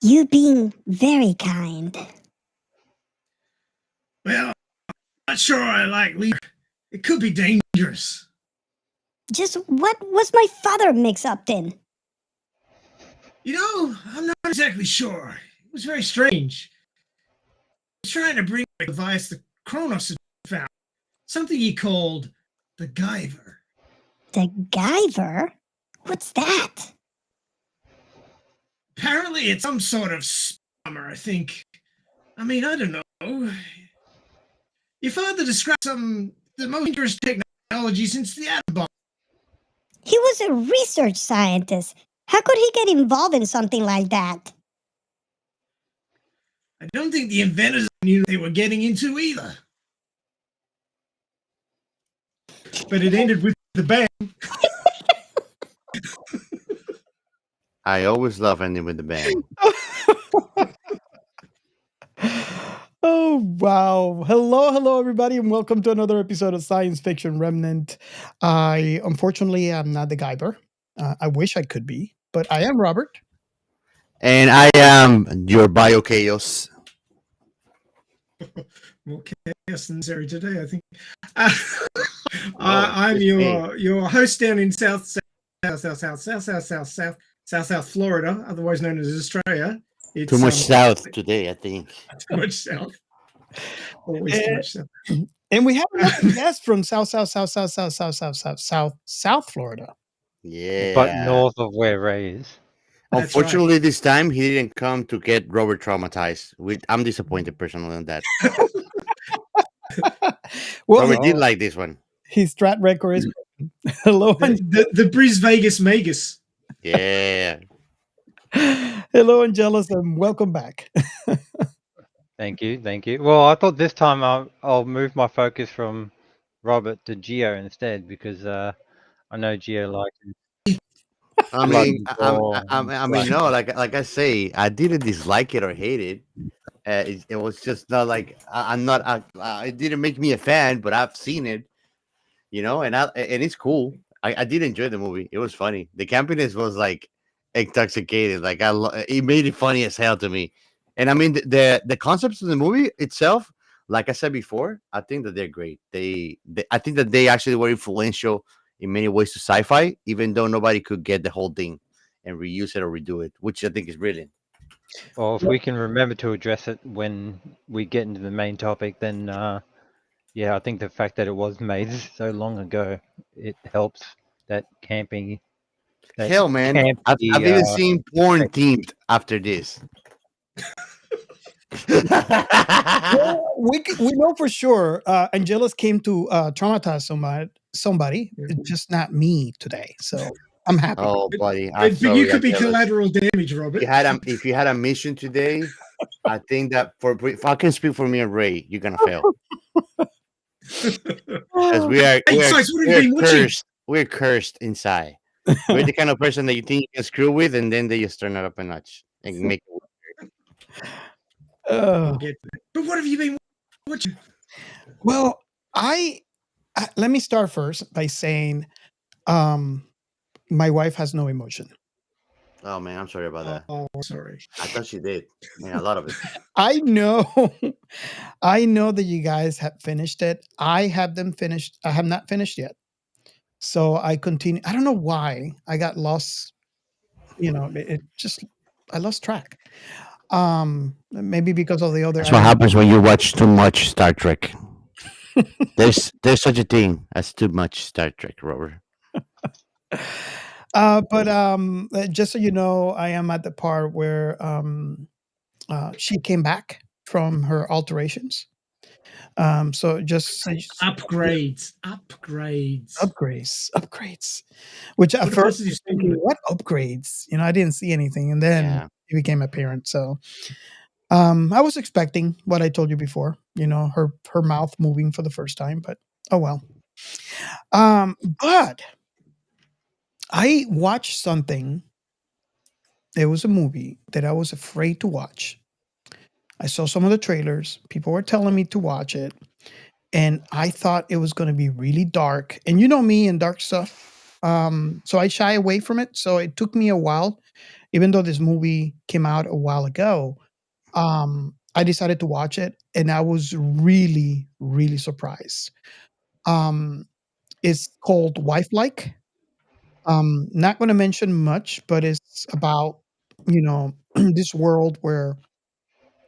You being very kind. Well, I'm not sure I like leaving. It could be dangerous. Just what was my father mix up in? I'm not exactly sure. It was very strange. He was trying to bring a device that Kronos had found. Something he called the Guyver. The Guyver? What's that? Apparently it's some sort of spammer, I think. I mean, I don't know. Your father described the most dangerous technology since the atom bomb. He was a research scientist. How could he get involved in something like that? I don't think the inventors knew they were getting into either. But it ended with the bang. I always love ending with the bang. Oh, wow. Hello, everybody, and welcome to another episode of Science Fiction Remnant. I, unfortunately, am not the Guyver. I wish I could be, but I am Robert. And I am your biochaos. More chaos than necessary today, I think. I'm your host down in South Florida, otherwise known as Australia. It's Too much south today, I think. Too much south. Always too much south. And we have another guest from South Florida. Yeah. But north of where Ray is. Unfortunately, this time he didn't come to get Robert traumatized. I'm disappointed personally on that. Well, Robert did like this one. His strat record is hello. The Breeze Vegas Magus. Yeah. Hello, Angelus, and welcome back. Thank you. Well, I thought this time I'll move my focus from Robert to Geo instead because I know Geo likes it. I mean, no, like I say, I didn't dislike it or hate it. It was just not like it didn't make me a fan, but I've seen it, and it's cool. I did enjoy the movie. It was funny. The campiness was like intoxicated. Like it made it funny as hell to me. And I mean the concepts of the movie itself, like I said before, I think that they're great. I think that they actually were influential in many ways to sci-fi, even though nobody could get the whole thing and reuse it or redo it, which I think is brilliant. Well, if we can remember to address it when we get into the main topic, then I think the fact that it was made so long ago, it helps that camping. Hell, man, I've even seen porn themed after this. Well, we know for sure Angelus came to traumatize somebody, just not me today. So I'm happy. Oh, buddy, but you could be collateral damage, Robert. If you had a mission today, I think that if I can speak for me and Ray, you're gonna fail. Because we're cursed inside. We're the kind of person that you think you can screw with, and then they just turn it up a notch and make it work. But what have you been watching? Well, let me start first by saying my wife has no emotion. Oh man, I'm sorry about that. Oh, sorry. I thought she did. Man, a lot of it. I know that you guys have finished it. I have not finished yet. So I continue. I don't know why I got lost. I lost track. Maybe because of the other. That's what happens when you watch too much Star Trek. There's such a thing as too much Star Trek, Robert. But just so you know, I am at the part where she came back from her alterations. So just upgrades. Which at first you thinking, what upgrades? I didn't see anything, and then it became apparent. So I was expecting what I told you before. Her mouth moving for the first time, but oh well. But I watched something. It was a movie that I was afraid to watch. I saw some of the trailers. People were telling me to watch it. And I thought it was going to be really dark. And you know me and dark stuff. So I shy away from it. So it took me a while. even though this movie came out a while ago, I decided to watch it, and I was really, really surprised. Um, it's called Wife Like. Not going to mention much, but it's about this world where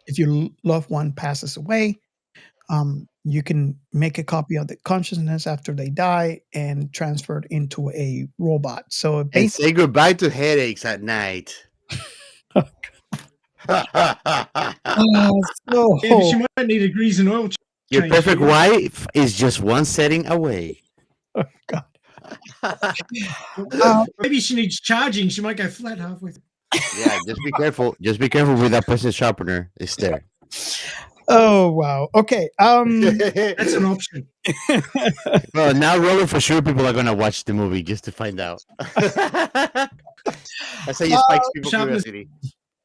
if your loved one passes away, you can make a copy of the consciousness after they die and transfer it into a robot. So And basically, say goodbye to headaches at night. Maybe so she might need a grease and oil Your change perfect here. wife is just one setting away. God. Maybe she needs charging. She might go flat halfway through. Yeah, just be careful. Just be careful with that pencil sharpener. It's there. Oh wow. Okay. That's an option. Well, now rolling for sure. People are gonna watch the movie just to find out. That's how you spike people's Sharpness curiosity.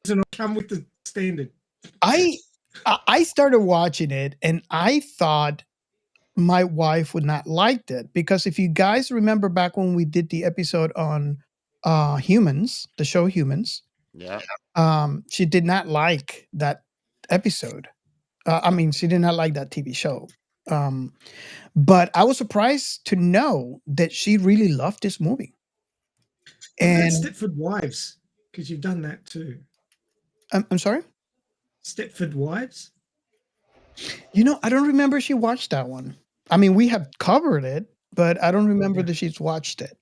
doesn't come with the standard. I started watching it and I thought my wife would not like it because if you guys remember back when we did the episode on Humans, the show Humans, Yeah. she did not like that episode. I mean, she did not like that TV show. Um, but I was surprised to know that she really loved this movie. What about And Stepford Wives? Because you've done that too. I'm sorry. Stepford Wives? I don't remember she watched that one. I mean, we have covered it, but I don't remember Yeah. that she's watched it.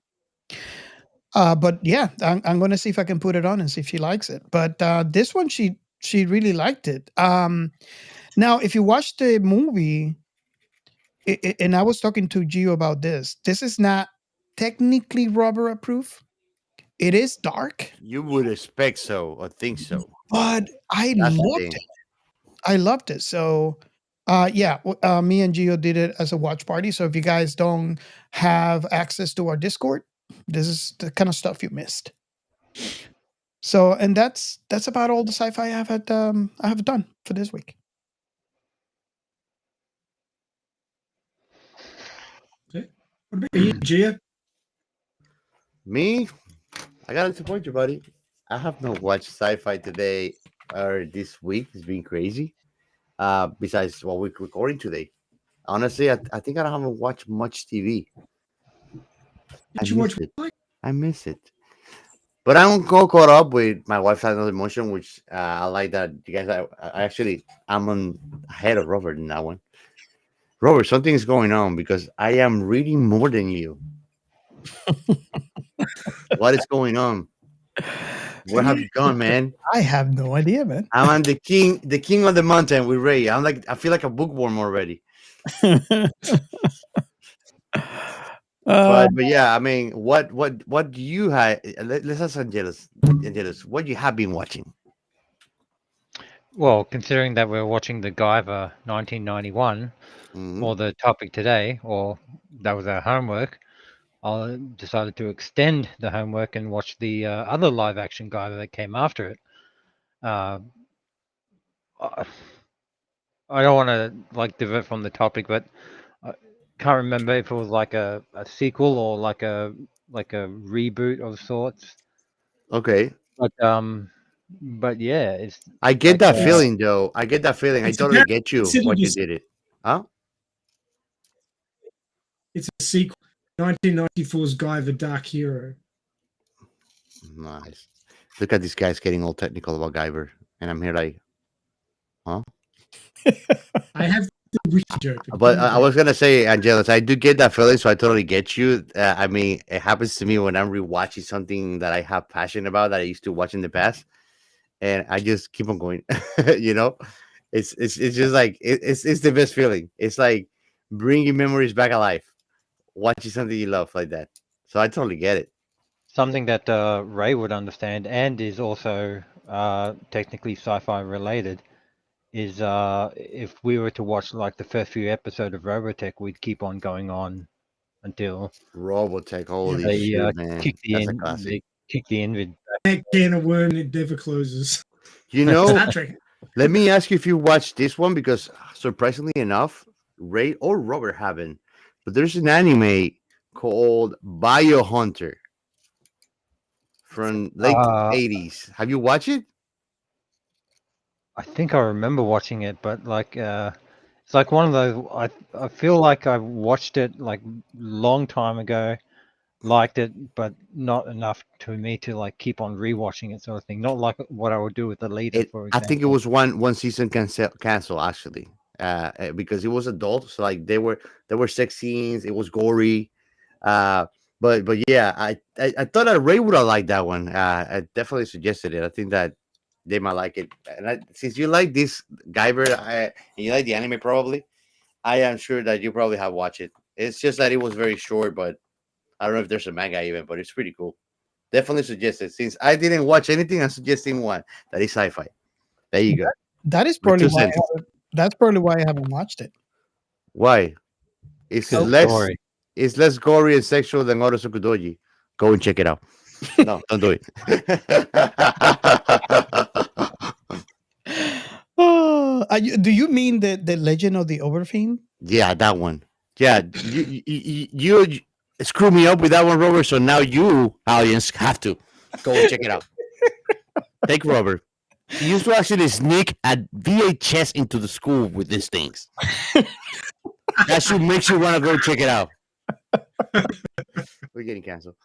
But yeah, I'm going to see if I can put it on and see if she likes it. But this one, she really liked it. Now, if you watch the movie, and I was talking to Gio about this, this is not technically rubber approved. It is dark, You would expect so or think so. but I That's the loved thing. it. I loved it. So, yeah, me and Gio did it as a watch party. So if you guys don't have access to our Discord, this is the kind of stuff you missed. So, and that's about all the sci-fi I have done for this week. Okay. What about you, Gia? Me, I gotta disappoint you, buddy. I have not watched sci-fi today or this week. It's been crazy. Besides what we're recording today. Honestly, I think I haven't watched much TV. I Did you watch miss it. I miss it. But I'm go caught up with my wife's final emotion, which I like that you guys. I'm on ahead of Robert in that one. Robert, something is going on because I am reading more than you. What is going on? Where have you gone, man? I have no idea, man. I'm the king of the mountain with Ray. I feel like a bookworm already. uh, But yeah, I mean, what do you have? Let's ask Angelus. Angelus, what you have been watching? Well, considering that we're watching the Guyver 1991, Mhm. or the topic today, or that was our homework, I decided to extend the homework and watch the other live action Guyver that came after it. Uh, I I don't want to like divert from the topic, but I can't remember if it was like a sequel or like a reboot of sorts. Okay, But yeah, it's I get like that feeling though. I get that feeling. I It's totally apparently get you considered what you did it. Huh? it's a sequel. 1994's Guyver Dark Hero. Nice. Look at these guys getting all technical about Guyver, and I'm here like, huh? I have the witch joke. But But don't I worry. was gonna say, Angelus, I do get that feeling, so I totally get you. I mean, it happens to me when I'm rewatching something that I have passion about that I used to watch in the past, and I just keep on going. you know, it's just like it's the best feeling. It's like bringing memories back alive, watching something you love like that. So I totally get it. something that Ray would understand and is also technically sci-fi related. Is if we were to watch like the first few episodes of Robotech, we'd keep on going on until Robotech, Yeah, holy they shit, man, that's a classic. they kick the invid. that can of worm it never closes. You know, Star Trek. let me ask you if you watched this one because surprisingly enough, Ray or Robert haven't. But there's an anime called Biohunter from late Uh, 80s. Have you watched it? I think I remember watching it, but like it's like one of those. I feel like I watched it like long time ago, liked it, but not enough to me to like keep on rewatching it, sort of thing. Not like what I would do with the leader, for I think it example. was one season cancel actually, because it was adult. So like there were sex scenes. It was gory, uh, but yeah, I thought that Ray would have liked that one. I definitely suggested it. I think that they might like it. And since you like this Guyver, and you like the anime, probably, I am sure that you probably have watched it. It's just that it was very short, but I don't know if there's a manga even, but it's pretty cool. Definitely suggested. Since I didn't watch anything, I'm suggesting one that is sci-fi. There you go. That is My probably two why cents. that's probably why I haven't watched it. Why? It's The less story. it's less gory and sexual than Orosukudoji. Go and check it out. No, don't do it. Oh, do you mean the Legend of the Overfiend? Yeah, that one. Yeah, you screw me up with that one, Robert. So now you, audience, have to go and check it out. Take Robert. He used to actually sneak at VHS into the school with these things. That should make you want to go check it out. We're getting canceled.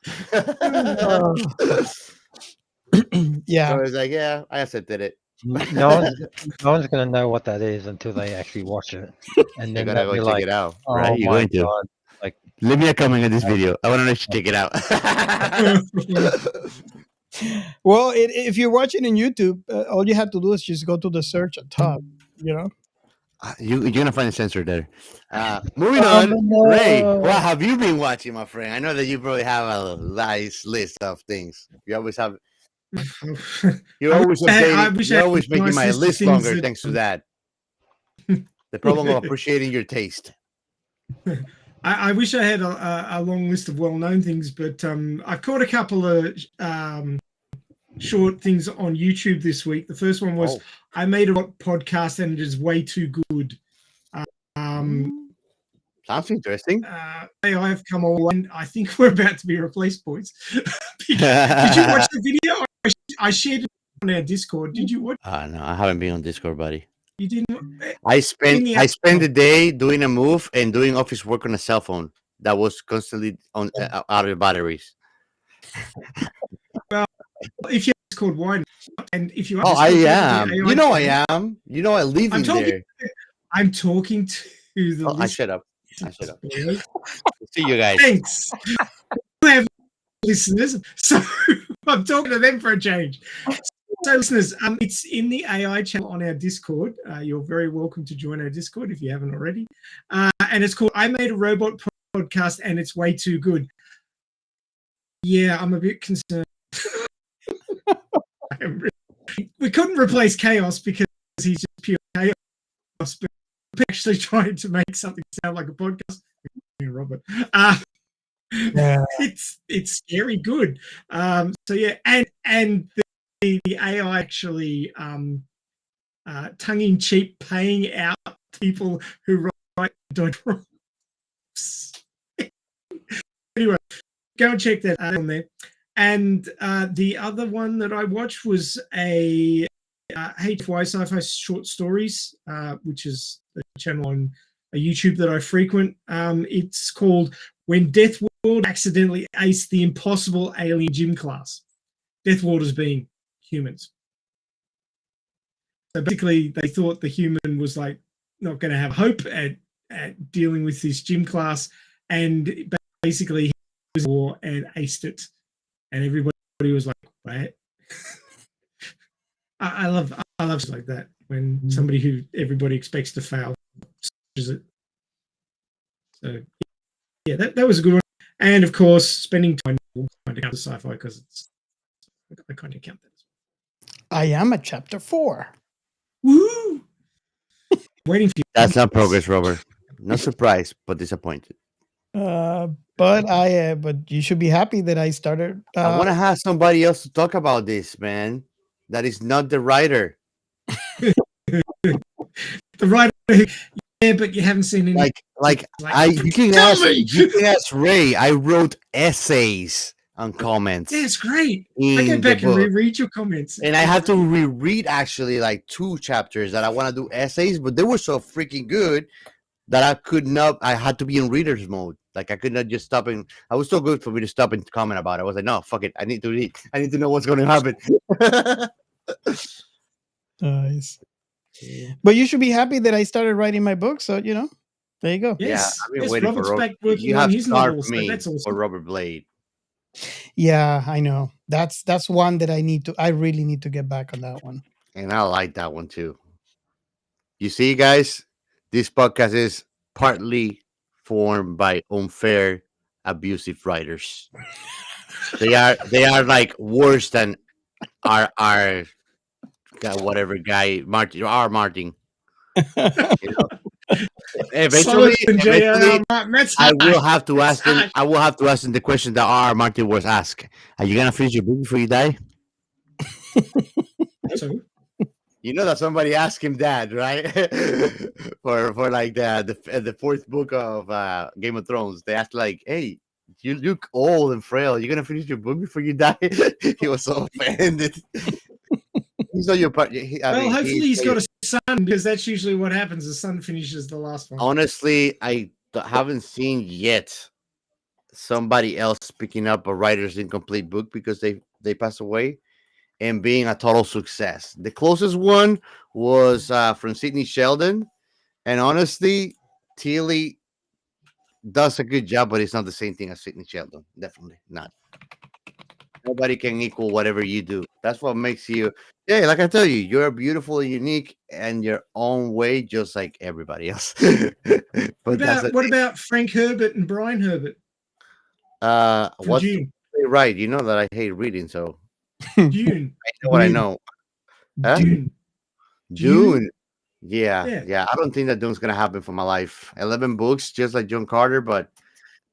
Yeah. So it's like, yeah, I accepted it. No one's gonna know what that is until they actually watch it, and They then gotta they'll go be check like, it out, "Oh right? You're my going to god!" Like, leave me a comment on this video. I want to know if you check it out. Well, if you're watching on YouTube, all you have to do is just go to the search at top. You know. You're gonna find a censor there. Moving on, Ray. no. What have you been watching, my friend? I know that you probably have a nice list of things. You always have. You're always I updating. wish I You're had always a making nice my list of list things longer. that, Thanks to that. The problem of appreciating your taste. I wish I had a long list of well-known things, but I caught a couple of short things on YouTube this week. The first one was I made a podcast and it is way too good. Sounds interesting. I have come all in. I think we're about to be replaced, boys. Did you watch the video? I shared it on our Discord. Did you watch? No, I haven't been on Discord, buddy. You didn't. I spent the day doing a move and doing office work on a cell phone that was constantly on out of batteries. Well, if you're Discord, why not? And if you are, I am. You know I am. You know I live in there. I'm talking to the. I shut up. I shut up. See you guys. Thanks. You have listeners, so I'm talking to them for a change. So, listeners, it's in the AI channel on our Discord. You're very welcome to join our Discord if you haven't already. And it's called I Made a Robot Podcast and It's Way Too Good. Yeah, I'm a bit concerned. We couldn't replace Chaos because he's just pure chaos, but we're actually trying to make something sound like a podcast. Robert. Yeah. It's scary good. So yeah, and the AI actually tongue-in-cheek paying out people who write don't. Anyway, go and check that out on there. And the other one that I watched was a HY Sci-Fi Short Stories, which is the channel on YouTube that I frequent. It's called When Death World Accidentally Aced the Impossible Alien Gym Class. Death Worlders being humans. So basically, they thought the human was like not going to have hope at dealing with this gym class, and basically he was war and aced it, and everybody was like, "What?" I love stuff like that when somebody who everybody expects to fail is it. So yeah, that was a good one. And of course, spending time trying to count the sci-fi because it's I kind of count that as well. I am at chapter 4. Woo! Waiting for you. That's not progress, Robert. Not surprised, but disappointed. But you should be happy that I started. I want to have somebody else to talk about this, man. That is not the writer. The writer, yeah, but you haven't seen any. You can ask Ray. I wrote essays on comments. Yeah, it's great. I go in the back and book. reread your comments. And I had to reread actually like 2 chapters that I want to do essays, but they were so freaking good that I could not. I had to be in reader's mode. Like I could not just stop and. I was so good for me to stop and comment about it. I was like, no, fuck it. I need to read. I need to know what's going to happen. Nice. But you should be happy that I started writing my book. So there you go. Yes, I've been yes, waiting Robert's for Robert. back working You on have his starved novel, so me that's for awesome. Robert Blade. Yeah, I know. That's one that I really need to get back on that one. And I like that one too. You see, guys, this podcast is partly formed by unfair, abusive writers. They are like worse than our whatever guy Martin Martin. You know, eventually, Solid eventually, That's I will harsh. have to That's ask them. harsh. I will have to ask them the question that R. Martin was asked. Are you gonna finish your book before you die? So, You know that somebody asked him that, right? for like the 4th book of Game of Thrones, they asked like, "Hey, you look old and frail. You're gonna finish your book before you die?" He was so offended. He's not your part. well, hopefully he's got a son, because that's usually what happens. The son finishes the last one. Honestly, I haven't seen yet somebody else picking up a writer's incomplete book because they pass away and being a total success. The closest one was from Sidney Sheldon, and honestly, Tilly does a good job, but it's not the same thing as Sidney Sheldon. Definitely not. Nobody can equal whatever you do. That's what makes you. Yeah, like I tell you, you're beautiful and unique in your own way, just like everybody else. But What about Frank Herbert and Brian Herbert from what's Dune? right? You know that I hate reading, so Dune. I know what I know. Huh? Dune. Dune. Yeah, Yeah. yeah. I don't think that Dune's gonna happen for my life. 11 books, just like John Carter, but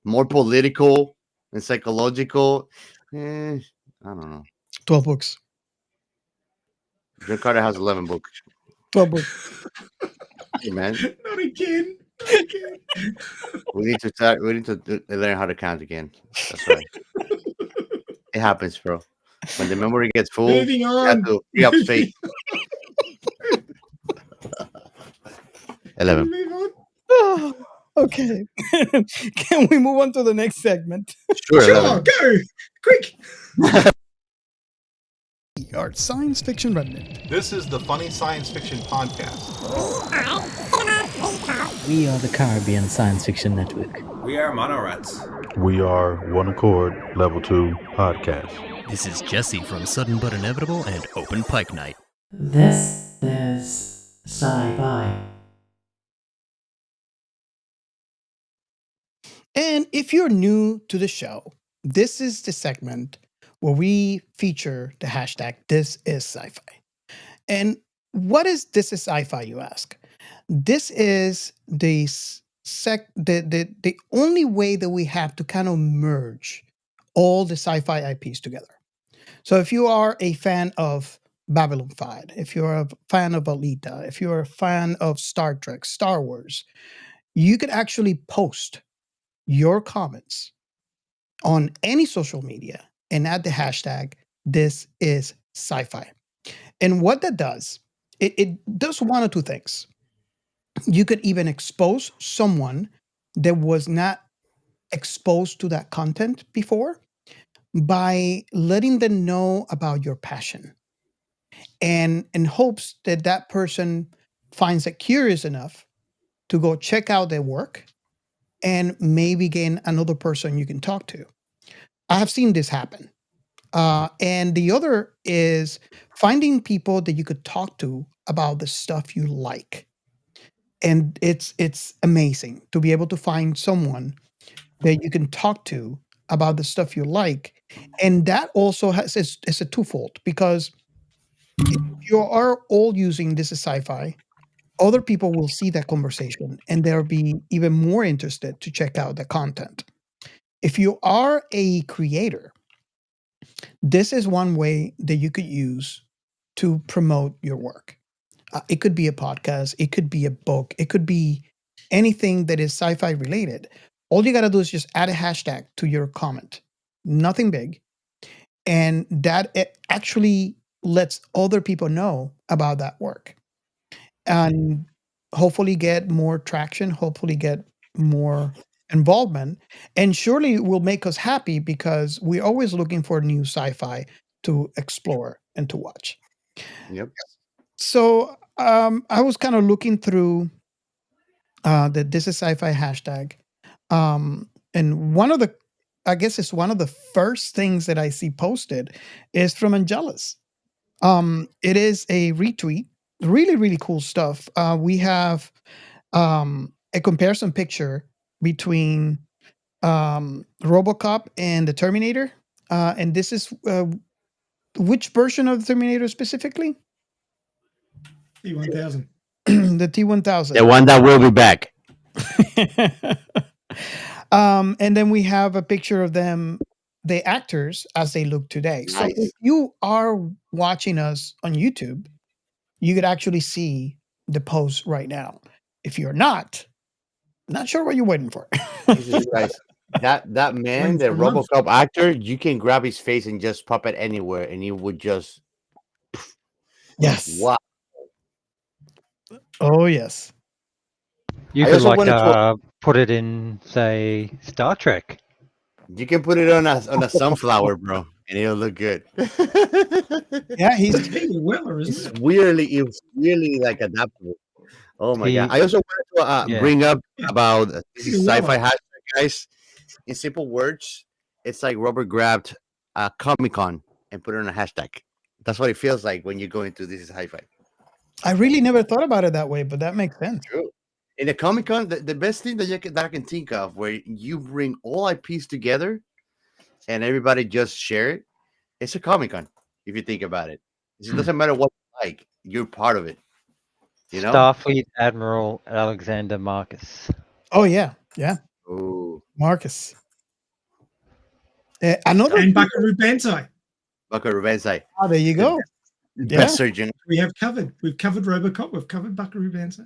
more political and psychological. I don't know. 12 books. John Carter has 11 books. 12 books. Hey, man, Not again. Not again. we need to start. We need to learn how to count again. That's right. It happens, bro. When the memory gets full, Moving you have on. to free up space. 11. Move on. Okay. Can we move on to the next segment? Sure. Sure, 11. go. Quick. Our science fiction remnant. This is the Funny Science Fiction Podcast. We are the Caribbean Science Fiction Network. We are Monorats. We are One Accord Level 2 Podcast. This is Jesse from Sudden But Inevitable and Open Pike Night. This is Sci-Fi. And if you're new to the show, this is the segment where we feature the hashtag This Is Sci-Fi. And what is This Is Sci-Fi, you ask? This is the only way that we have to kind of merge all the sci-fi IPs together. So if you are a fan of Babylon 5, if you're a fan of Alita, if you're a fan of Star Trek, Star Wars, you could actually post your comments on any social media and add the hashtag This Is Sci-Fi. And what that does, it does one or two things. You could even expose someone that was not exposed to that content before by letting them know about your passion, and in hopes that that person finds it curious enough to go check out their work and maybe gain another person you can talk to. I have seen this happen. And the other is finding people that you could talk to about the stuff you like. And it's amazing to be able to find someone that you can talk to about the stuff you like. And that also is a twofold, because if you are all using This Is Sci-Fi, other people will see that conversation and they'll be even more interested to check out the content. If you are a creator, this is one way that you could use to promote your work. It could be a podcast, it could be a book, it could be anything that is sci-fi related. All you got to do is just add a hashtag to your comment nothing big, and that it actually lets other people know about that work, and hopefully get more traction, hopefully get more involvement, and surely it will make us happy because we're always looking for new sci-fi to explore and to watch. Yep. So I was kind of looking through the This Is Sci-Fi hashtag, and one of the, I guess it's one of the first things that I see posted is from Angelus. It is a retweet, really really cool stuff. We have a comparison picture between RoboCop and the Terminator, and this is which version of the Terminator specifically? T1000. The T1000. The one that will be back. And then we have a picture of them, the actors, as they look today. So if Nice. you are watching us on YouTube, you could actually see the post right now. If you're not sure what you're waiting for. Jesus Christ. That man, Waiting the for a month. RoboCop actor, you can grab his face and just pop it anywhere, and he would just Yes. wow. Oh yes. You I could also like wanted to. put it in, say, Star Trek. You can put it on a sunflower, bro, and it'll look good. Yeah, he's It's Peter Weller, isn't it? It's really like adaptable. Oh my god! He, I also wanted to yeah. bring up Yeah. about this Peter is sci-fi Weller. hashtag, guys. In simple words, it's like Robert grabbed a Comic Con and put it on a hashtag. That's what it feels like when you go into this is sci-fi. I really never thought about it that way, but that makes sense. True. In a Comic Con, the best thing that I can think of, where you bring all IPs together and everybody just share it, it's a Comic Con. If you think about it, it doesn't matter what you like, you're part of it. You know? Starfleet Admiral Alexander Marcus. Oh yeah, yeah, Ooh, Marcus. Another And thing- Buckaroo Banzai. Buckaroo Banzai, oh, there you the go. best Yeah. surgeon. We have covered. We've covered RoboCop. We've covered Buckaroo Banzai.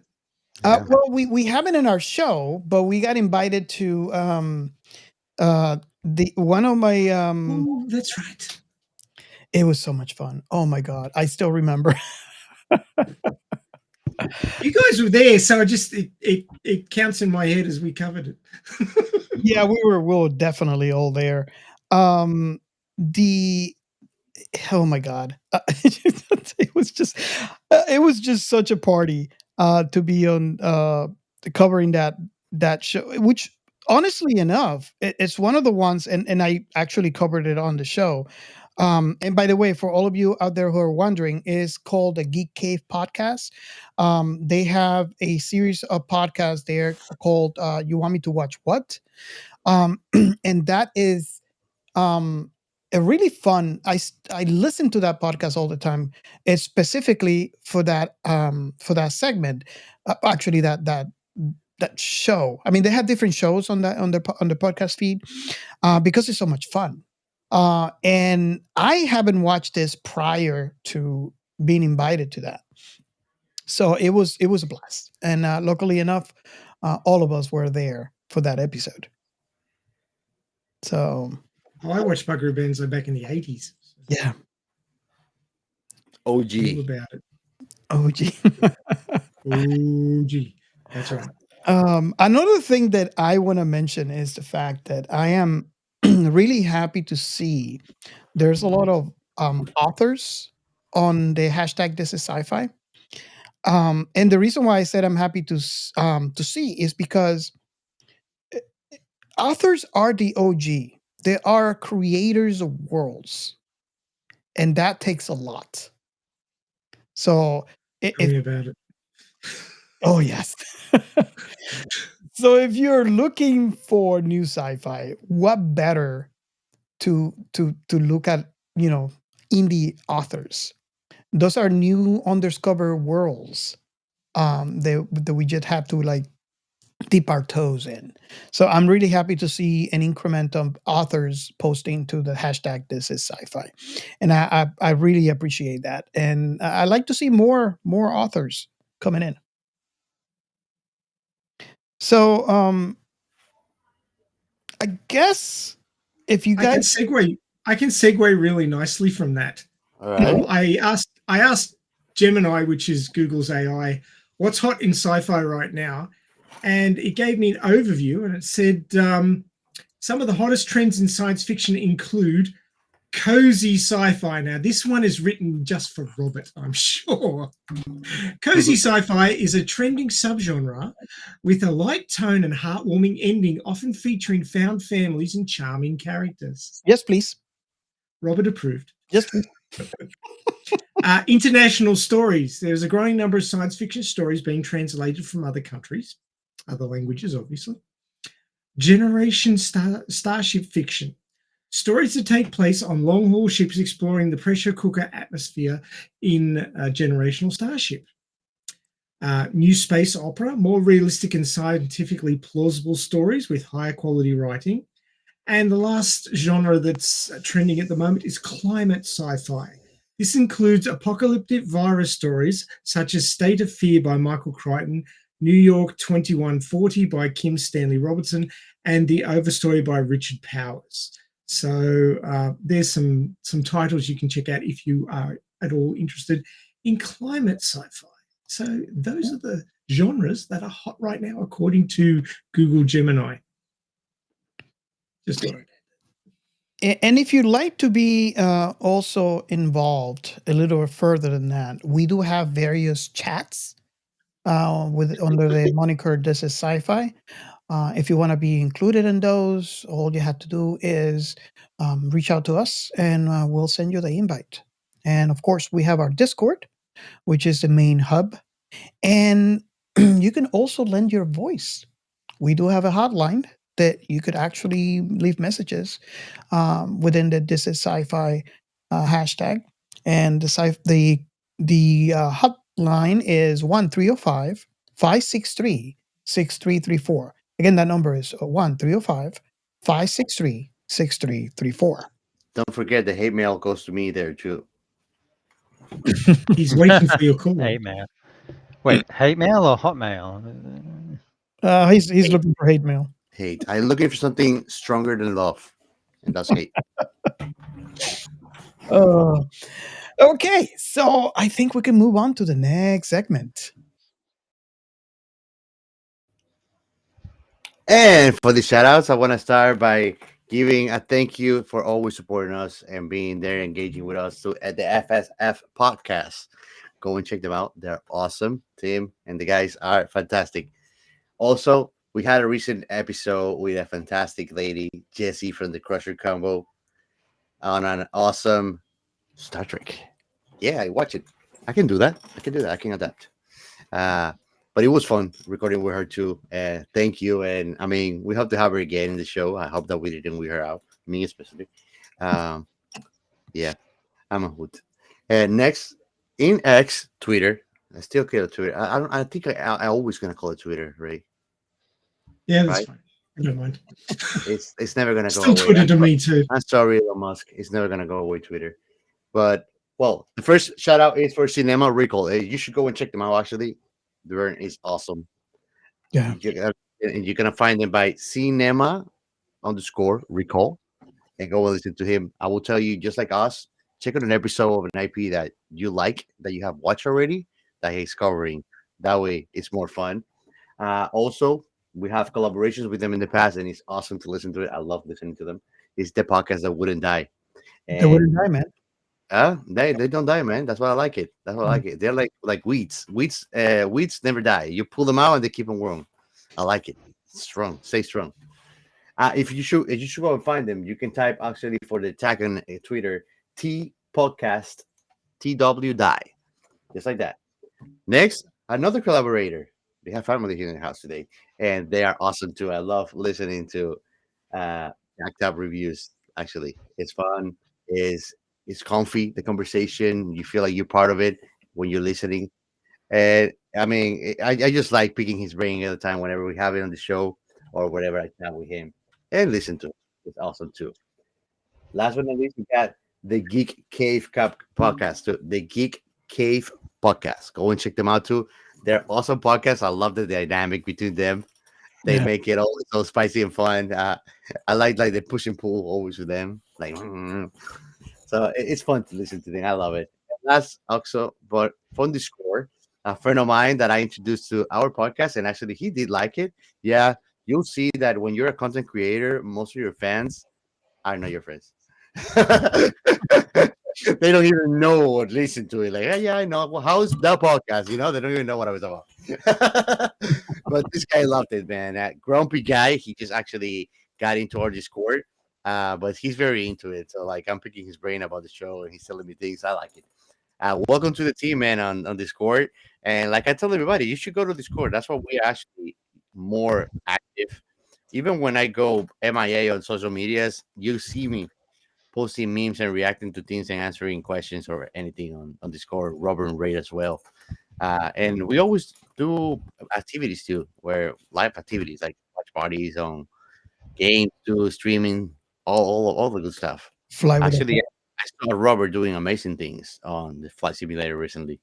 Yeah. Well, we haven't in our show, but we got invited to the one of my Oh, that's right. it was so much fun. Oh my god, I still remember. You guys were there, so it counts in my head as we covered it. Yeah, we were definitely all there. The oh my god, it was just such a party to be on covering that show, which honestly enough, it's one of the ones, and I actually covered it on the show. And by the way, for all of you out there who are wondering, is called the Geek Cave podcast. They have a series of podcasts there called "You Want Me to Watch What," and that is a really fun. I listen to that podcast all the time. It's specifically for that segment. Actually, that show. I mean, they have different shows on the podcast feed because it's so much fun. And I haven't watched this prior to being invited to that, so it was a blast. And luckily enough, all of us were there for that episode. So I watched Buckaroo Banzai back in the 80s. yeah, OG. Knew about it. OG. OG. That's right. Another thing that I want to mention is the fact that I am really happy to see there's a lot of authors on the hashtag This Is Sci-Fi. And the reason why I said I'm happy to see is because authors are the OG. They are creators of worlds, and that takes a lot. So, Tell me about it. oh yes. So if you're looking for new sci-fi, what better to look at, indie authors? Those are new undiscovered worlds that we just have to like dip our toes in. So I'm really happy to see an increment of authors posting to the hashtag This Is Sci-Fi, and I really appreciate that. And I like to see more authors coming in. So I guess if you I can guys, segue. I can segue really nicely from that. All right. I asked Gemini, which is Google's AI, what's hot in sci-fi right now, and it gave me an overview, and it said some of the hottest trends in science fiction include cozy sci-fi. Now, this one is written just for Robert, I'm sure. Cozy sci-fi is a trending subgenre with a light tone and heartwarming ending, often featuring found families and charming characters. yes, please. Robert approved. Yes, please. International stories. There's a growing number of science fiction stories being translated from other countries, other languages, obviously. Generation starship fiction. Stories that take place on long-haul ships exploring the pressure cooker atmosphere in a generational starship. New space opera, more realistic and scientifically plausible stories with higher quality writing. And the last genre that's trending at the moment is climate sci-fi. This includes apocalyptic virus stories such as State of Fear by Michael Crichton, New York 2140 by Kim Stanley Robertson, and The Overstory by Richard Powers. So there's some titles you can check out if you are at all interested in climate sci-fi. So those are the genres that are hot right now, according to Google Gemini. Just thought I'd And if you'd like to be also involved a little further than that, we do have various chats with under the moniker "This is Sci-Fi." If you want to be included in those, all you have to do is reach out to us, and we'll send you the invite. And of course, we have our Discord, which is the main hub, and you can also lend your voice. We do have a hotline that you could actually leave messages within the "This is Sci-Fi" hashtag, and the hotline is 1-305-563-6334. Again, that number is 1-305-563-6334. Don't forget the hate mail goes to me there too. He's waiting for your call. Hate mail. Wait, hate mail or hotmail? He's looking for hate mail. Hate. I'm looking for something stronger than love, and that's hate. Okay, so I think we can move on to the next segment. And for the shout outs, I want to start by giving a thank you for always supporting us and being there, engaging with us at the FSF podcast. Go and check them out. They're awesome. Tim and the guys are fantastic. Also, we had a recent episode with a fantastic lady, Jessie from the Crusher Convo, on an awesome Star Trek. Yeah, I watch it. I can do that. I can adapt. But it was fun recording with her too. Thank you. And I mean, we hope to have her again in the show. I hope that we didn't wear her out, me especially. Yeah, I'm a hoot. And next, in X, Twitter. I still call it Twitter. I think I always gonna call it Twitter, right? Yeah, that's fine. I don't mind. It's never gonna go Still away. Twitter to me too. I'm sorry, Elon Musk. It's never gonna go away, Twitter. But well, the first shout out is for Cinema Recall. Hey, you should go and check them out. Actually, the burn is awesome. Yeah, you're gonna find them by Cinema_Recall, and go and listen to him. I will tell you, just like us, check out an episode of an IP that you like, that you have watched already, that he's covering. That way, it's more fun. Also, we have collaborations with them in the past, and it's awesome to listen to it. I love listening to them. It's the podcast that wouldn't die. they wouldn't die, man. They don't die, man. That's why I like it. That's why I like it. They're like weeds. Weeds never die. You pull them out and they keep them growing. I like it. Strong. Stay strong. If you should go and find them, you can type actually for the tag on Twitter T podcast TW die. Just like that. Next, another collaborator. We have family here in the house today, and they are awesome too. I love listening to Act Up reviews. Actually, it's fun. It's comfy. The conversation, you feel like you're part of it when you're listening. And I mean, I just like picking his brain all the time whenever we have it on the show or whatever I chat with him and listen to it. It's awesome too. Last but not least, we got the Geek Cave podcast too. The Geek Cave podcast. Go and check them out too. They're awesome podcasts. I love the dynamic between them They make it all so spicy and fun. I like the push and pull always with them. Like, so it's fun to listen to them. I love it. And that's also, but from Discord, a friend of mine that I introduced to our podcast, and actually he did like it. Yeah, you'll see that when you're a content creator, most of your fans are not your friends. They don't even know or listen to it. Like, yeah, I know. Well, how's the podcast? You know, they don't even know what I was about. But this guy loved it, man. That grumpy guy, he just actually got into our Discord. But he's very into it. So like I'm picking his brain about the show and he's telling me things. I like it. Welcome to the team, man, on Discord. And like I tell everybody, you should go to Discord. That's why we're actually more active. Even when I go MIA on social medias, you see me posting memes and reacting to things and answering questions or anything on Discord. Robert and Ray as well. And we always do activities too, where live activities like watch parties on games, too, streaming, all the good stuff. Fly with Actually, I saw Robert doing amazing things on the flight simulator recently.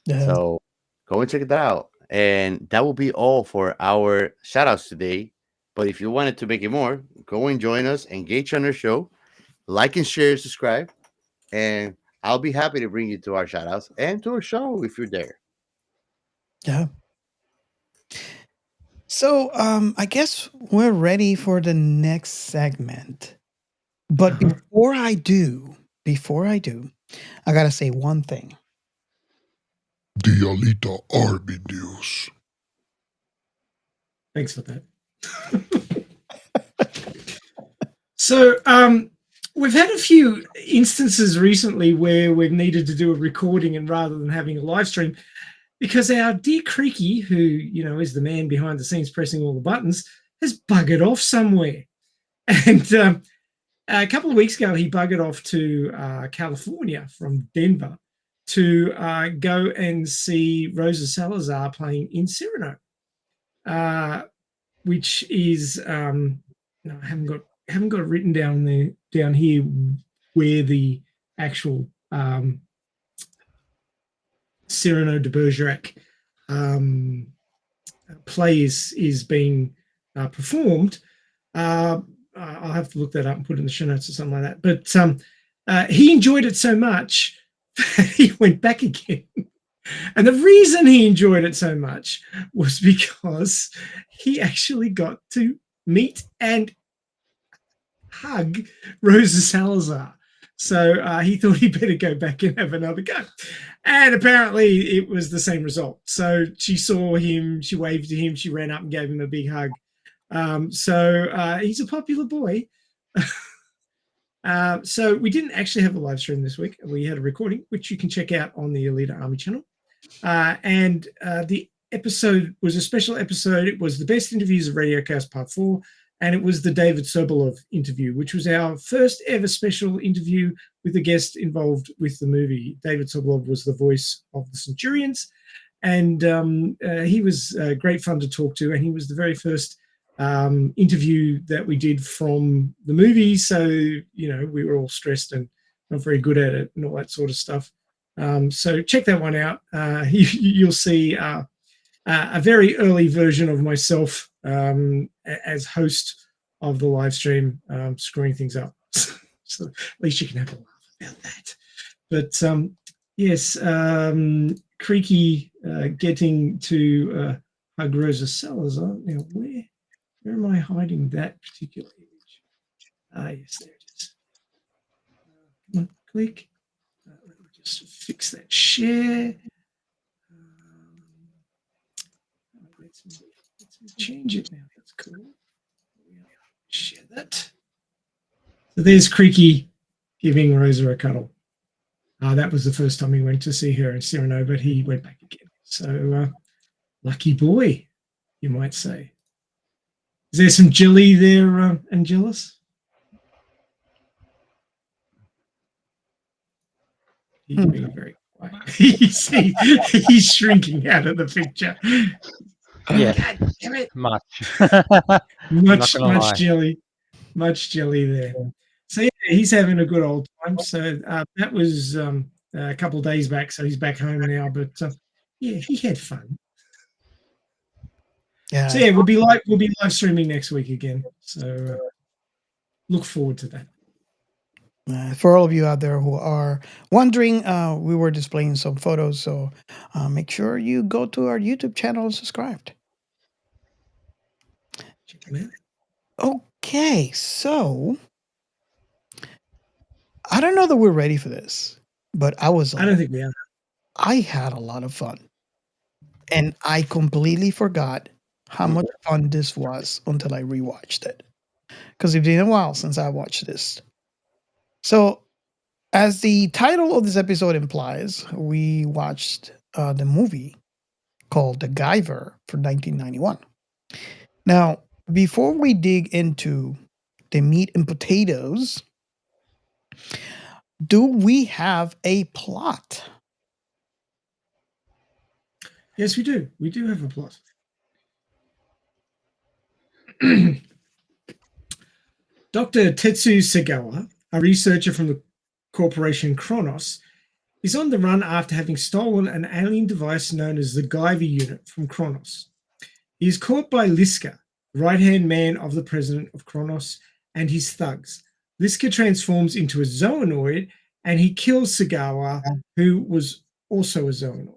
So go and check that out. And that will be all for our shout outs today. But if you wanted to make it more, go and join us, engage on our show, like and share, subscribe, and I'll be happy to bring you to our shout outs and to our show if you're there. Yeah. So I guess we're ready for the next segment. But before I do, I gotta say one thing. The Alita Army News. Thanks for that. So we've had a few instances recently where we've needed to do a recording and rather than having a live stream, because our dear Creaky, who is the man behind the scenes pressing all the buttons, has buggered off somewhere. And a couple of weeks ago, he buggered off to California from Denver to go and see Rosa Salazar playing in Cyrano, which is no, I haven't got it written down here where the actual Cyrano de Bergerac play is being performed. I'll have to look that up and put it in the show notes or something like that. But he enjoyed it so much that he went back again. And the reason he enjoyed it so much was because he actually got to meet and hug Rosa Salazar. So he thought he better go back and have another go. And apparently it was the same result. So she saw him, she waved to him, she ran up and gave him a big hug. So he's a popular boy. So we didn't actually have a live stream this week. We had a recording, which you can check out on the Alita Army channel. And the episode was a special episode. It was the best interviews of Radiocast Part 4. And it was the David Sobolov interview, which was our first ever special interview with a guest involved with the movie. David Sobolov was the voice of the Centurions. And he was great fun to talk to. And he was the very first interview that we did from the movie. So, we were all stressed and not very good at it and all that sort of stuff. So check that one out. You'll see a very early version of myself as host of the live stream, screwing things up. So at least you can have a laugh about that. But yes, Creaky getting to hug Rosa Salazar. Now, where am I hiding that particular image? Yes, there it is. Come on, click. Let me just fix that share. Let's change it now. That's cool. Share that. So there's Creaky giving Rosa a cuddle. That was the first time he went to see her in Cyrano, but he went back again. So lucky boy, you might say. Is there some jelly there, Angelus? He's being very quiet. he's shrinking out of the picture. Yeah, God damn it. much jelly. Much jelly there. So yeah, he's having a good old time. So that was a couple of days back. So he's back home now. But yeah, he had fun. Yeah. So yeah, we'll be live streaming next week again. So look forward to that. For all of you out there who are wondering, we were displaying some photos, so make sure you go to our YouTube channel and subscribe. Okay, so I don't know that we're ready for this, but I don't think we are. I had a lot of fun, and I completely forgot how much fun this was until I rewatched it, because it's been a while since I watched this. So, as the title of this episode implies, we watched the movie called The Guyver from 1991. Now, before we dig into the meat and potatoes, do we have a plot? Yes, we do. We do have a plot. Dr. Tetsu Segawa, a researcher from the corporation Kronos, is on the run after having stolen an alien device known as the Guyver unit from Kronos. He is caught by Liska, the right-hand man of the president of Kronos, and his thugs. Liska transforms into a zoonoid and he kills Segawa, who was also a zoonoid.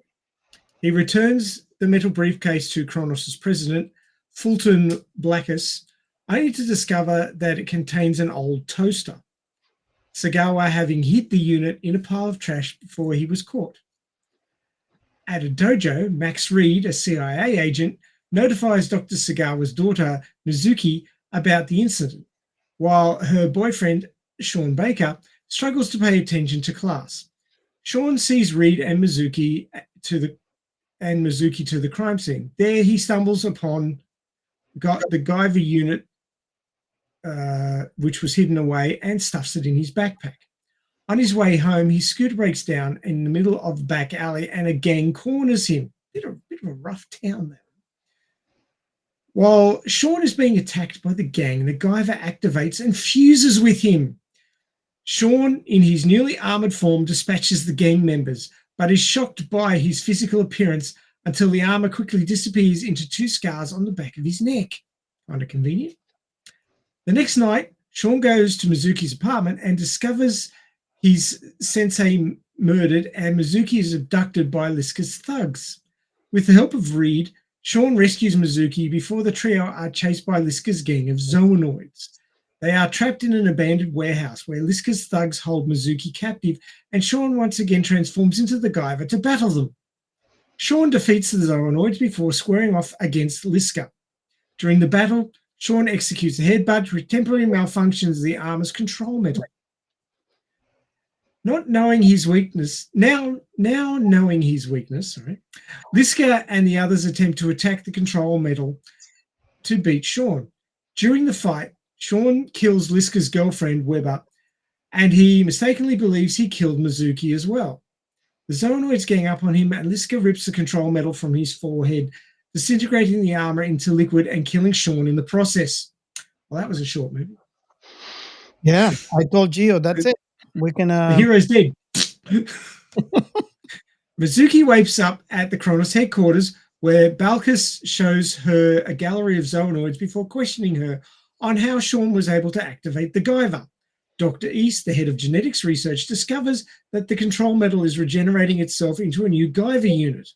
He returns the metal briefcase to Kronos' president, Fulton Blackus, only to discover that it contains an old toaster, Segawa having hid the unit in a pile of trash before he was caught. At a dojo, Max Reed, a CIA agent, notifies Dr. Segawa's daughter, Mizuki, about the incident, while her boyfriend, Sean Baker, struggles to pay attention to class. Sean sees Reed and Mizuki to the crime scene. There he stumbles upon the Guyver unit, which was hidden away, and stuffs it in his backpack. On his way home, his scooter breaks down in the middle of the back alley and a gang corners him. Bit of a rough town there. While Sean is being attacked by the gang, the Guyver activates and fuses with him. Sean, in his newly armored form, dispatches the gang members, but is shocked by his physical appearance until the armor quickly disappears into 2 scars on the back of his neck. Kind of convenient. The next night, Sean goes to Mizuki's apartment and discovers his sensei murdered and Mizuki is abducted by Liska's thugs. With the help of Reed, Sean rescues Mizuki before the trio are chased by Liska's gang of zoonoids. They are trapped in an abandoned warehouse where Liska's thugs hold Mizuki captive, and Sean once again transforms into the Guyver to battle them. Sean defeats the zoonoids before squaring off against Liska. During the battle, Sean executes a headbutt, which temporarily malfunctions the armor's control metal. Not knowing his weakness, now knowing his weakness, Liska and the others attempt to attack the control metal to beat Sean. During the fight, Sean kills Liska's girlfriend, Weber, and he mistakenly believes he killed Mizuki as well. The zoonoids gang up on him, and Liska rips the control metal from his forehead, disintegrating the armor into liquid and killing Sean in the process. Well, that was a short movie. Yeah, I told Gio, that's it. We can. The hero's dead. Mizuki wakes up at the Kronos headquarters, where Balkus shows her a gallery of zoonoids before questioning her on how Sean was able to activate the Guyver. Dr. East, the head of genetics research, discovers that the control metal is regenerating itself into a new Guyver unit.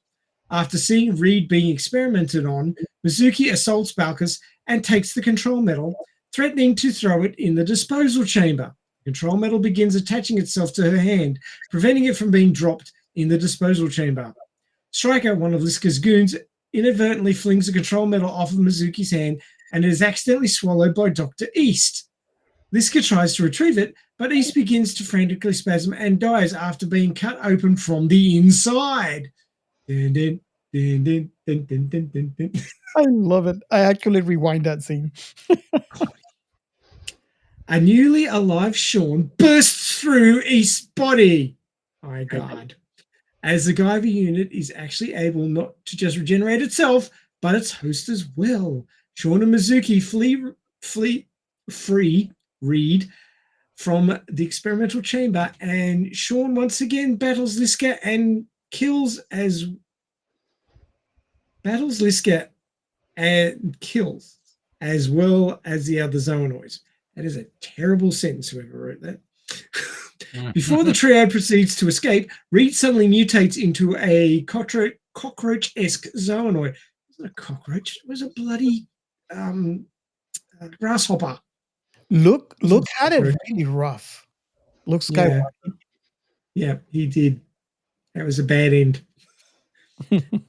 After seeing Reed being experimented on, Mizuki assaults Balkus and takes the control metal, threatening to throw it in the disposal chamber. The control metal begins attaching itself to her hand, preventing it from being dropped in the disposal chamber. Stryker, one of Liska's goons, inadvertently flings the control metal off of Mizuki's hand, and it is accidentally swallowed by Dr. East. Liska tries to retrieve it, but East begins to frantically spasm and dies after being cut open from the inside. Dun, dun, dun, dun, dun, dun, dun, dun, dun. I love it. I actually rewind that scene. A newly alive Sean bursts through East's body. My God. As the Guyver unit is actually able not to just regenerate itself, but its host as well. Sean and Mizuki free Reed from the experimental chamber, and Sean once again battles Liska and kills, as well as the other zoonoids. That is a terrible sentence, whoever wrote that. Before the trio proceeds to escape, Reed suddenly mutates into a cockroach-esque zoonoid. It wasn't a cockroach, it was a bloody grasshopper. Look had it really rough. Luke Skywalker. Yeah, he did. That was a bad end.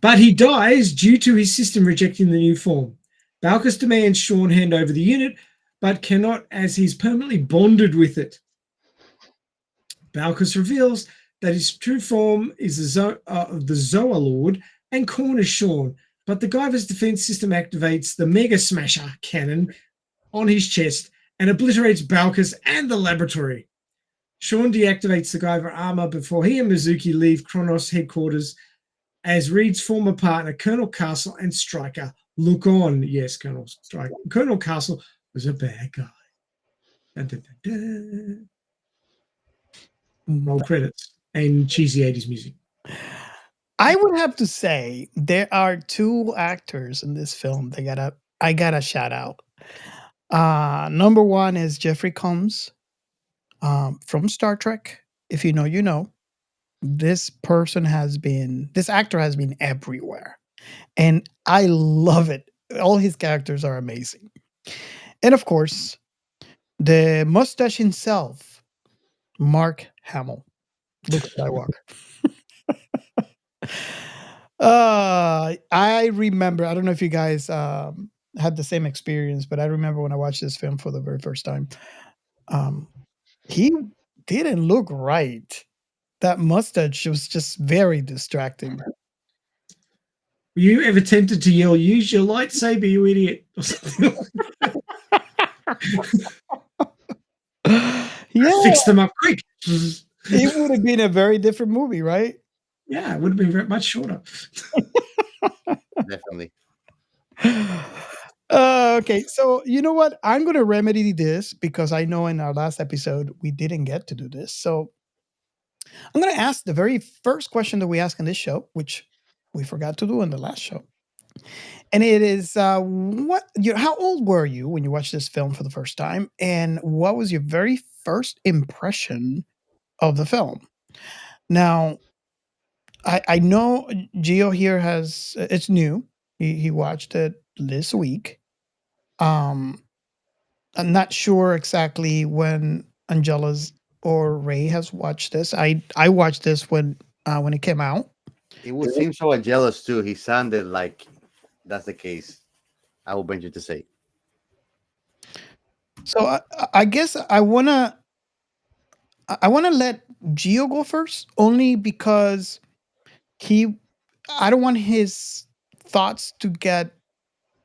But he dies due to his system rejecting the new form. Balkus demands Sean hand over the unit, but cannot, as he's permanently bonded with it. Balkus reveals that his true form is the Zoalord and corners Sean, but the Guyver's defense system activates the Mega Smasher cannon on his chest and obliterates Balkus and the laboratory. Sean deactivates the Guyver armor before he and Mizuki leave Kronos headquarters as Reed's former partner, Colonel Castle and Stryker, look on. Yes, Colonel Stryker. Colonel Castle was a bad guy. Dun, dun, dun, dun. Roll credits and cheesy 80s music. I would have to say there are two actors in this film that I gotta shout out. Number one is Jeffrey Combs from Star Trek. If you know, you know. This actor has been everywhere. And I love it. All his characters are amazing. And of course, the mustache himself, Mark Hamill, Luke Skywalker. I remember, I don't know if you guys had the same experience, but I remember when I watched this film for the very first time, he didn't look right. That mustache was just very distracting. Were you ever tempted to yell, "Use your lightsaber, you idiot"? Or something like Yeah. Fix them up quick. It would have been a very different movie, right? Yeah, it would have been very much shorter. Definitely. Okay, so you know what? I'm going to remedy this because I know in our last episode we didn't get to do this. So I'm going to ask the very first question that we ask in this show, which we forgot to do in the last show. And it is how old were you when you watched this film for the first time? And what was your very first impression of the film? Now, I know Gio here it's new. He watched it this week. I'm not sure exactly when Angelus or Ray has watched this. I watched this when it came out. It would seem so jealous too. He sounded like that's the case. I will venture to say. So I guess I wanna let Gio go first, only because I don't want his thoughts to get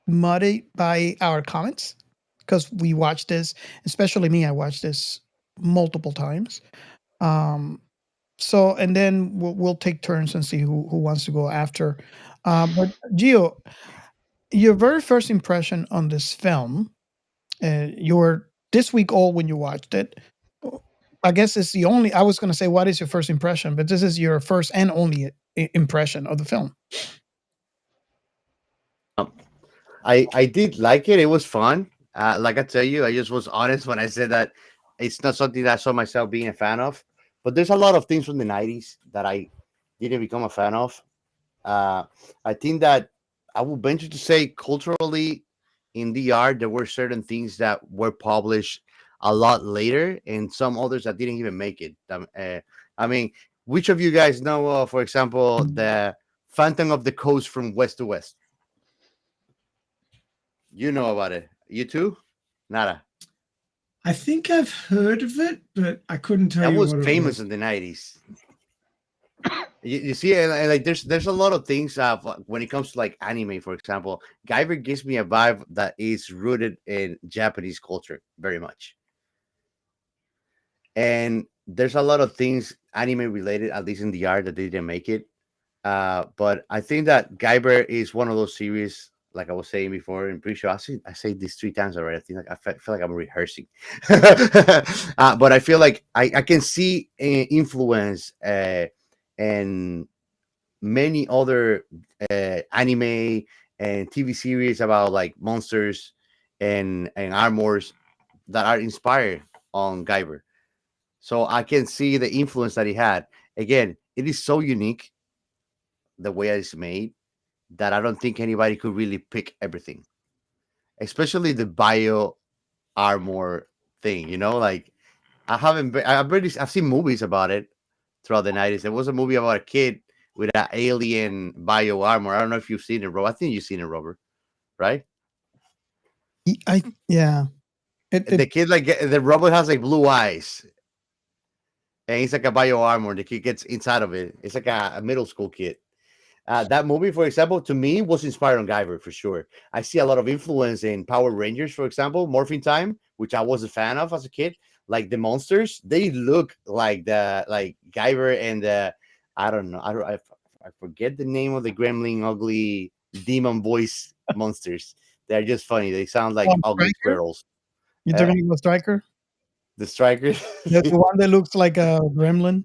muddy by our comments, because we watched this, especially me. I watched this multiple times. So and then we'll take turns and see who wants to go after. But Gio, your very first impression on this film, you were this week old when you watched it. I guess it's the only. I was going to say, what is your first impression? But this is your first and only impression of the film. I did like it. It was fun. Like I tell you, I just was honest when I said that it's not something that I saw myself being a fan of. But there's a lot of things from the 90s that I didn't become a fan of. I think that I would venture to say culturally in the art, there were certain things that were published a lot later and some others that didn't even make it. I mean, which of you guys know, for example, the Phantom of the Coast from West to West? You know about it. You too? Nada. I think I've heard of it, but I couldn't tell you That was what famous it was. in the 90s. You see, and like there's a lot of things when it comes to like anime, for example. Guyver gives me a vibe that is rooted in Japanese culture very much. And there's a lot of things anime related, at least in the art, that they didn't make it. But I think that Guyver is one of those series, like I was saying before. I'm pretty sure I say this 3 times already. I think like feel like I'm rehearsing. But I feel like I can see influence and many other anime and TV series about like monsters and armors that are inspired on Guyver. So I can see the influence that he had. Again, it is so unique the way it's made that I don't think anybody could really pick everything, especially the bio armor thing. Like I've seen movies about it throughout the 90s. There was a movie about a kid with an alien bio armor. I don't know if you've seen it, Robert. I think you've seen it, Robert, right? Yeah. The kid, like, the robot has like blue eyes, and he's like a bio armor. The kid gets inside of it. It's like a middle school kid. That movie, for example, to me was inspired on Guyver for sure. I see a lot of influence in Power Rangers, for example, Morphin Time, which I was a fan of as a kid. Like the monsters, they look like Guyver and I don't know, I forget the name of the gremlin, ugly demon voice monsters. They're just funny. They sound like ugly Striker? squirrels. You talking about Striker? The strikers. The one that looks like a gremlin.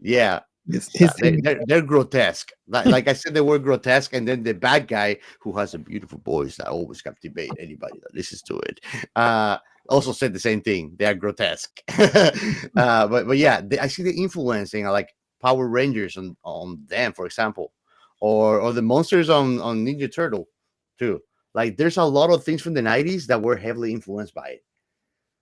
Yeah. His They're grotesque. Like I said, they were grotesque, and then the bad guy who has a beautiful voice that always captivate anybody that listens to it. Also said the same thing. They are grotesque. But yeah, I see the influence in like Power Rangers on them, for example, or the monsters on Ninja Turtle too. Like there's a lot of things from the 90s that were heavily influenced by it.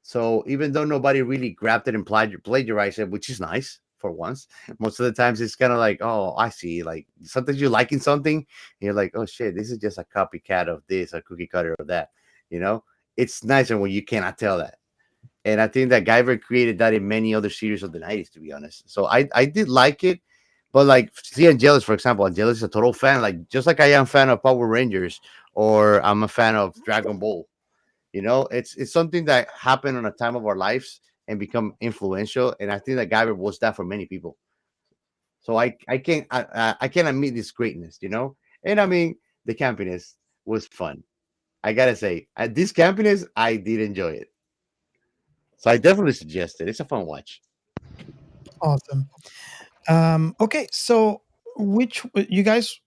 So even though nobody really grabbed it and plagiarized it, which is nice for once, most of the times it's kind of like, oh, I see. Like sometimes you liking something, and you're like, oh shit, this is just a copycat of this, a cookie cutter of that. It's nicer when you cannot tell that. And I think that Guyver created that in many other series of the 90s, to be honest. So I did like it. But like, see Angelus, for example, Angelus is a total fan. Like, just like I am a fan of Power Rangers, or I'm a fan of Dragon Ball. It's something that happened on a time of our lives and become influential. And I think that Guyver was that for many people. So I can't admit this greatness. And I mean, the campiness was fun. I gotta say, at this campiness, I did enjoy it. So I definitely suggest it. It's a fun watch. Awesome. Okay, so which you guys?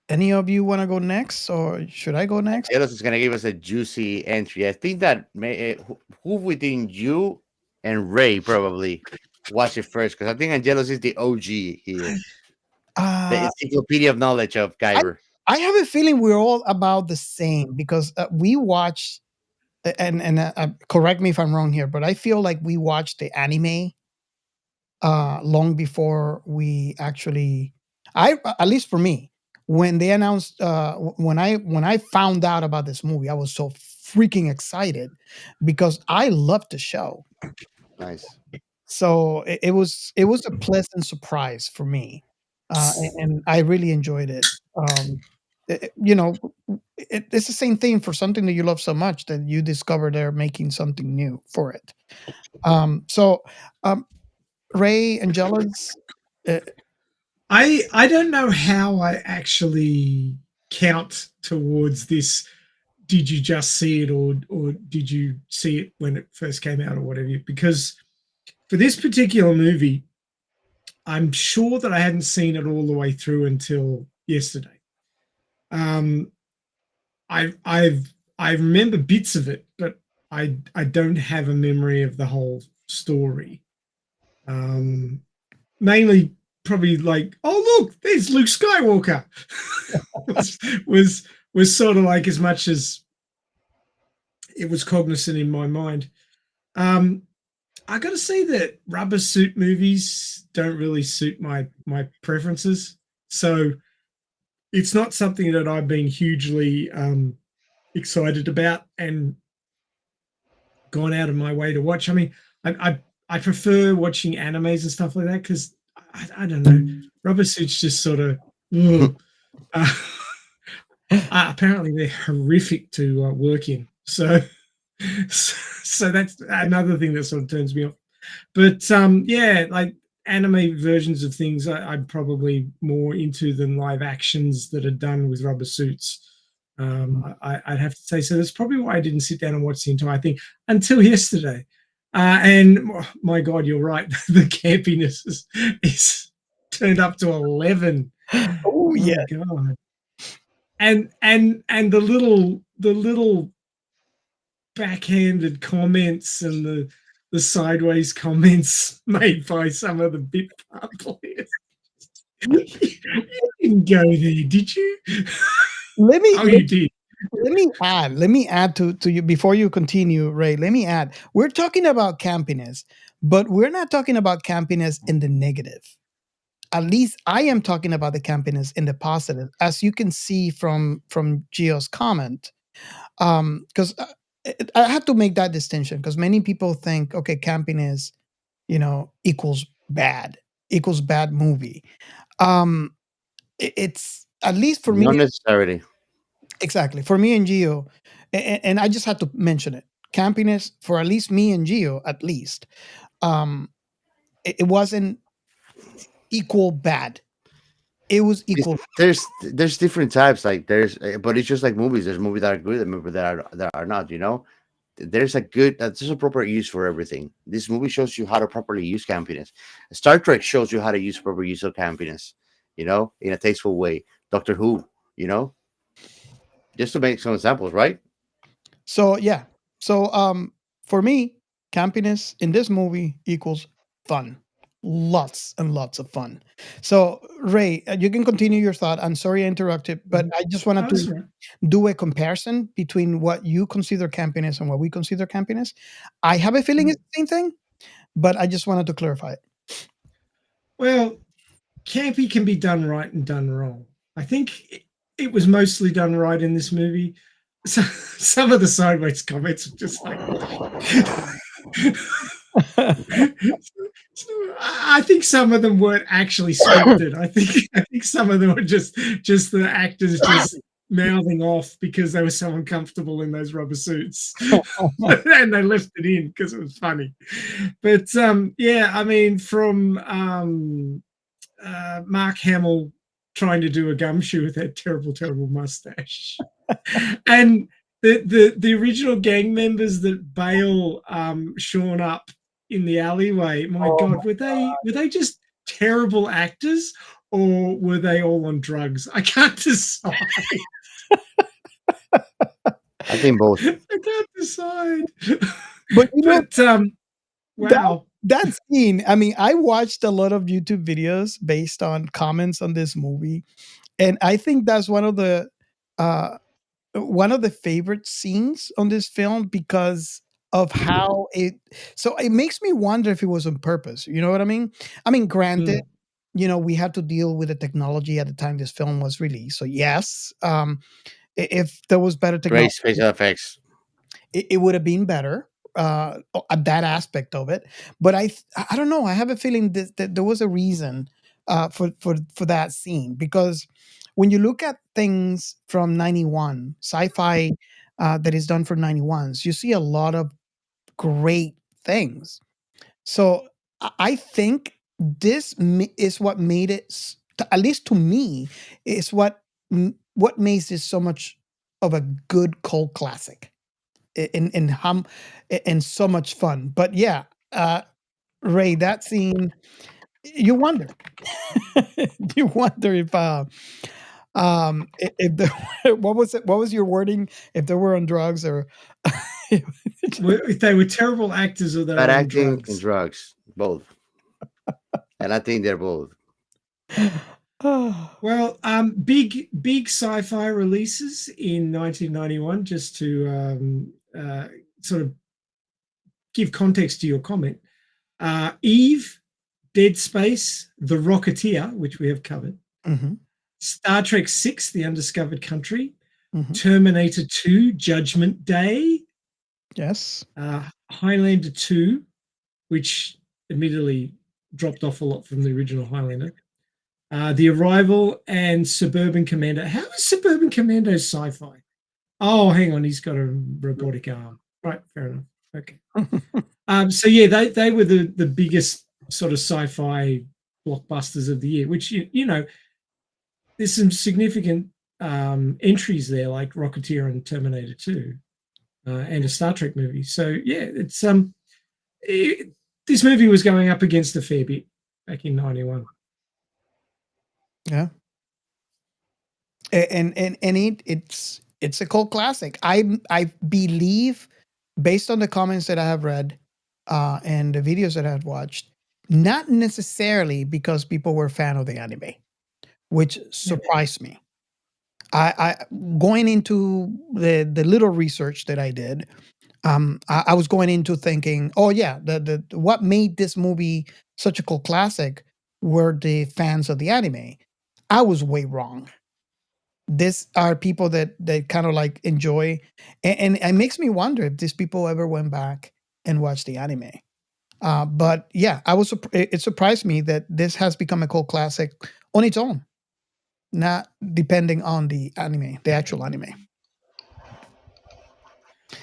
Any of you want to go next, or should I go next? Angelus is gonna give us a juicy entry. I think that who within you and Ray probably watch it first, because I think Angelus is the OG here. The encyclopedia of knowledge of Guyver. I have a feeling we're all about the same because we watched, and correct me if I'm wrong here, but I feel like we watched the anime long before we actually. At least for me, when they announced, when I found out about this movie, I was so freaking excited because I loved the show. Nice. So it was a pleasant surprise for me, and I really enjoyed it. It's the same thing for something that you love so much that you discover they're making something new for it. So Ray, Angelus, I don't know how I actually count towards this. Did you just see it, or did you see it when it first came out, or whatever? Because for this particular movie, I'm sure that I hadn't seen it all the way through until yesterday. I remember bits of it, but I don't have a memory of the whole story. Mainly probably like, oh look, there's Luke Skywalker. was sort of like as much as it was cognizant in my mind. I got to say that rubber suit movies don't really suit my preferences, so it's not something that I've been hugely excited about and gone out of my way to watch. I mean, I prefer watching animes and stuff like that because I don't know, rubber suits just sort of apparently they're horrific to work in. So that's another thing that sort of turns me off. But yeah, like anime versions of things, I'm probably more into than live actions that are done with rubber suits. I'd have to say so. That's probably why I didn't sit down and watch the entire thing until yesterday. And my God, you're right. The campiness is turned up to 11. Oh yeah. God. and the little backhanded comments and the sideways comments made by some of the bit part players. You didn't go there, did you? Let me Oh, you did. let me add to you before you continue, Ray. Let me add. We're talking about campiness, but we're not talking about campiness in the negative. At least I am talking about the campiness in the positive, as you can see from Gio's comment. Because I have to make that distinction because many people think, okay, campiness, equals bad movie. It's at least for me. Not necessarily. Exactly. For me and Gio, and I just had to mention it. Campiness for at least me and Gio, at least, it wasn't equal bad. It was equal. There's different types. Like but it's just like movies. There's movies that are good and movies that are not. There's a proper use for everything. This movie shows you how to properly use campiness. Star Trek shows you how to use proper use of campiness. In a tasteful way. Doctor Who. Just to make some examples, right? So yeah. So for me, campiness in this movie equals fun. Lots and lots of fun. So Ray, you can continue your thought. I'm sorry I interrupted, but I just wanted That's to right. do a comparison between what you consider campiness and what we consider campiness. I have a feeling it's the same thing, but I just wanted to clarify it. Well, campy can be done right and done wrong. I think it was mostly done right in this movie. So, some of the sideways comments are just like. I think some of them weren't actually scripted. I think some of them were just the actors just mouthing off because they were so uncomfortable in those rubber suits, and they left it in because it was funny. But yeah, I mean, from Mark Hamill trying to do a gumshoe with that terrible mustache, and the original gang members that bail Sean up in the alleyway. My God, were they just terrible actors, or were they all on drugs? I can't decide. I think both. I can't decide. But wow. That scene, I mean, I watched a lot of YouTube videos based on comments on this movie, and I think that's one of the favorite scenes on this film because of how it makes me wonder if it was on purpose. You know what I mean? I mean, granted, we had to deal with the technology at the time this film was released. So yes, if there was better technology, Great special effects. it would have been better at that aspect of it. But I don't know. I have a feeling that there was a reason for that scene, because when you look at things from 91 sci-fi that is done for 91s, you see a lot of great things. So I think this is what made it, at least to me, is what makes this so much of a good cult classic and and so much fun. But yeah, Ray, that scene, you wonder, you wonder if the what was it? What was your wording? If they were on drugs or If they were terrible actors or they Bad were on acting drugs. and drugs, both. And I think they're both. Well, big sci-fi releases in 1991, just to sort of give context to your comment. Eve, Dead Space, The Rocketeer, which we have covered. Mhm. Star Trek VI, The Undiscovered Country. Mhm. Terminator 2, Judgment Day. Yes. Highlander 2, which admittedly dropped off a lot from the original Highlander. The Arrival and Suburban Commando. How is Suburban Commando sci-fi? Oh, hang on, he's got a robotic arm. Right, fair enough. Okay. So yeah, they were the biggest sort of sci-fi blockbusters of the year, which there's some significant entries there, like Rocketeer and Terminator 2, and a Star Trek movie. So yeah, it's this movie was going up against a fair bit back in 91. Yeah. It's a cult classic. I believe, based on the comments that I have read, and the videos that I've watched, not necessarily because people were a fan of the anime, which surprised me. I going into the little research that I did, I was going into thinking, oh yeah, the what made this movie such a cult classic were the fans of the anime. I was way wrong. These are people that kind of like enjoy, and it makes me wonder if these people ever went back and watched the anime. But yeah, it surprised me that this has become a cult classic on its own, not depending on the anime, the actual anime.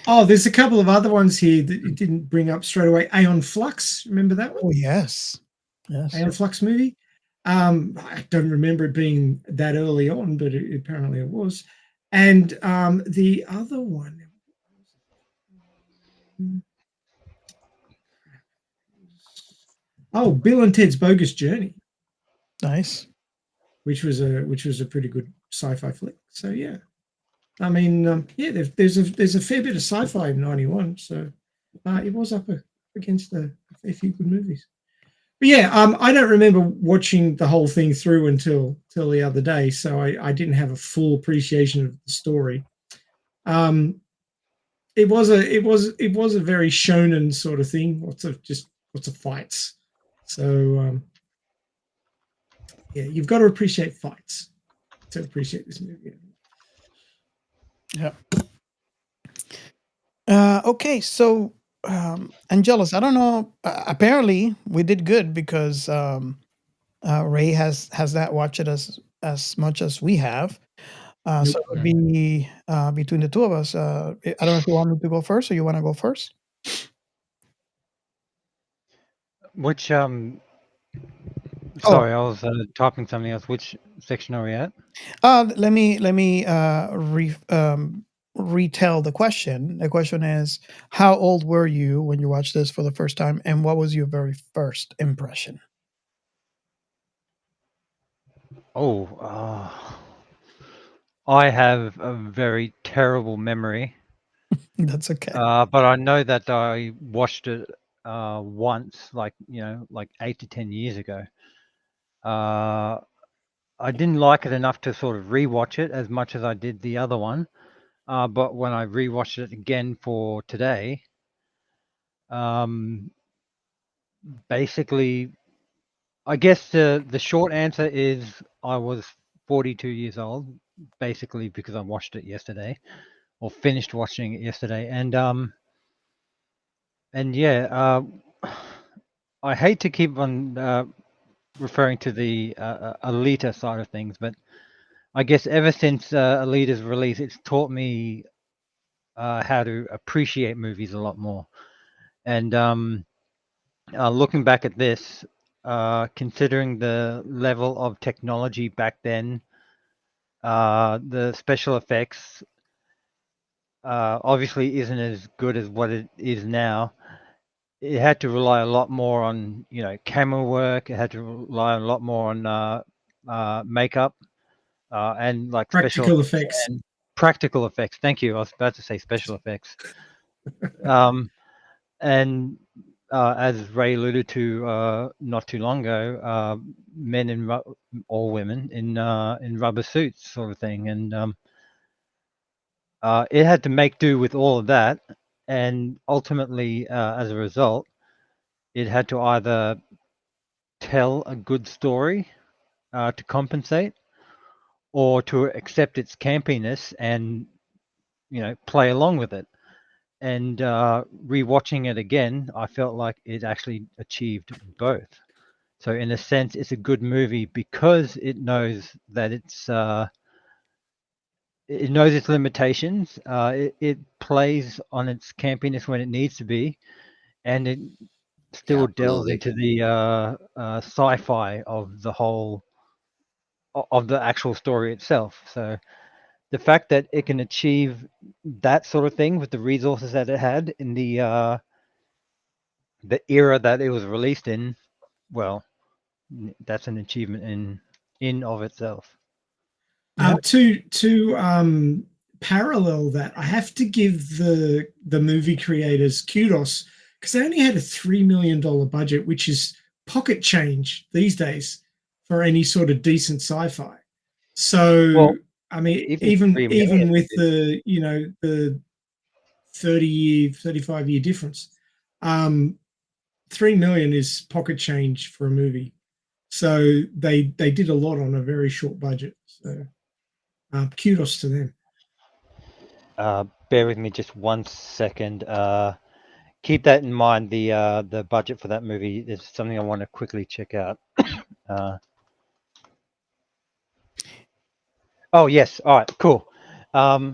Oh, there's a couple of other ones here that you didn't bring up straight away. Aeon Flux, remember that one? Oh yes, yes. Aeon Flux movie. I don't remember it being that early on, but apparently it was. And the other one. Oh, Bill and Ted's Bogus Journey. Nice. Which was a pretty good sci-fi flick. So yeah, I mean, yeah, there's a fair bit of sci-fi in '91, so it was up against a fair few good movies. But yeah, I don't remember watching the whole thing through until the other day, so I didn't have a full appreciation of the story. It was a very shonen sort of thing, lots of fights. So yeah, you've got to appreciate fights to appreciate this movie. Yeah. Okay, so Angelus, I don't know. Apparently, we did good because Ray has not watched it as much as we have. So it would be between the two of us. I don't know if you want me to go first or you want to go first. Which Oh, sorry, I was typing something else. Which section are we at? let me retell the question. The question is, how old were you when you watched this for the first time, and what was your very first impression? I have a very terrible memory. That's okay. But I know that I watched it once, like 8 to 10 years ago. I didn't like it enough to sort of rewatch it as much as I did the other one. But when I rewatched it again for today, basically, I guess the short answer is I was 42 years old, basically because I watched it yesterday, or finished watching it yesterday, and yeah, I hate to keep on referring to the Alita side of things, but I guess ever since Alita's release, it's taught me how to appreciate movies a lot more. And looking back at this, considering the level of technology back then, the special effects obviously isn't as good as what it is now. It had to rely a lot more on camera work. It had to rely a lot more on makeup and like Practical effects. and practical effects. Thank you. I was about to say special effects. And as Ray alluded to not too long ago, men in or women in rubber suits, sort of thing, and it had to make do with all of that, and ultimately, as a result, it had to either tell a good story to compensate, or to accept its campiness and play along with it. And rewatching it again, I felt like it actually achieved both. So in a sense, it's a good movie because it knows that it knows its limitations. It plays on its campiness when it needs to be, and it still delves Absolutely. into the sci-fi of the whole of the actual story itself. So the fact that it can achieve that sort of thing with the resources that it had in the era that it was released in, well, that's an achievement in of itself. To parallel that, I have to give the movie creators kudos because they only had a $3 million budget, which is pocket change these days for any sort of decent sci-fi. So, Well, I mean, even 3 even million with is the 30-year, 35-year difference, 3 million is pocket change for a movie. So they did a lot on a very short budget. So kudos to them. bear with me just 1 second. Keep that in mind. The budget for that movie is something I want to quickly check out. Oh yes, all right, cool. Yeah.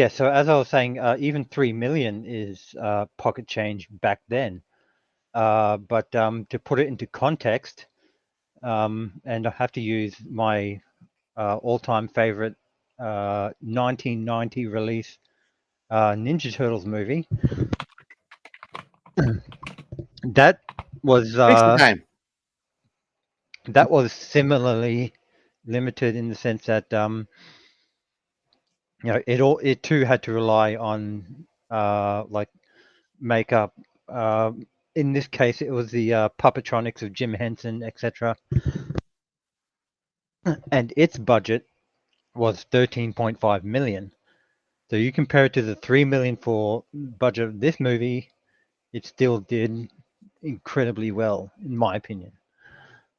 So as I was saying, even 3 million is pocket change back then. But to put it into context, and I have to use my all-time favorite 1990 release Ninja Turtles movie. That was time. that was similarly limited in the sense that it too had to rely on like makeup. In this case, it was the puppetronics of Jim Henson, etc. And its budget was 13.5 million. So you compare it to the 3 million for budget of this movie, it still did incredibly well, in my opinion.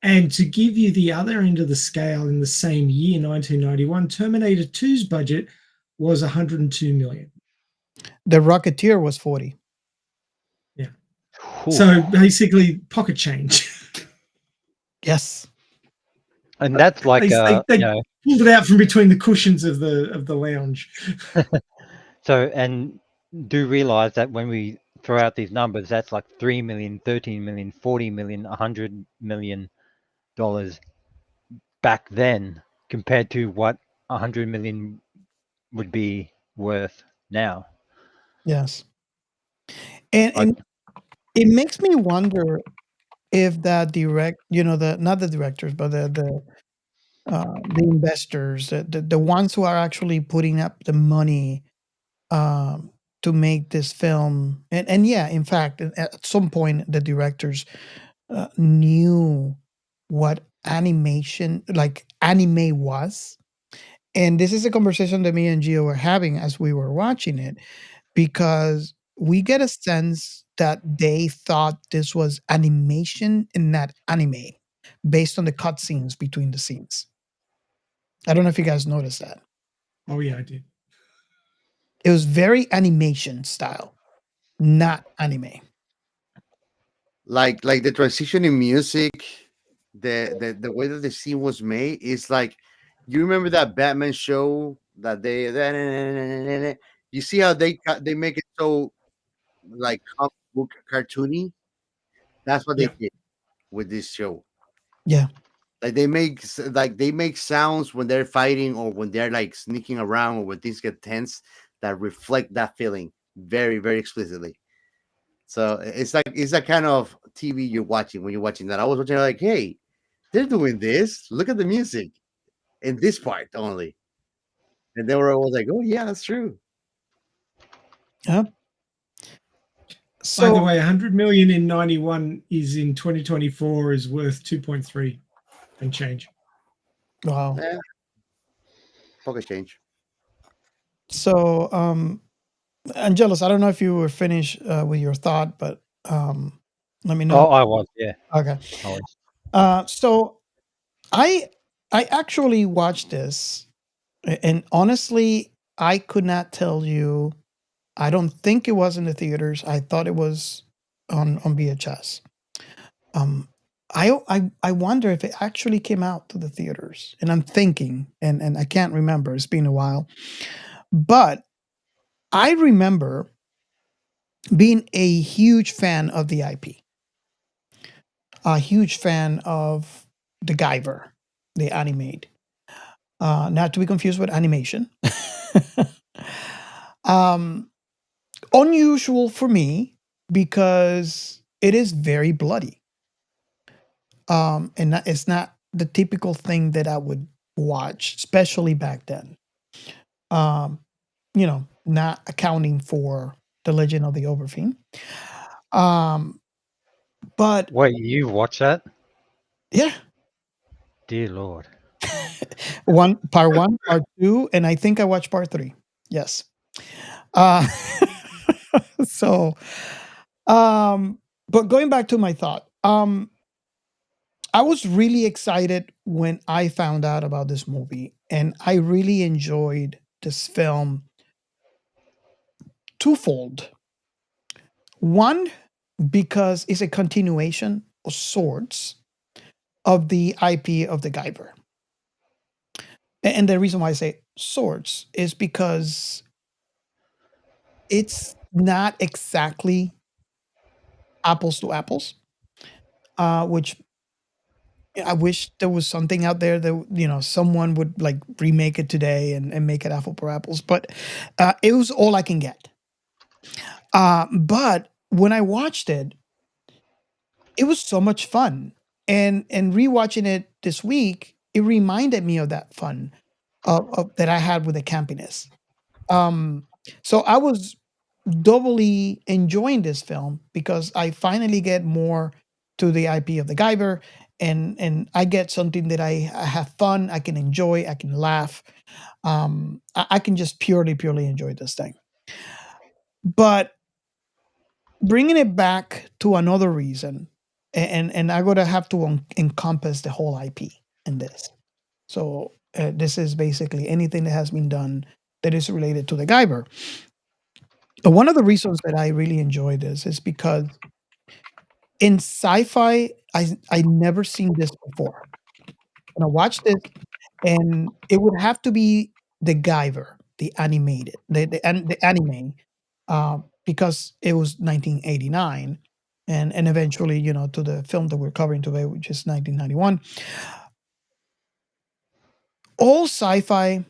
And to give you the other end of the scale, in the same year, 1991, Terminator 2's budget was 102 million. The Rocketeer was 40. Yeah. Ooh. So basically, pocket change. Yes. And that's like they pulled it out from between the cushions of the lounge. So, and do realize that when we throw out these numbers, that's like 3 million, 13 million, 40 million, 100 million dollars back then compared to what 100 million would be worth now. Yes. And it makes me wonder if that not the directors, but the investors, the ones who are actually putting up the money to make this film, and yeah, in fact, at some point the directors knew what animation, like anime, was. And this is a conversation that me and Gio were having as we were watching it, because we get a sense that they thought this was animation and not anime based on the cutscenes between the scenes. I don't know if you guys noticed that. Oh yeah, I did. It was very animation style, not anime. Like the transition in music, the way that the scene was made is like, you remember that Batman show that you see how they make it so like comic book cartoony. That's what they did with this show. Yeah. Like they make sounds when they're fighting or when they're like sneaking around or when things get tense that reflect that feeling very, very explicitly. So it's that kind of TV you're watching when you're watching that. I was watching like, hey, they're doing this. Look at the music in this part only. And they were all like, oh yeah, that's true. Yeah. By the way, 100 million in 91 is in 2024 is worth 2.3 and change. Wow. Yeah. Pocket change. So, Angelus, I don't know if you were finished with your thought, but let me know. Oh, I was, yeah. Okay. I was. So I actually watched this, and honestly, I could not tell you. I don't think it was in the theaters. I thought it was on VHS. I wonder if it actually came out to the theaters, and I'm thinking, and I can't remember. It's been a while, but I remember being a huge fan of the IP, a huge fan of the Guyver, the animate. Not to be confused with animation. Unusual for me because it is very bloody. And it's not the typical thing that I would watch, especially back then. Um, not accounting for the Legend of the Overfiend. But Wait, you watch that? yeah, Dear Lord. part one, part two, and I think I watched part three. Yes. Uh, so, but going back to my thought, I was really excited when I found out about this movie, and I really enjoyed this film twofold. One, because it's a continuation of sorts of the IP of the Guyver. And the reason why I say sorts is because it's not exactly apples to apples, which I wish there was something out there that someone would like remake it today and make it apple for apples. But it was all I can get. But when I watched it, it was so much fun, and rewatching it this week, it reminded me of that fun that I had with the campiness. Um, so I was doubly enjoying this film because I finally get more to the IP of the Guyver, and I get something that I have fun, I can enjoy, I can laugh. I can just purely enjoy this thing. But bringing it back to another reason, and I'm gonna have to encompass the whole IP in this. So this is basically anything that has been done that is related to the Guyver. One of the reasons that I really enjoy this is because in sci-fi, I never seen this before. And I watched this, and it would have to be the Guyver, the animated, the anime, because it was 1989, and eventually, to the film that we're covering today, which is 1991. All sci-fi,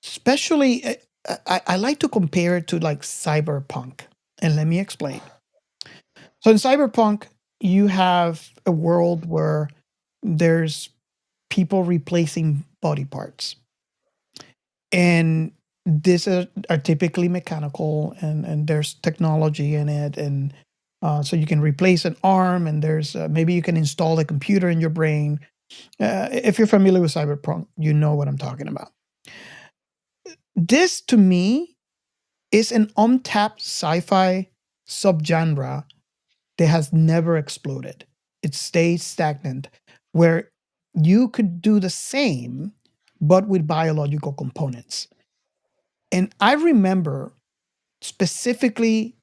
especially, I like to compare it to like cyberpunk, and let me explain. So in cyberpunk, you have a world where there's people replacing body parts, and these are typically mechanical, and there's technology in it, and so you can replace an arm, and there's maybe you can install a computer in your brain. If you're familiar with cyberpunk, you know what I'm talking about. This to me is an untapped sci-fi subgenre that has never exploded. It stays stagnant, where you could do the same, but with biological components. And I remember specifically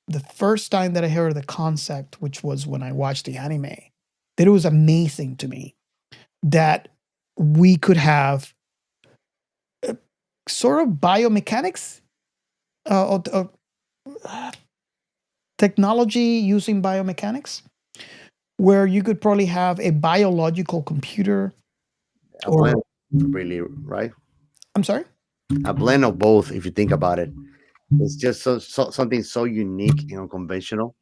the first time that I heard the concept, which was when I watched the anime, that it was amazing to me that we could have sort of biomechanics, or technology using biomechanics, where you could probably have a biological computer. A Or blend, really, right? I'm sorry? A blend of both, if you think about it. It's just something so unique and unconventional.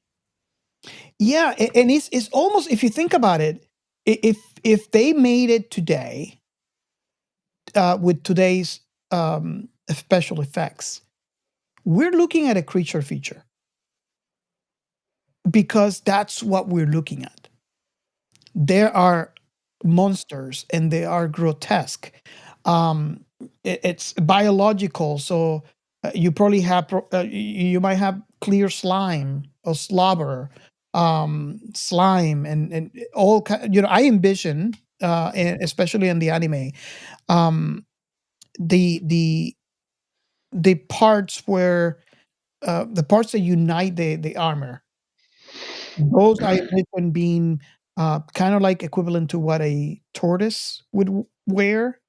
Yeah, and it's almost, if you think about it, if they made it today, with today's special effects, we're looking at a creature feature because that's what we're looking at. There are monsters and they are grotesque. It's biological, so you probably have you might have clear slime or slobber, slime, and all I envision, especially in the anime, um, the the parts where the parts that unite the armor. Those I envision being kind of like equivalent to what a tortoise would wear,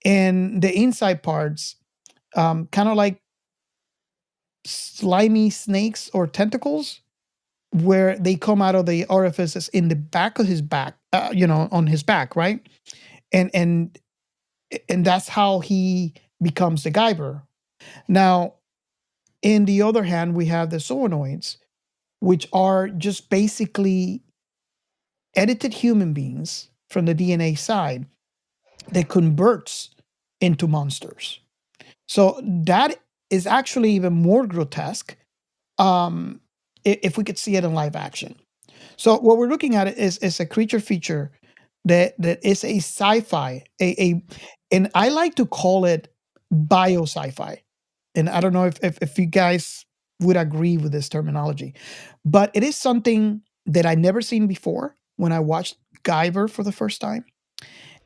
and the inside parts, kind of like slimy snakes or tentacles, where they come out of the orifices in the back of his back, on his back, right? And and that's how he becomes the Guyver. Now, in the other hand, we have the zoonoids, which are just basically edited human beings from the DNA side, that converts into monsters. So that is actually even more grotesque if we could see it in live action. So what we're looking at is a creature feature that is a sci-fi, and I like to call it bio sci-fi. And I don't know if you guys would agree with this terminology, but it is something that I never seen before when I watched Guyver for the first time.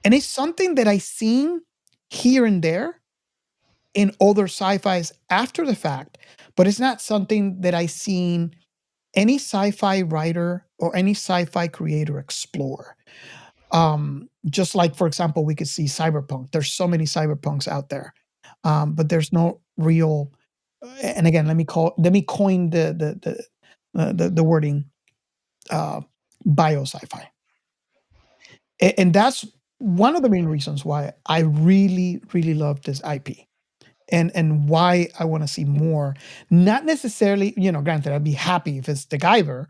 And it's something that I seen here and there in other sci-fis after the fact, but it's not something that I seen any sci-fi writer or any sci-fi creator explore. Just like, for example, we could see cyberpunk. There's so many cyberpunks out there, but there's no real. And again, let me coin the wording uh, bio sci-fi, and that's one of the main reasons why I really really love this IP. And why I want to see more. Not necessarily, granted, I'd be happy if it's the Guyver,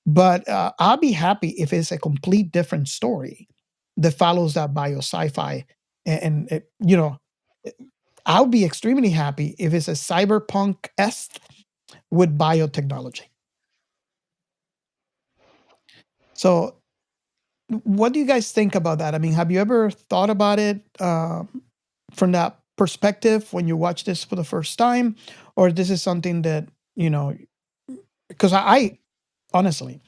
but I'll be happy if it's a complete different story that follows that bio sci-fi. And I'll be extremely happy if it's a cyberpunk esque with biotechnology. So, what do you guys think about that? I mean, have you ever thought about it from that perspective when you watch this for the first time, or this is something that you know? Because I honestly,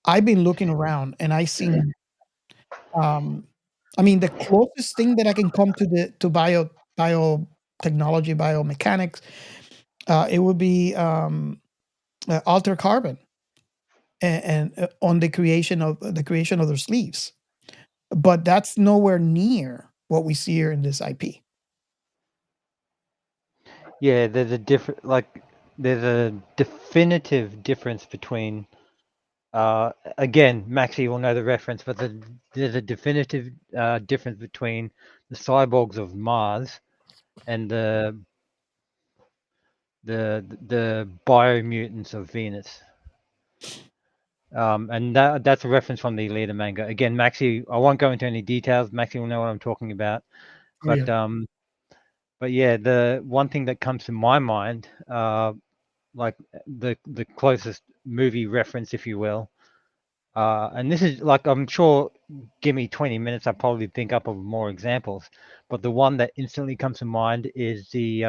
I've been looking around and I seen Um, I mean, the closest thing that I can come to the to biotechnology, biomechanics, it would be alter carbon and on the creation of their sleeves. But that's nowhere near what we see here in this IP. Yeah, there's a definitive difference between again, Maxi will know the reference, but there's a definitive difference between the cyborgs of Mars and the biomutants of Venus. And that's a reference from the Alita manga. Again, Maxi, I won't go into any details. Maxi will know what I'm talking about. Oh, But yeah. but yeah, the one thing that comes to my mind, like the closest movie reference, if you will, and this is like, I'm sure, give me 20 minutes, I'll probably think up of more examples. But the one that instantly comes to mind is the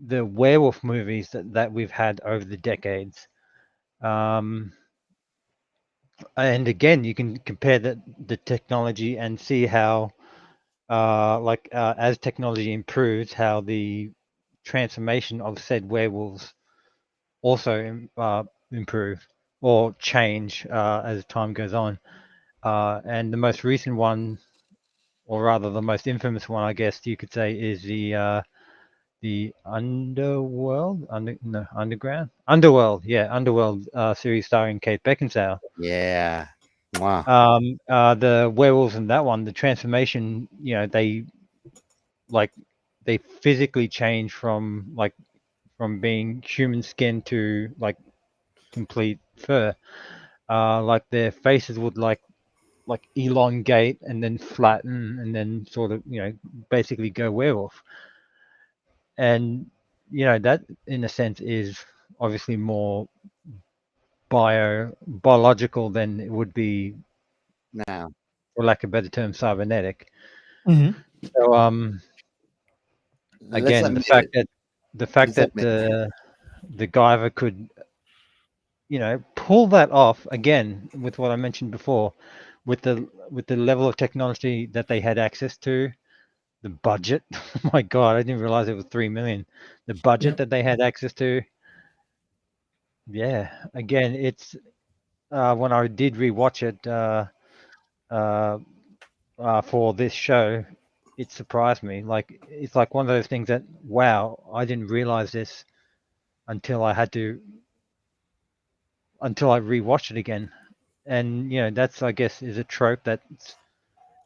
werewolf movies that we've had over the decades. And again, you can compare the technology and see how, as technology improves, how the transformation of said werewolves also improve or change as time goes on. And the most recent one, or rather the most infamous one, I guess you could say, is the Underworld series starring Kate Beckinsale. Yeah. Wow. The werewolves in that one, the transformation, they physically change from being human skin to complete fur. Like their faces would elongate and then flatten and then sort of basically go werewolf. And that in a sense is obviously more biological than it would be, Now, for lack of a better term, cybernetic. Mhm. So let's again, admit it. the fact Let's that admit it. the Guyver could pull that off, again with what I mentioned before, with the level of technology that they had access to, the budget. Oh my god, I didn't realize it was 3 million. The budget Yep. that they had access to. Yeah, again, it's when I did rewatch it uh, for this show, it surprised me. Like, it's like one of those things that, wow, I didn't realize this until I rewatched it again. And that's, I guess, is a trope that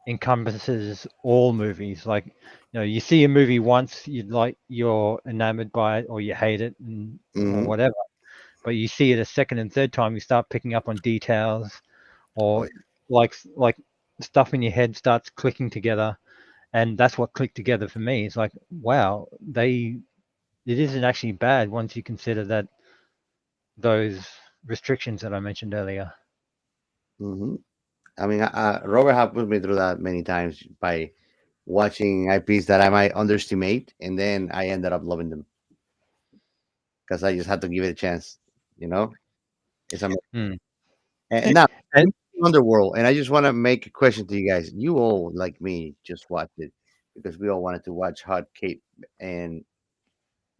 encompasses all movies. Like, you see a movie once, you're enamored by it, or you hate it, or Hmm. whatever. But you see it a second and third time, you start picking up on details, Oh, or yeah. like stuff in your head starts clicking together, and that's what clicked together for me. It's like, wow, it isn't actually bad once you consider that those restrictions that I mentioned earlier. Hmm. I mean, Robert have put me through that many times by watching IPs that I might underestimate, and then I ended up loving them because I just had to give it a chance. You know, it's amazing. Hmm. And now, And Underworld, and I just want to make a question to you guys. You all, like me, just watched it because we all wanted to watch Hot Cape and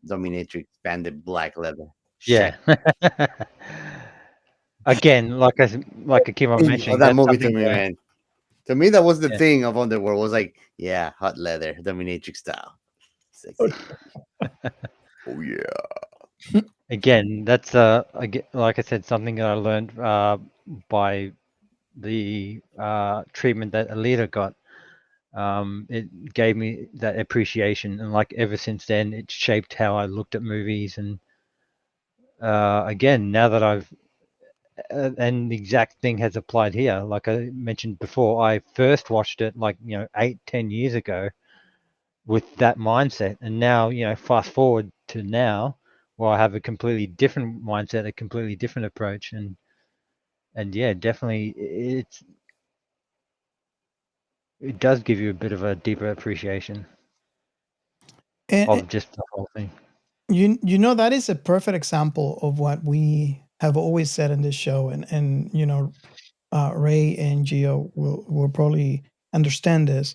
Dominatrix Bandit Black Leather. Shine. yeah. Again, like I keep on Oh, mentioning, that that's movie to something me, that, man. To me, that was the yeah. thing of Underworld. Was like, yeah, hot leather, Dominatrix style, sexy. Oh yeah. Again, that's like I said, something that I learned by the treatment that Alita got. It gave me that appreciation, and like ever since then, it shaped how I looked at movies. And again, now that I've and the exact thing has applied here. Like I mentioned before, I first watched it like 8-10 years ago with that mindset, and now fast forward to now, where I have a completely different mindset, a completely different approach, and yeah, definitely it does give you a bit of a deeper appreciation And of just the whole thing. you know that is a perfect example of what we have always said in this show, and Ray and Gio will probably understand this,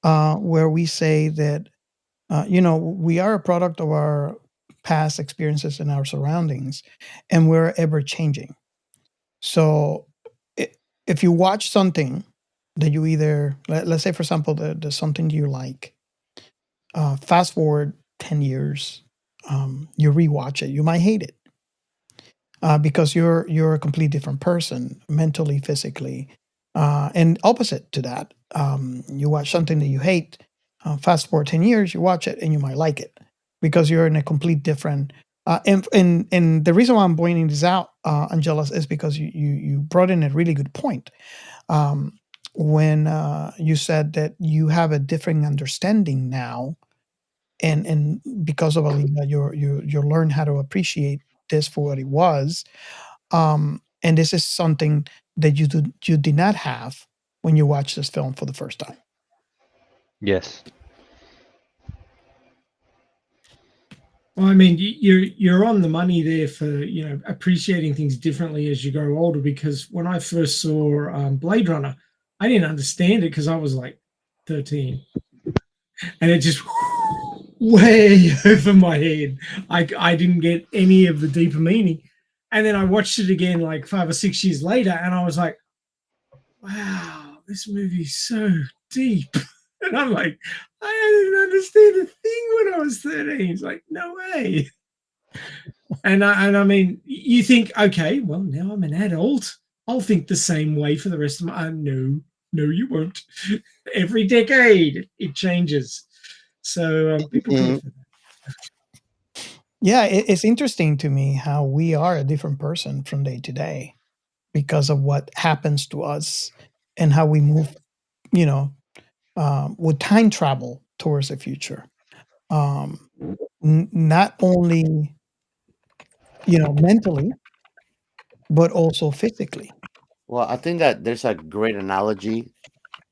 where we say that we are a product of our past experiences and our surroundings, and we're ever changing. So i- if you watch something that you either let's say for example there's something you like, fast forward 10 years, you rewatch it, you might hate it, because you're a completely different person mentally, physically, and opposite to that. You watch something that you hate, fast forward 10 years, you watch it and you might like it because you're in a complete different. And the reason why I'm pointing this out, Angelus, is because you brought in a really good point, um, when you said that you have a different understanding now, and because of Alina, you learn how to appreciate this for what it was. And this is something that you did not have when you watch this film for the first time. Yes. Well, I mean, you're on the money there for appreciating things differently as you grow older. Because when I first saw Blade Runner, I didn't understand it because I was like 13, and it just way over my head. I didn't get any of the deeper meaning, and then I watched it again like 5 or 6 years later, and I was like, wow, this movie's so deep. And I'm like, I didn't understand a thing when I was 13. It's like, no way. And I mean, you think, okay, well, now I'm an adult. I'll think the same way for the rest of my. No, you won't. Every decade it changes. So people pay Mhm. for that. Yeah, it's interesting to me how we are a different person from day to day because of what happens to us and how we move, you know, with time travel towards the future. Um, Not only mentally, but also physically. Well, I think that there's a great analogy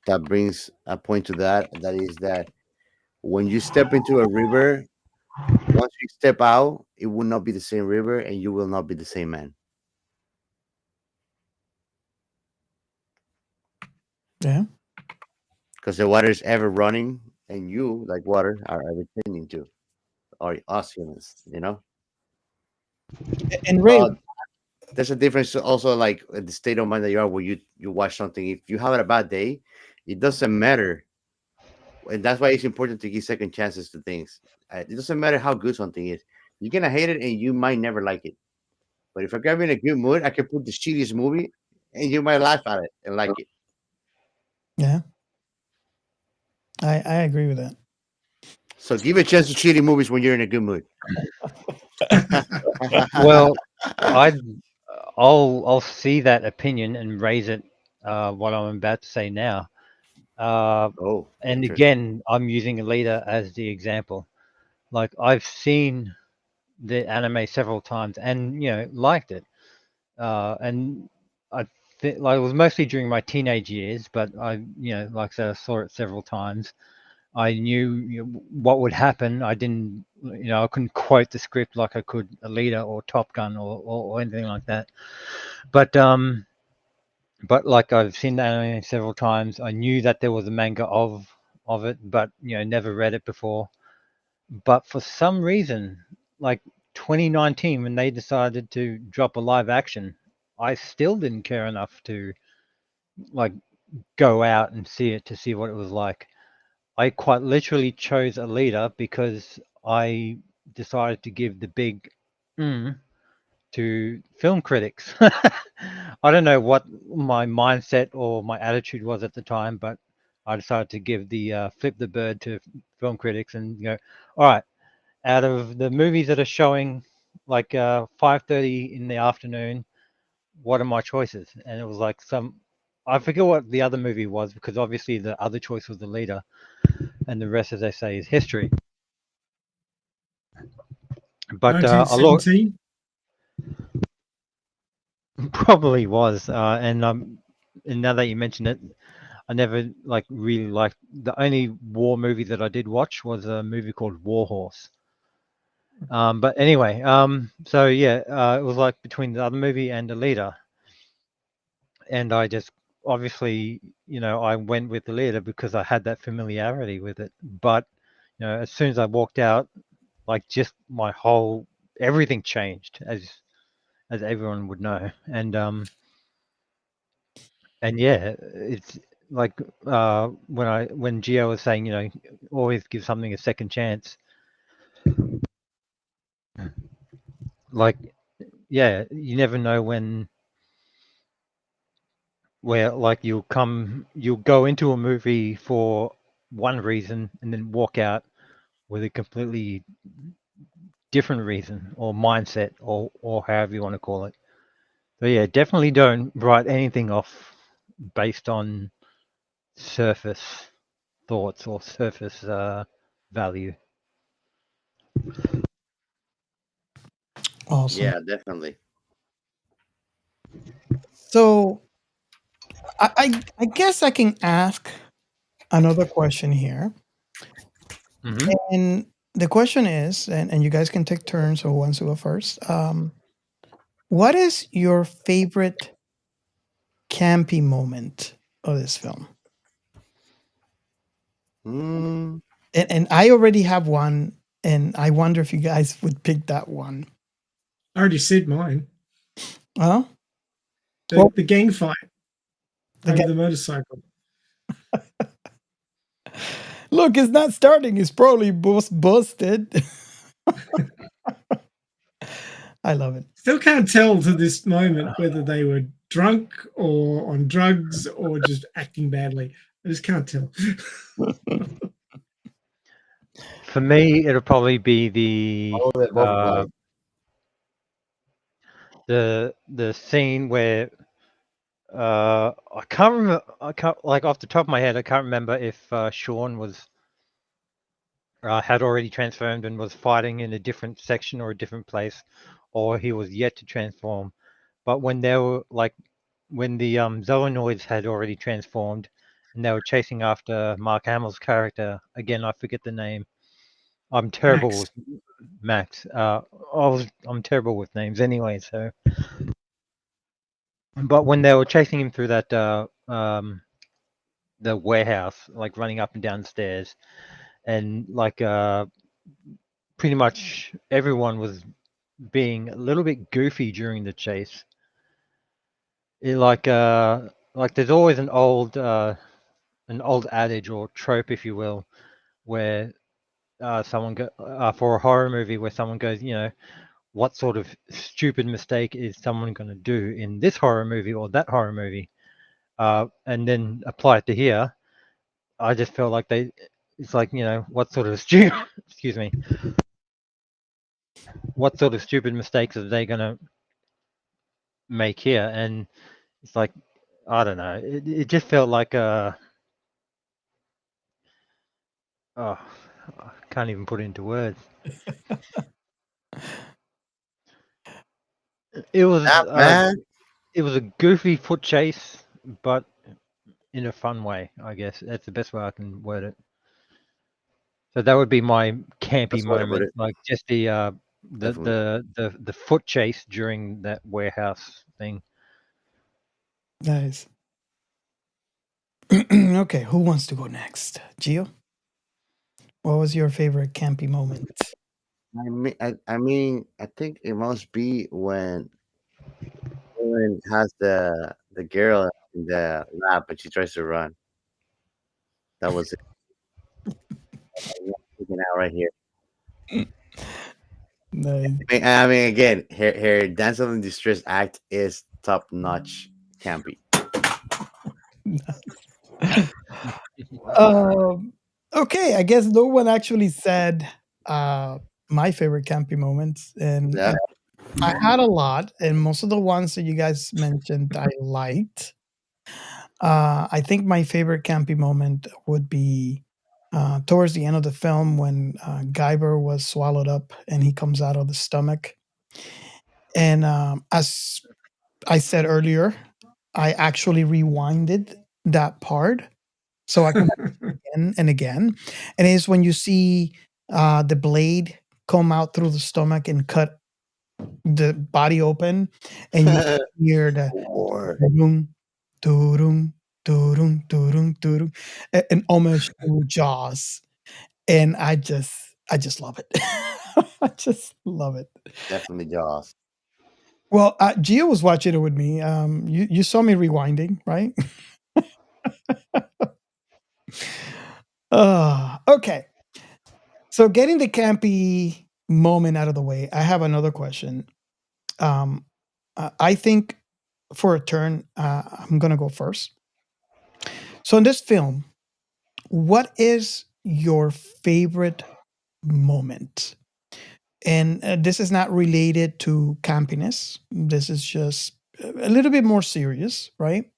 that brings a point to that. That is that when you step into a river, once you step out, it will not be the same river, and you will not be the same man. Yeah. Because the water is ever running, and you, like water, are ever changing too, or us humans. And Ray, Uh, there's a difference also, like the state of mind that you are, where you watch something. If you have a bad day, it doesn't matter, and that's why it's important to give second chances to things. It doesn't matter how good something is. You're gonna hate it, and you might never like it. But if I get in a good mood, I can put the shittiest movie, and you might laugh at it and like it. yeah, I agree with that. So give a chance to shitty movies when you're in a good mood. Well, I'd I'll see that opinion and raise it, what I'm about to say now. Oh, and interesting. again, I'm using Alita as the example. Like I've seen the anime several times and liked it. And I think like it was mostly during my teenage years, but I like I said, I saw it several times. I knew what would happen. I didn't, I couldn't quote the script like I could Alita or Top Gun or anything like that. But like I've seen the anime several times. I knew that there was a manga of it, but never read it before. But for some reason, like 2019, when they decided to drop a live action, I still didn't care enough to like go out and see it to see what it was like. I quite literally chose Alita because I decided to give the big to film critics. I don't know what my mindset or my attitude was at the time, but I decided to give the flip the bird to film critics and all right, out of the movies that are showing like 5:30 in the afternoon, what are my choices? And it was like I forget what the other movie was because obviously the other choice was the leader, and the rest, as they say, is history. But a lot 1917. probably was, and now that you mention it, I never like really liked the only war movie that I did watch was a movie called War Horse. But anyway, so yeah, it was like between the other movie and the leader, and I just obviously, I went with the leader because I had that familiarity with it. But as soon as I walked out, like just my whole everything changed, as everyone would know, and yeah, it's like when Gio was saying, always give something a second chance. Like, yeah, you never know where like you'll go into a movie for one reason and then walk out with a completely different reason or mindset or however you want to call it. So yeah, definitely don't write anything off based on surface thoughts or surface value. Awesome. Yeah, definitely. So I guess I can ask another question here. Mm-hmm. And the question is, and you guys can take turns or who wants to go first. What is your favorite campy moment of this film? Mm, And I already have one, and I wonder if you guys would pick that one. I already said mine. Huh? The gang fight The over gang- the motorcycle. Look, it's not starting. It's probably busted. I love it. Still can't tell to this moment whether they were drunk or on drugs or just acting badly. I just can't tell. For me, it'll probably be both of mine. the scene where I can't remember. I can't like off the top of my head. I can't remember if Sean was had already transformed and was fighting in a different section or a different place, or he was yet to transform. But when they were like when the Zoanoids had already transformed and they were chasing after Mark Hamill's character again, I forget the name. I'm terrible Max. with Max. I'm terrible with names anyway. So, but when they were chasing him through that the warehouse, like running up and down the stairs, and like pretty much everyone was being a little bit goofy during the chase. Like there's always an old adage or trope, if you will, where someone for a horror movie where someone goes, what sort of stupid mistake is someone going to do in this horror movie or that horror movie, and then apply it to here. I just felt like it's like what sort of excuse me, what sort of stupid mistakes are they going to make here? And it's like I don't know. It just felt like Oh, I can't even put it into words. It was That man. it was a goofy foot chase, but in a fun way, I guess. That's the best way I can word it. So that would be my campy That's what I put moment, it. like just Definitely. the foot chase during that warehouse thing. Nice. Okay, who wants to go next? Gio? What was your favorite campy moment? I think it must be when Owen has the girl in the lab, but she tries to run. That was it. I'm freaking out right here. Nice. I mean, again, her dance of in distress act is top notch, campy. Um, okay, I guess no one actually said my favorite campy moments, Yeah. and I had a lot, and most of the ones that you guys mentioned I liked. I think my favorite campy moment would be towards the end of the film when Guyver was swallowed up and he comes out of the stomach. And as I said earlier, I actually rewinded that part so I can watch it again and again. And it's when you see the blade come out through the stomach and cut the body open, and you hear the War. Doo-dum, doo-dum, doo-dum, doo-dum, doo-dum, an homage to Jaws, and I just love it. I just love it. Definitely Jaws. Well, Gio was watching it with me. You saw me rewinding, right? Okay. So getting the campy moment out of the way, I have another question. I think for a turn, I'm gonna go first. So in this film, what is your favorite moment? And this is not related to campiness. This is just a little bit more serious, right?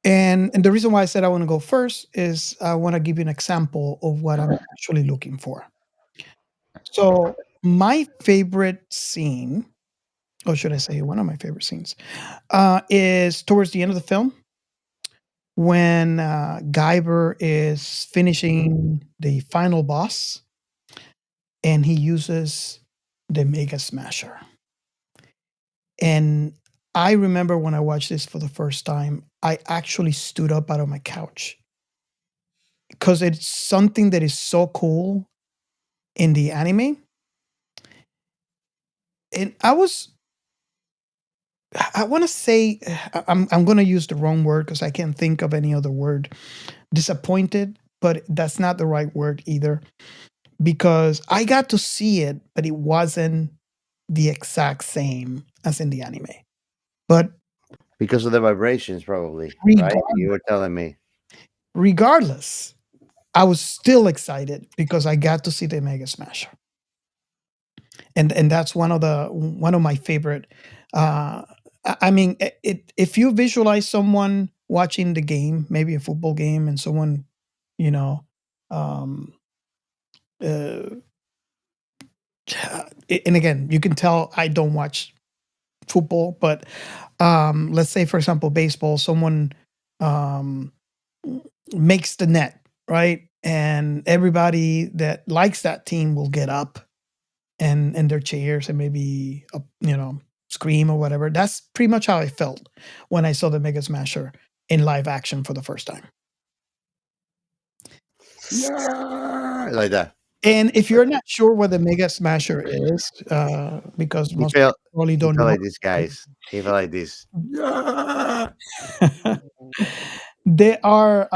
And the reason why I said I want to go first is I want to give you an example of what I'm actually looking for. So my favorite scene, or should I say one of my favorite scenes, is towards the end of the film when Guyver is finishing the final boss and he uses the Mega Smasher. And I remember when I watched this for the first time, I actually stood up out of my couch because it's something that is so cool in the anime. And I want to say, I'm going to use the wrong word because I can't think of any other word. Disappointed, but that's not the right word either because I got to see it, but it wasn't the exact same as in the anime. But Because of the vibrations, probably, right? You regardless, were telling me. regardless, I was still excited because I got to see the Mega Smasher, and that's one of my favorite. I mean, if you visualize someone watching the game, maybe a football game, and someone, you know, um, uh, and again, you can tell I don't watch football, but let's say, for example, baseball, someone um, makes the net, right? And everybody that likes that team will get up and their chairs and maybe scream or whatever. That's pretty much how I felt when I saw the Mega Smasher in live action for the first time. Yeah, like that. And if you're not sure what the Mega Smasher is, because He most felt. people probably He don't felt know, like this, guys. He felt like this. Yeah. there are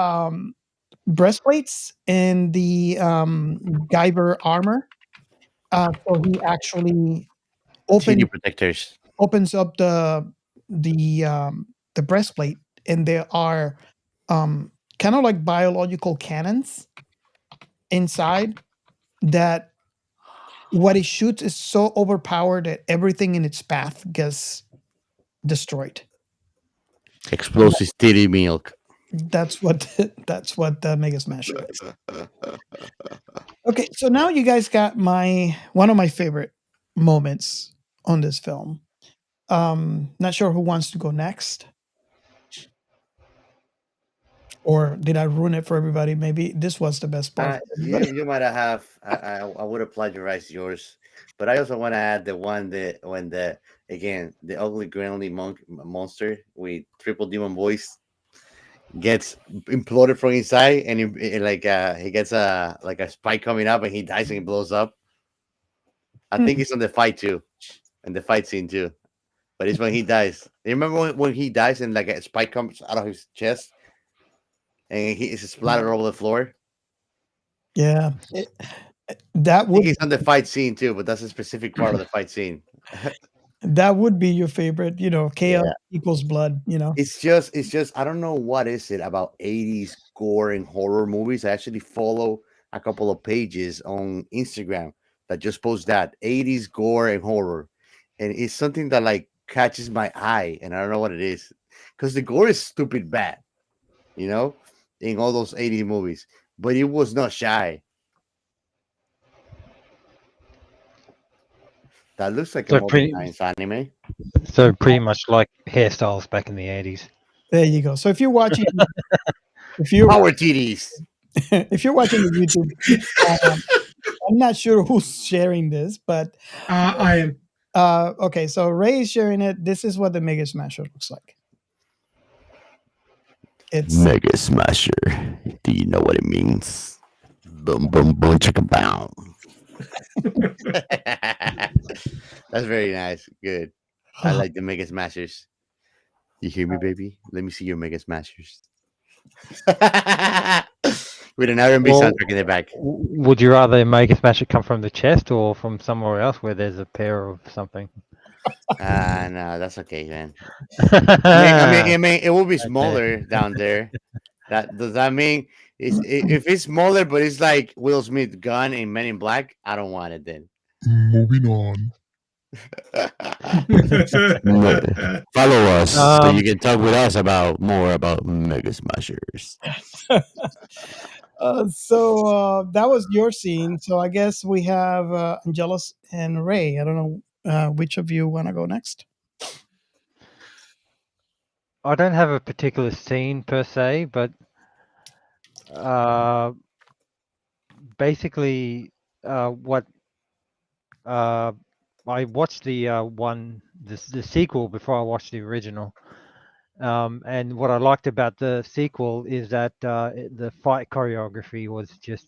breastplates in the Guyver armor. So he actually TD open protectors. opens up the breastplate, and there are kind of like biological cannons inside that what it shoots is so overpowered that everything in its path gets destroyed. Explosive titty milk. That's what that's what the Mega Smasher is. Okay, so now you guys got one of my favorite moments on this film. Not sure who wants to go next, or did I ruin it for everybody? Maybe this was the best part for everybody. You might have. I would have plagiarized yours, but I also want to add the one that when the ugly gremlin monster with triple demon voice gets imploded from inside, and he gets a like a spike coming up, and he dies and he blows up. I think it's on the fight too, in the fight scene too. But it's when he dies. You remember when he dies and like a spike comes out of his chest and he is splattered over the floor? Yeah, that I think would he's on the fight scene too, but that's a specific part of the fight scene. that would be your favorite. Chaos Yeah. equals blood. It's just I don't know what is it about 80s gore and horror movies. I actually follow a couple of pages on Instagram that just post that 80s gore and horror. And it's something that like catches my eye and I don't know what it is. Because the gore is stupid bad, you know, in all those 80s movies. But it was not shy. That looks like a So modern pretty, times anime. so pretty much like hairstyles back in the 80s. There you go. So if you're watching, if you're Power titties. if you're watching the YouTube, I'm not sure who's sharing this, but I am. okay. So Ray is sharing it. This is what the Mega Smasher looks like. It's Mega Smasher. Do you know what it means? Boom, boom, boom, chicka, boom. That's very nice. Good. I like the Mega Smashers. You hear me, baby? Let me see your Mega Smashers. With an R&B Well, soundtrack in the back. would you rather make a smasher come from the chest or from somewhere else where there's a pair of something? No, that's okay, man. I mean, it will be smaller down there. Does that mean if it's smaller, but it's like Will Smith gun in Men in Black? I don't want it then. Moving on. Follow us so you Um, can talk with us about more about Mega Smashers. so that was your scene. So I guess we have Angelus and Ray. I don't know which of you want to go next. I don't have a particular scene per se, but basically, what I watched the sequel before I watched the original. And what I liked about the sequel is that the fight choreography was just,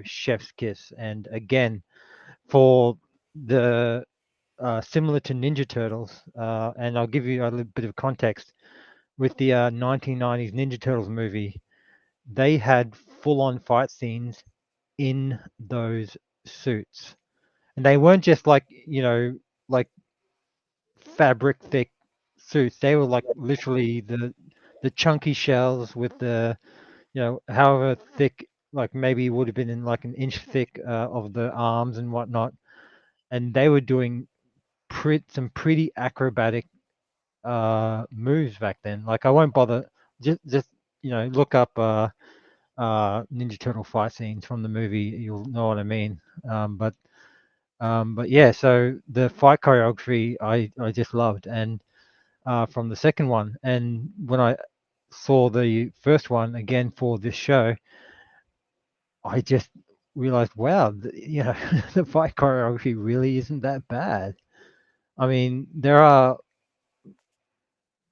chef's kiss. And again, for the similar to Ninja Turtles, and I'll give you a little bit of context. With the 1990s Ninja Turtles movie, they had full-on fight scenes in those suits, and they weren't just like like fabric thick suits. They were like literally the chunky shells with the however thick, like maybe it would have been in like an inch thick of the arms and whatnot, and they were doing some pretty acrobatic moves back then. Like I won't bother. Just look up Ninja Turtle fight scenes from the movie. You'll know what I mean. But yeah. So the fight choreography I just loved, and from the second one, and when I saw the first one again for this show, I just realized, wow, the fight choreography really isn't that bad. I mean, there are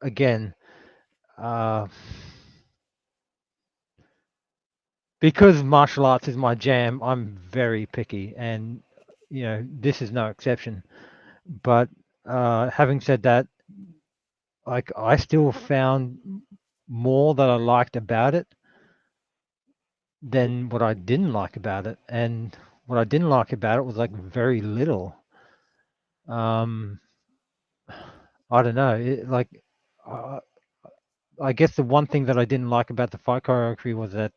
again. Uh, because martial arts is my jam, I'm very picky, and this is no exception. But having said that, like I still found more that I liked about it than what I didn't like about it, and what I didn't like about it was like very little. Um, I don't know, uh, I guess the one thing that I didn't like about the fight choreography was that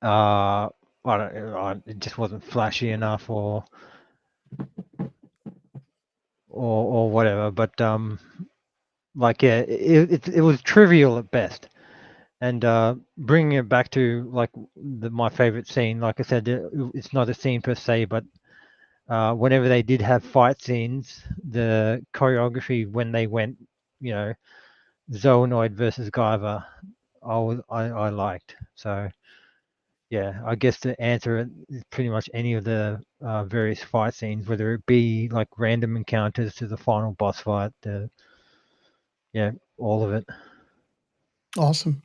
uh, I don't, it just wasn't flashy enough, or whatever. But like yeah, it was trivial at best. And bringing it back to like my favorite scene, like I said, it's not a scene per se, but whenever they did have fight scenes, the choreography when they went, you know, Zoonoid versus Guyver, I liked. So yeah, I guess to answer it is pretty much any of the various fight scenes, whether it be like random encounters to the final boss fight, yeah, all of it. Awesome.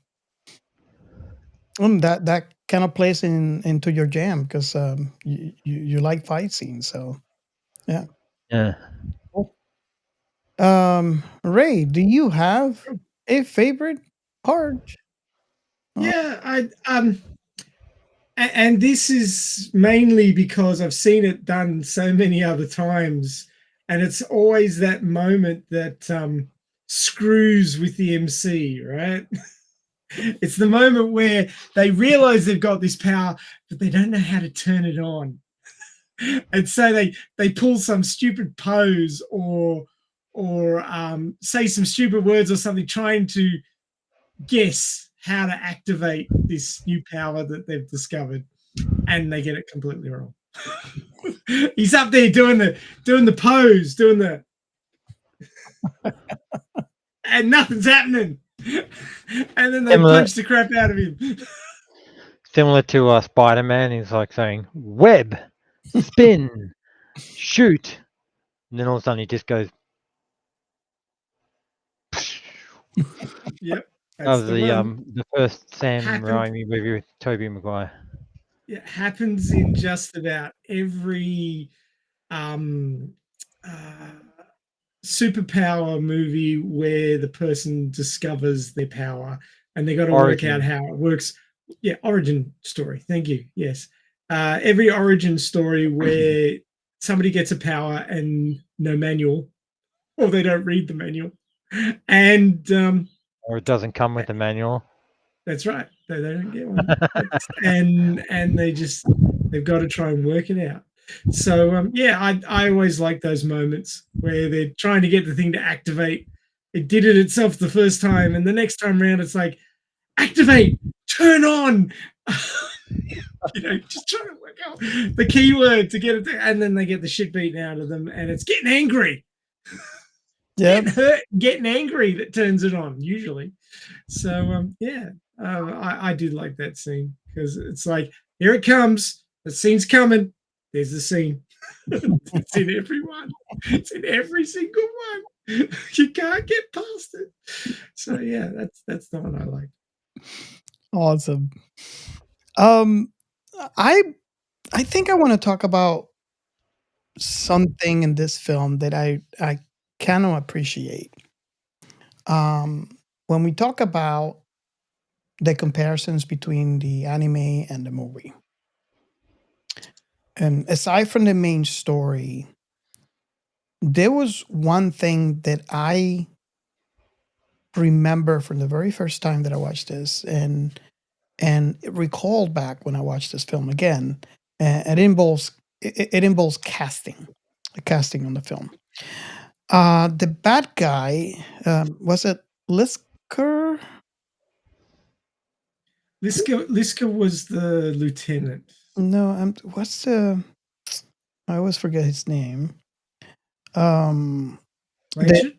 That kind of plays into your jam because you like fight scenes. So yeah. Yeah. Cool. Ray, do you have a favorite part? Yeah, and this is mainly because I've seen it done so many other times, and it's always that moment that screws with the MC, right? It's the moment where they realize they've got this power, but they don't know how to turn it on. And so they pull some stupid pose or say some stupid words or something, trying to guess how to activate this new power that they've discovered, and they get it completely wrong. He's up there doing the pose, doing the and nothing's happening. And then they Similar, punch the crap out of him. similar to Spider-Man, he's like saying web, spin, shoot, and then all of a sudden he just goes. Yep, That that's was the one. the first Sam Happened. Raimi movie with Tobey Maguire. It happens in just about every um, uh, superpower movie where the person discovers their power and they got to work out Origin. how it works. Yeah, origin story. Thank you. Yes. Every origin story where somebody gets a power and no manual, or they don't read the manual. And Or it doesn't come with a manual. that's right. They don't get one. And they've got to try and work it out. So yeah, I always like those moments where they're trying to get the thing to activate. It did it itself the first time, and the next time around, it's like activate, turn on. Just trying to work out the keyword to get it there, and then they get the shit beaten out of them, and it's getting angry. Yeah. Getting hurt, getting angry that turns it on usually. So yeah, I did like that scene because it's like, here it comes, the scene's coming. There's the scene. It's in every one. It's in every single one. You can't get past it. So yeah, that's the one I like. Awesome. I think I want to talk about something in this film that I cannot appreciate. When we talk about the comparisons between the anime and the movie, and aside from the main story, there was one thing that I remember from the very first time that I watched this, and it recalled back when I watched this film again. It involves it involves casting, the casting on the film. The bad guy, was it Lisker? Liska was the lieutenant. No, what's the? I always forget his name. The Rachel?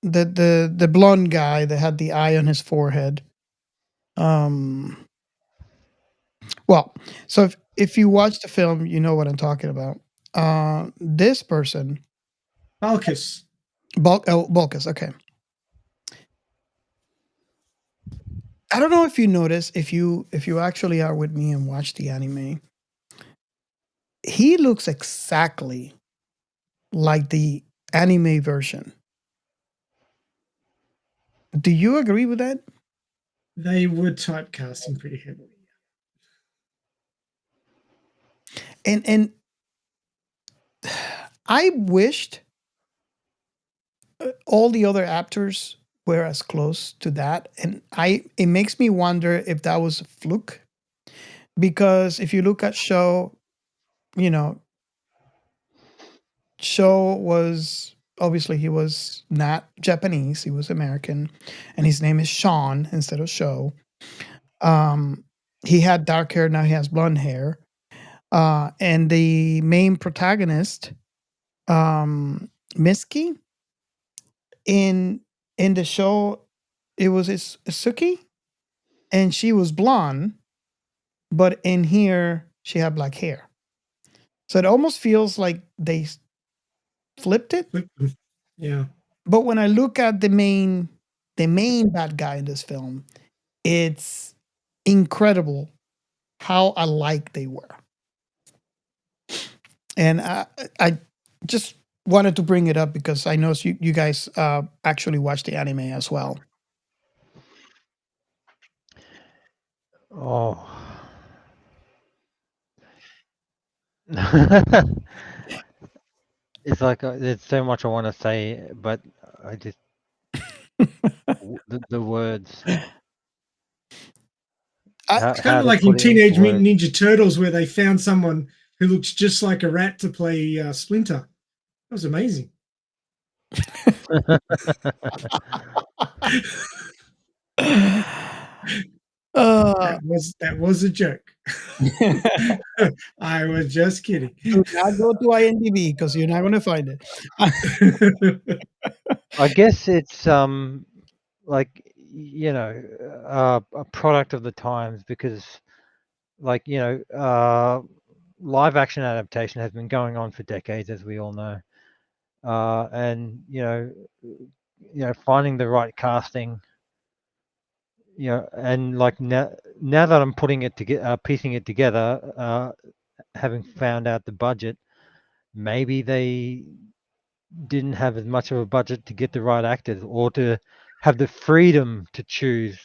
the blonde guy that had the eye on his forehead. Well, so if you watch the film, you know what I'm talking about. This person, Balkus. Bulkus. Okay. I don't know if you notice, if you actually are with me and watch the anime, he looks exactly like the anime version. Do you agree with that? They were typecasting pretty heavily. And I wished all the other actors were as close to that, and it makes me wonder if that was a fluke, because if you look at Show, you know, Show was obviously he was not Japanese, he was American, and his name is Sean instead of Show. He had dark hair, now he has blonde hair. And the main protagonist, Miski, in the show, it was Suki, and she was blonde, but in here she had black hair. So it almost feels like they flipped it. Yeah. But when I look at the main bad guy in this film, it's incredible how alike they were. And I just wanted to bring it up because I know you guys actually watch the anime as well. Oh. It's like there's so much I want to say, but I just the words. It's kind How of to like in put it into Teenage Mutant words. Ninja Turtles where they found someone who looks just like a rat to play Splinter. That was amazing. That was a joke. I was just kidding. Do not go to IMDb because you're not going to find it. I guess it's like a product of the times because like live action adaptation has been going on for decades, as we all know, and finding the right casting, and like now that I'm putting it together, piecing it together, having found out the budget, maybe they didn't have as much of a budget to get the right actors or to have the freedom to choose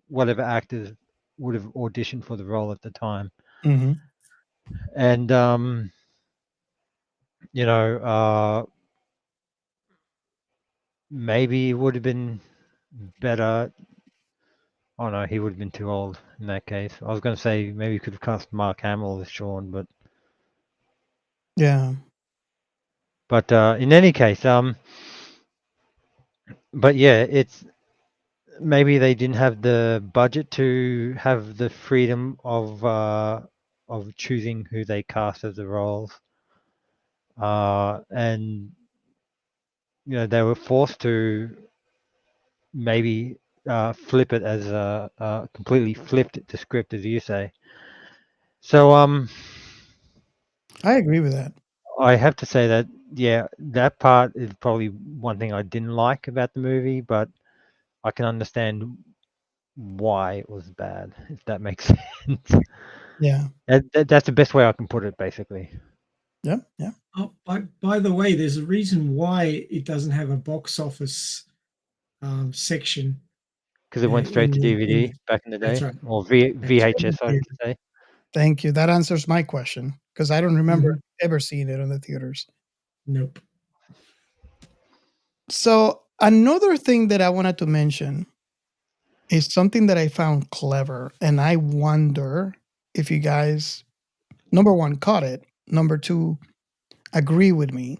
whatever actors would have auditioned for the role at the time. Mm-hmm. And maybe it would have been better. Oh no, he would have been too old in that case. I was going to say maybe you could have cast Mark Hamill as Sean, but yeah. But in any case, but yeah, it's maybe they didn't have the budget to have the freedom of choosing who they cast as the roles, and they were forced to maybe flip it as completely flipped the script, as you say. So I agree with that. I have to say that yeah, that part is probably one thing I didn't like about the movie, but I can understand why it was bad, if that makes sense. Yeah. That's the best way I can put it, basically. Yeah. Yeah. Oh, by the way, there's a reason why it doesn't have a box office section. Because it went straight to DVD back in the day, right. or VHS, I should say. Thank you. That answers my question because I don't remember ever seeing it on the theaters. Nope. So another thing that I wanted to mention is something that I found clever, and I wonder if you guys, number one, caught it. Number two, agree with me.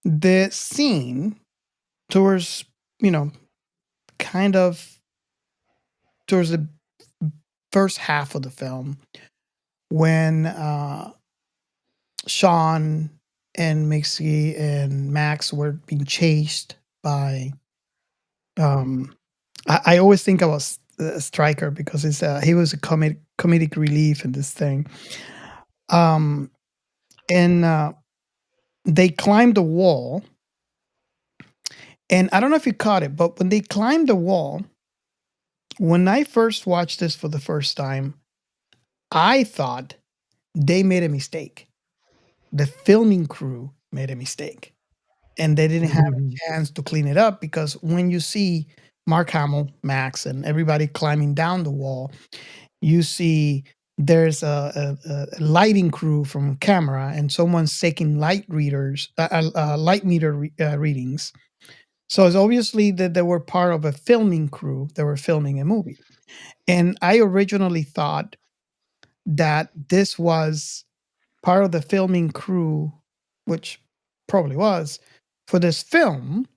The scene towards, kind of towards the first half of the film when Sean and Mixie and Max were being chased by I always think I was a striker because he was a comedic relief in this thing. And they climbed the wall, and I don't know if you caught it, but when they climbed the wall, when I first watched this for the first time, I thought they made a mistake. The filming crew made a mistake, and they didn't have a chance to clean it up because when you see Mark Hamill, Max, and everybody climbing down the wall, you see there's a lighting crew from camera and someone's taking light meter readings. So it's obviously that they were part of a filming crew that were filming a movie. And I originally thought that this was part of the filming crew, which probably was, for this film,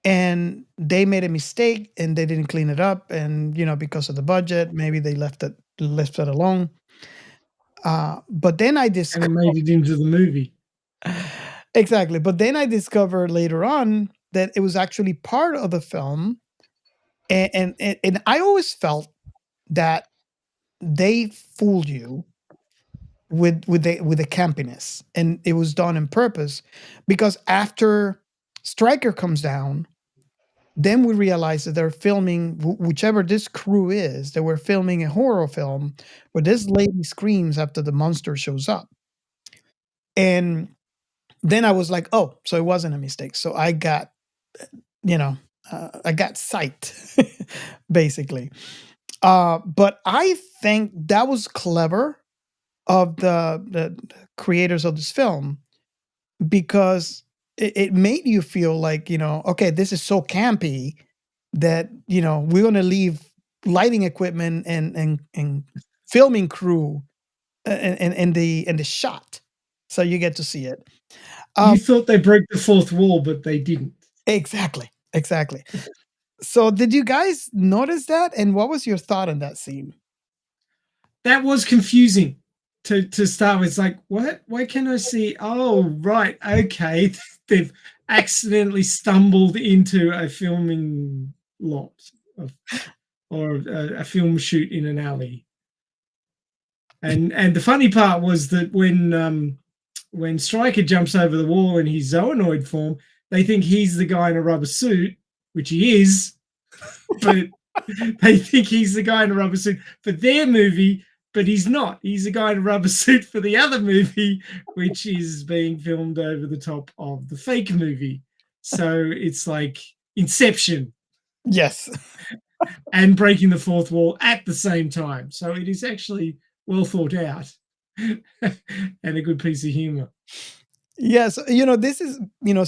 and they made a mistake and they didn't clean it up, and because of the budget, maybe they left it alone. But then I And discovered it made it into the movie. exactly. But then I discovered later on that it was actually part of the film, and I always felt that they fooled you with the campiness, and it was done on purpose, because after Stryker comes down, then we realize that they're filming whichever this crew is. They were filming a horror film where this lady screams after the monster shows up, and then I was like, oh, so it wasn't a mistake. So I got, I got psyched, basically. But I think that was clever of the creators of this film, because it made you feel like, okay, this is so campy that we're going to leave lighting equipment and filming crew and the shot, so you get to see it. You thought they broke the fourth wall, but they didn't. Exactly. So did you guys notice that, and what was your thought on that scene? That was confusing to start with. It's like, what? Why can't I see? Oh, right. Okay. They've accidentally stumbled into a filming lot or a film shoot in an alley. And the funny part was that when Stryker jumps over the wall in his zoonoid form, they think he's the guy in a rubber suit, which he is, but they think he's the guy in a rubber suit for their movie, but he's not. He's the guy in a rubber suit for the other movie, which is being filmed over the top of the fake movie. So it's like Inception. Yes. And breaking the fourth wall at the same time. So it is actually well thought out and a good piece of humor. Yes, this is,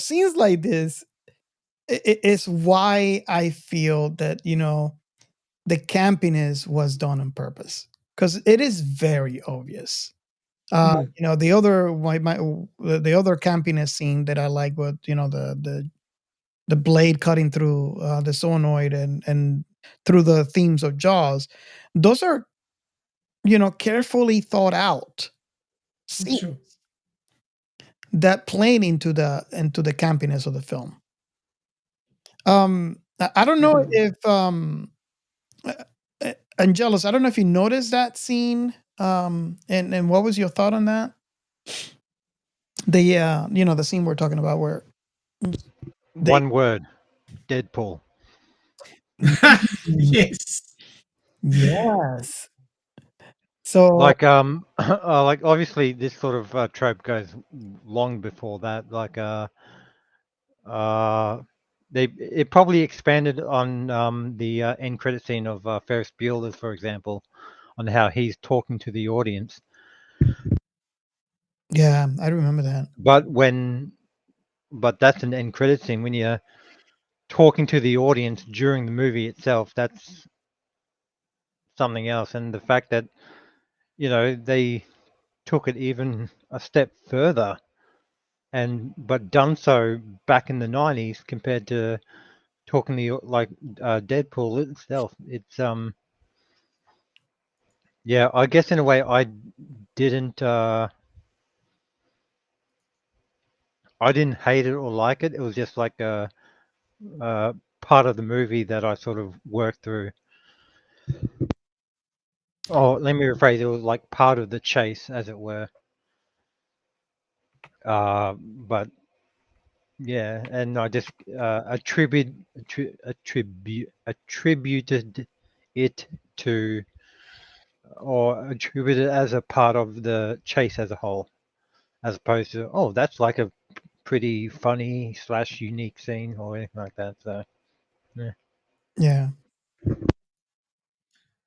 scenes like this is why I feel that, the campiness was done on purpose, because it is very obvious. The other the other campiness scene that I like was, the blade cutting through the sonoid and through the themes of Jaws. Those are, carefully thought out scenes Sure. that played into the campiness of the film. I don't know if uh, Angelus, I don't know if you noticed that scene. And what was your thought on that? The scene we're talking about where One word, Deadpool. Yes. Yes. So Like like obviously this sort of trope goes long before that. Like it probably expanded on the end credit scene of Ferris Bueller's, for example, on how he's talking to the audience. yeah, I remember that. But that's an end credit scene. When you're talking to the audience during the movie itself, that's something else. And the fact that they took it even a step further, but done so back in the 90s compared to talking to Deadpool itself. It's yeah, I guess in a way didn't uh I didn't hate it or like it. It was just like a part of the movie that I sort of worked through. Oh, let me rephrase. It was like part of the chase, as it were. But yeah, and I just attributed it to, or attributed it as a part of the chase as a whole, as opposed to, oh, that's like a pretty funny / unique scene or anything like that. So yeah. Yeah.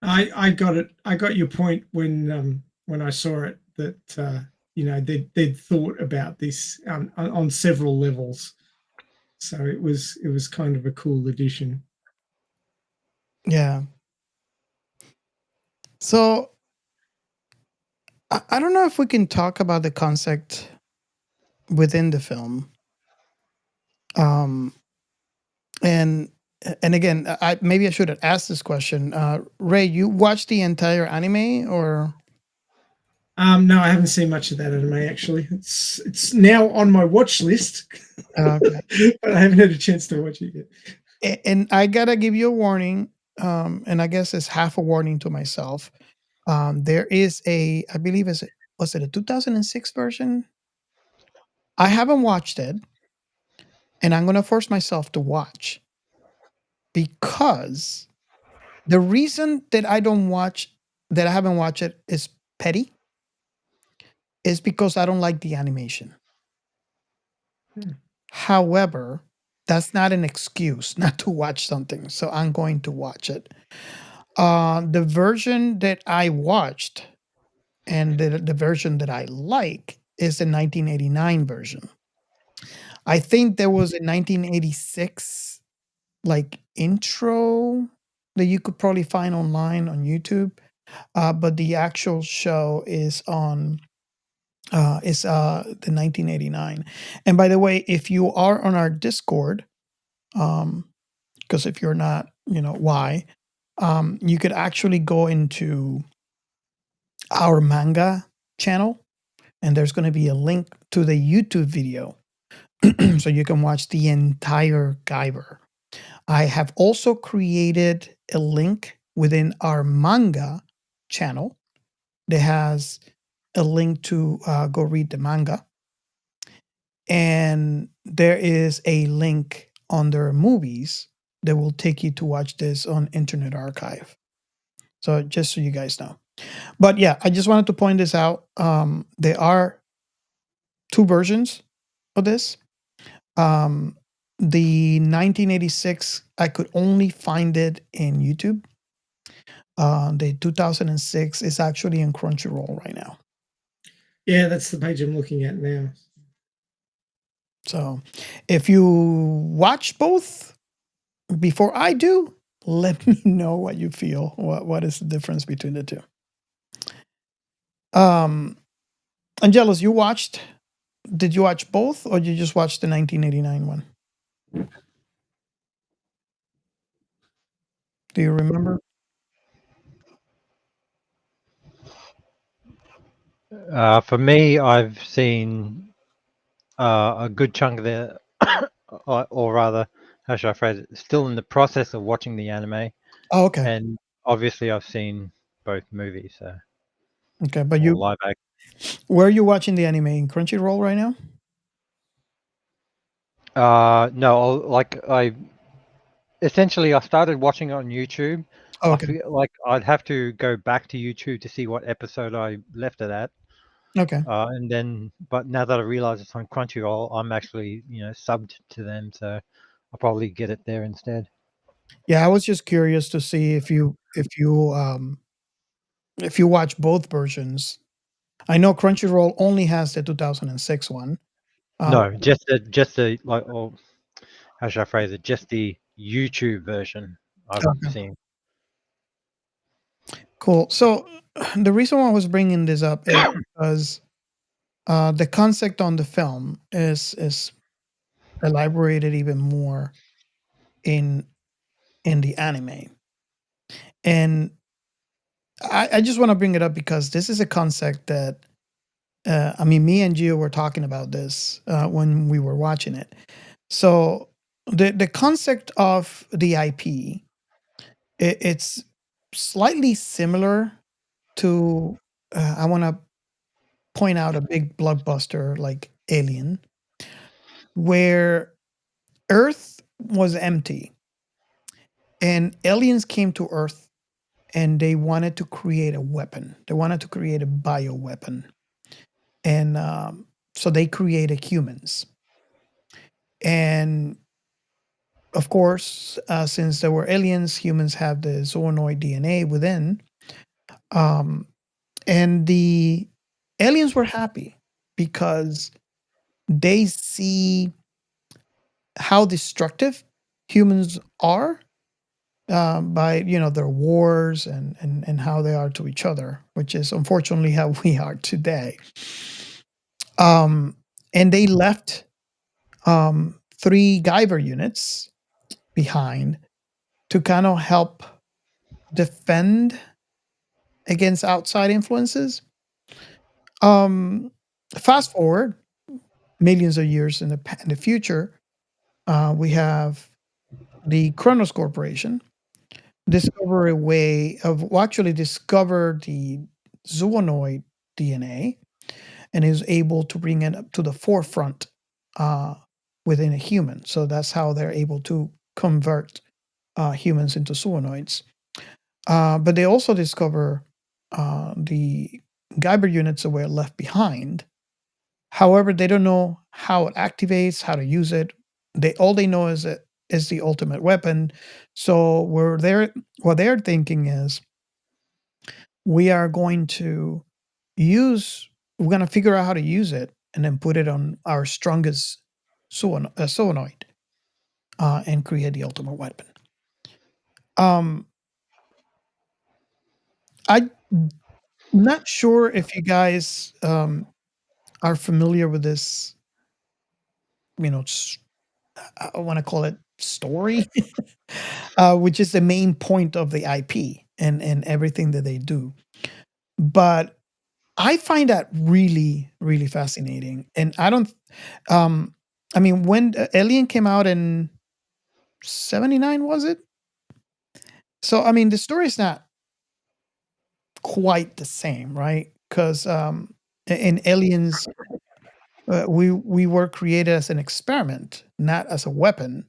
I got it. I got your point when I saw it, that they'd thought about this on several levels. So it was kind of a cool addition. Yeah. So I don't know if we can talk about the concept within the film. Um, and and again, maybe I should have asked this question. Ray, you watched the entire anime, or? No, I haven't seen much of that anime actually. It's now on my watch list, Okay. but I haven't had a chance to watch it yet. And I gotta give you a warning, and I guess it's half a warning to myself. There is I believe was it a 2006 version? I haven't watched it, and I'm gonna force myself to watch because the reason that I haven't watched it is petty, is because I don't like the animation. However, that's not an excuse not to watch something, so I'm going to watch it. The version that I watched and the version that I like is the 1989 version. I think there was a 1986 like intro that you could probably find online on YouTube, but the actual show is the 1989. And by the way, if you are on our Discord, because if you're not, why? You could actually go into our manga channel, and there's going to be a link to the YouTube video so you can watch the entire Guyver. I have also created a link within our manga channel that has a link to go read the manga. And there is a link under movies that will take you to watch this on Internet Archive. So just so you guys know. But yeah, I just wanted to point this out. There are two versions of this. The 1986, I could only find it in YouTube. The 2006 is actually in Crunchyroll right now. Yeah, that's the page I'm looking at now. So if you watch both before I do, let me know what you feel. What is the difference between the two? Angelus, did you watch both or you just watch the 1989 one? Do you remember? For me, I've seen a good chunk of the, or rather, how should I phrase it? Still in the process of watching the anime, Oh, okay. and obviously I've seen both movies. So, Okay, but or live action. where are you watching the anime? In Crunchyroll right now? No, essentially I started watching it on YouTube. Oh, I okay. feel like I'd have to go back to YouTube to see what episode I left it at. Okay. And then, but now that I realize it's on Crunchyroll, I'm actually, subbed to them, so I'll probably get it there instead. Yeah, I was just curious to see if you watch both versions. I know Crunchyroll only has the 2006 one. No, just the like, or how should I phrase it? Just the YouTube version I've Okay. seen. Cool. So the reason why I was bringing this up is because the concept on the film is elaborated even more in the anime, and I just want to bring it up because this is a concept that I mean, me and Gio were talking about this when we were watching it. So the concept of the IP, it's slightly similar to I want to point out a big blockbuster like Alien, where Earth was empty and aliens came to Earth and they wanted to create a weapon. They wanted to create a bioweapon. And so they created humans. And of course, since there were aliens, humans have the zoonoid DNA within. Um, and the aliens were happy because they see how destructive humans are by their wars and how they are to each other, which is unfortunately how we are today. And they left 3 Guyver units behind to kind of help defend against outside influences. Fast forward millions of years in the future, we have the Kronos Corporation discover a way of actually discover the zoonoid DNA and is able to bring it up to the forefront within a human. So that's how they're able to convert humans into zoonoids. But they also discover the Guyver units that were left behind. However, they don't know how it activates, how to use it. All they know is it is the ultimate weapon. So what they're thinking is we are going to we're going to figure out how to use it and then put it on our strongest zoonoid and create the ultimate weapon. I'm not sure if you guys are familiar with this, I want to call it story, which is the main point of the IP and everything that they do. But I find that really, really fascinating. And I don't, I mean, when Alien came out in 79, was it? So, I mean, the story is not quite the same, right? Because in Aliens, we were created as an experiment, not as a weapon.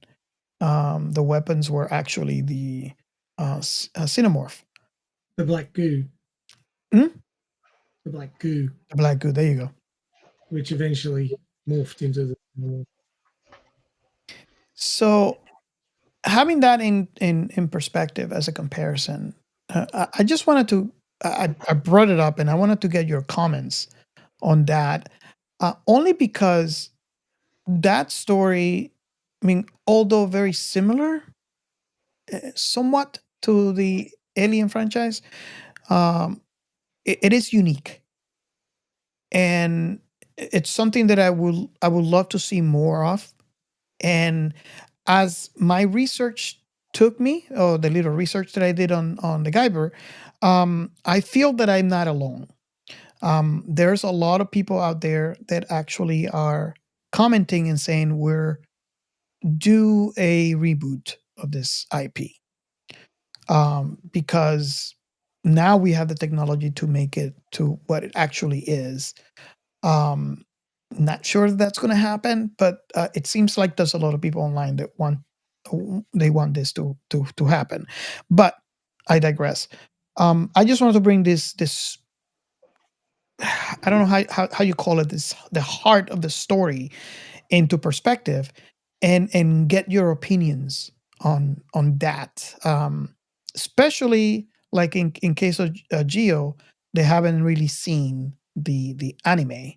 The weapons were actually the xenomorph. The black goo. Hmm? The black goo. The black goo. There you go. Which eventually morphed into the. So, having that in perspective as a comparison, I just wanted to. I brought it up, and I wanted to get your comments on that, only because that story, I mean, although very similar, somewhat to the Alien franchise, it is unique, and it's something that I would love to see more of. And as my research took me, or the little research that I did on the Guyver, I feel that I'm not alone. There's a lot of people out there that actually are commenting and saying we're do a reboot of this IP, because now we have the technology to make it to what it actually is. Not sure if that's going to happen, but it seems like there's a lot of people online that want this to happen. But I digress. I just wanted to bring this. I don't know how you call it, this the heart of the story into perspective, and get your opinions on that. Especially like in case of Geo, they haven't really seen the anime.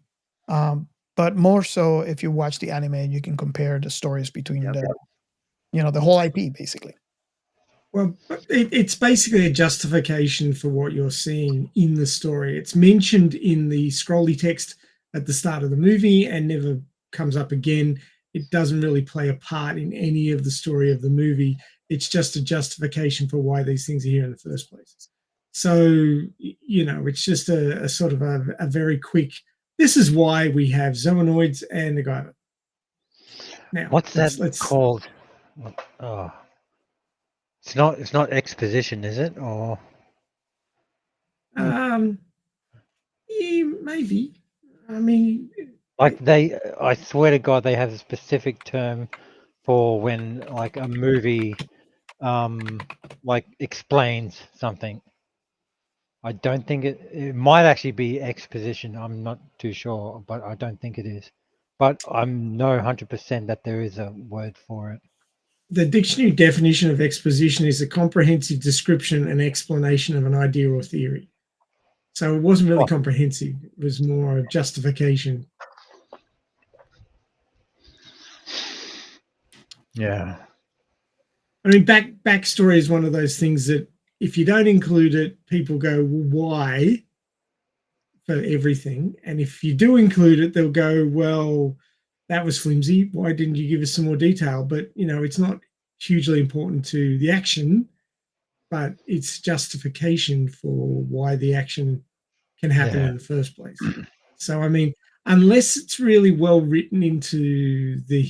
But more so, if you watch the anime, you can compare the stories between the whole IP basically. Well, it's basically a justification for what you're seeing in the story. It's mentioned in the scrolly text at the start of the movie and never comes up again. It doesn't really play a part in any of the story of the movie. It's just a justification for why these things are here in the first place. So, it's just a sort of a very quick, this is why we have zoonoids and the Guyver. Now, what's that called? Oh. It's not exposition, is it? Or yeah, maybe. I mean, like I swear to God, they have a specific term for when like a movie like explains something. I don't think it might actually be exposition. I'm not too sure, but I don't think it is. But I'm 100% that there is a word for it. The dictionary definition of exposition is a comprehensive description and explanation of an idea or theory. So it wasn't really comprehensive. It was more a justification. Yeah. I mean, backstory is one of those things that if you don't include it, people go, well, why? For everything. And if you do include it, they'll go, well, that was flimsy. Why didn't you give us some more detail? But, it's not hugely important to the action, but it's justification for why the action can happen in the first place. So, I mean, unless it's really well written into the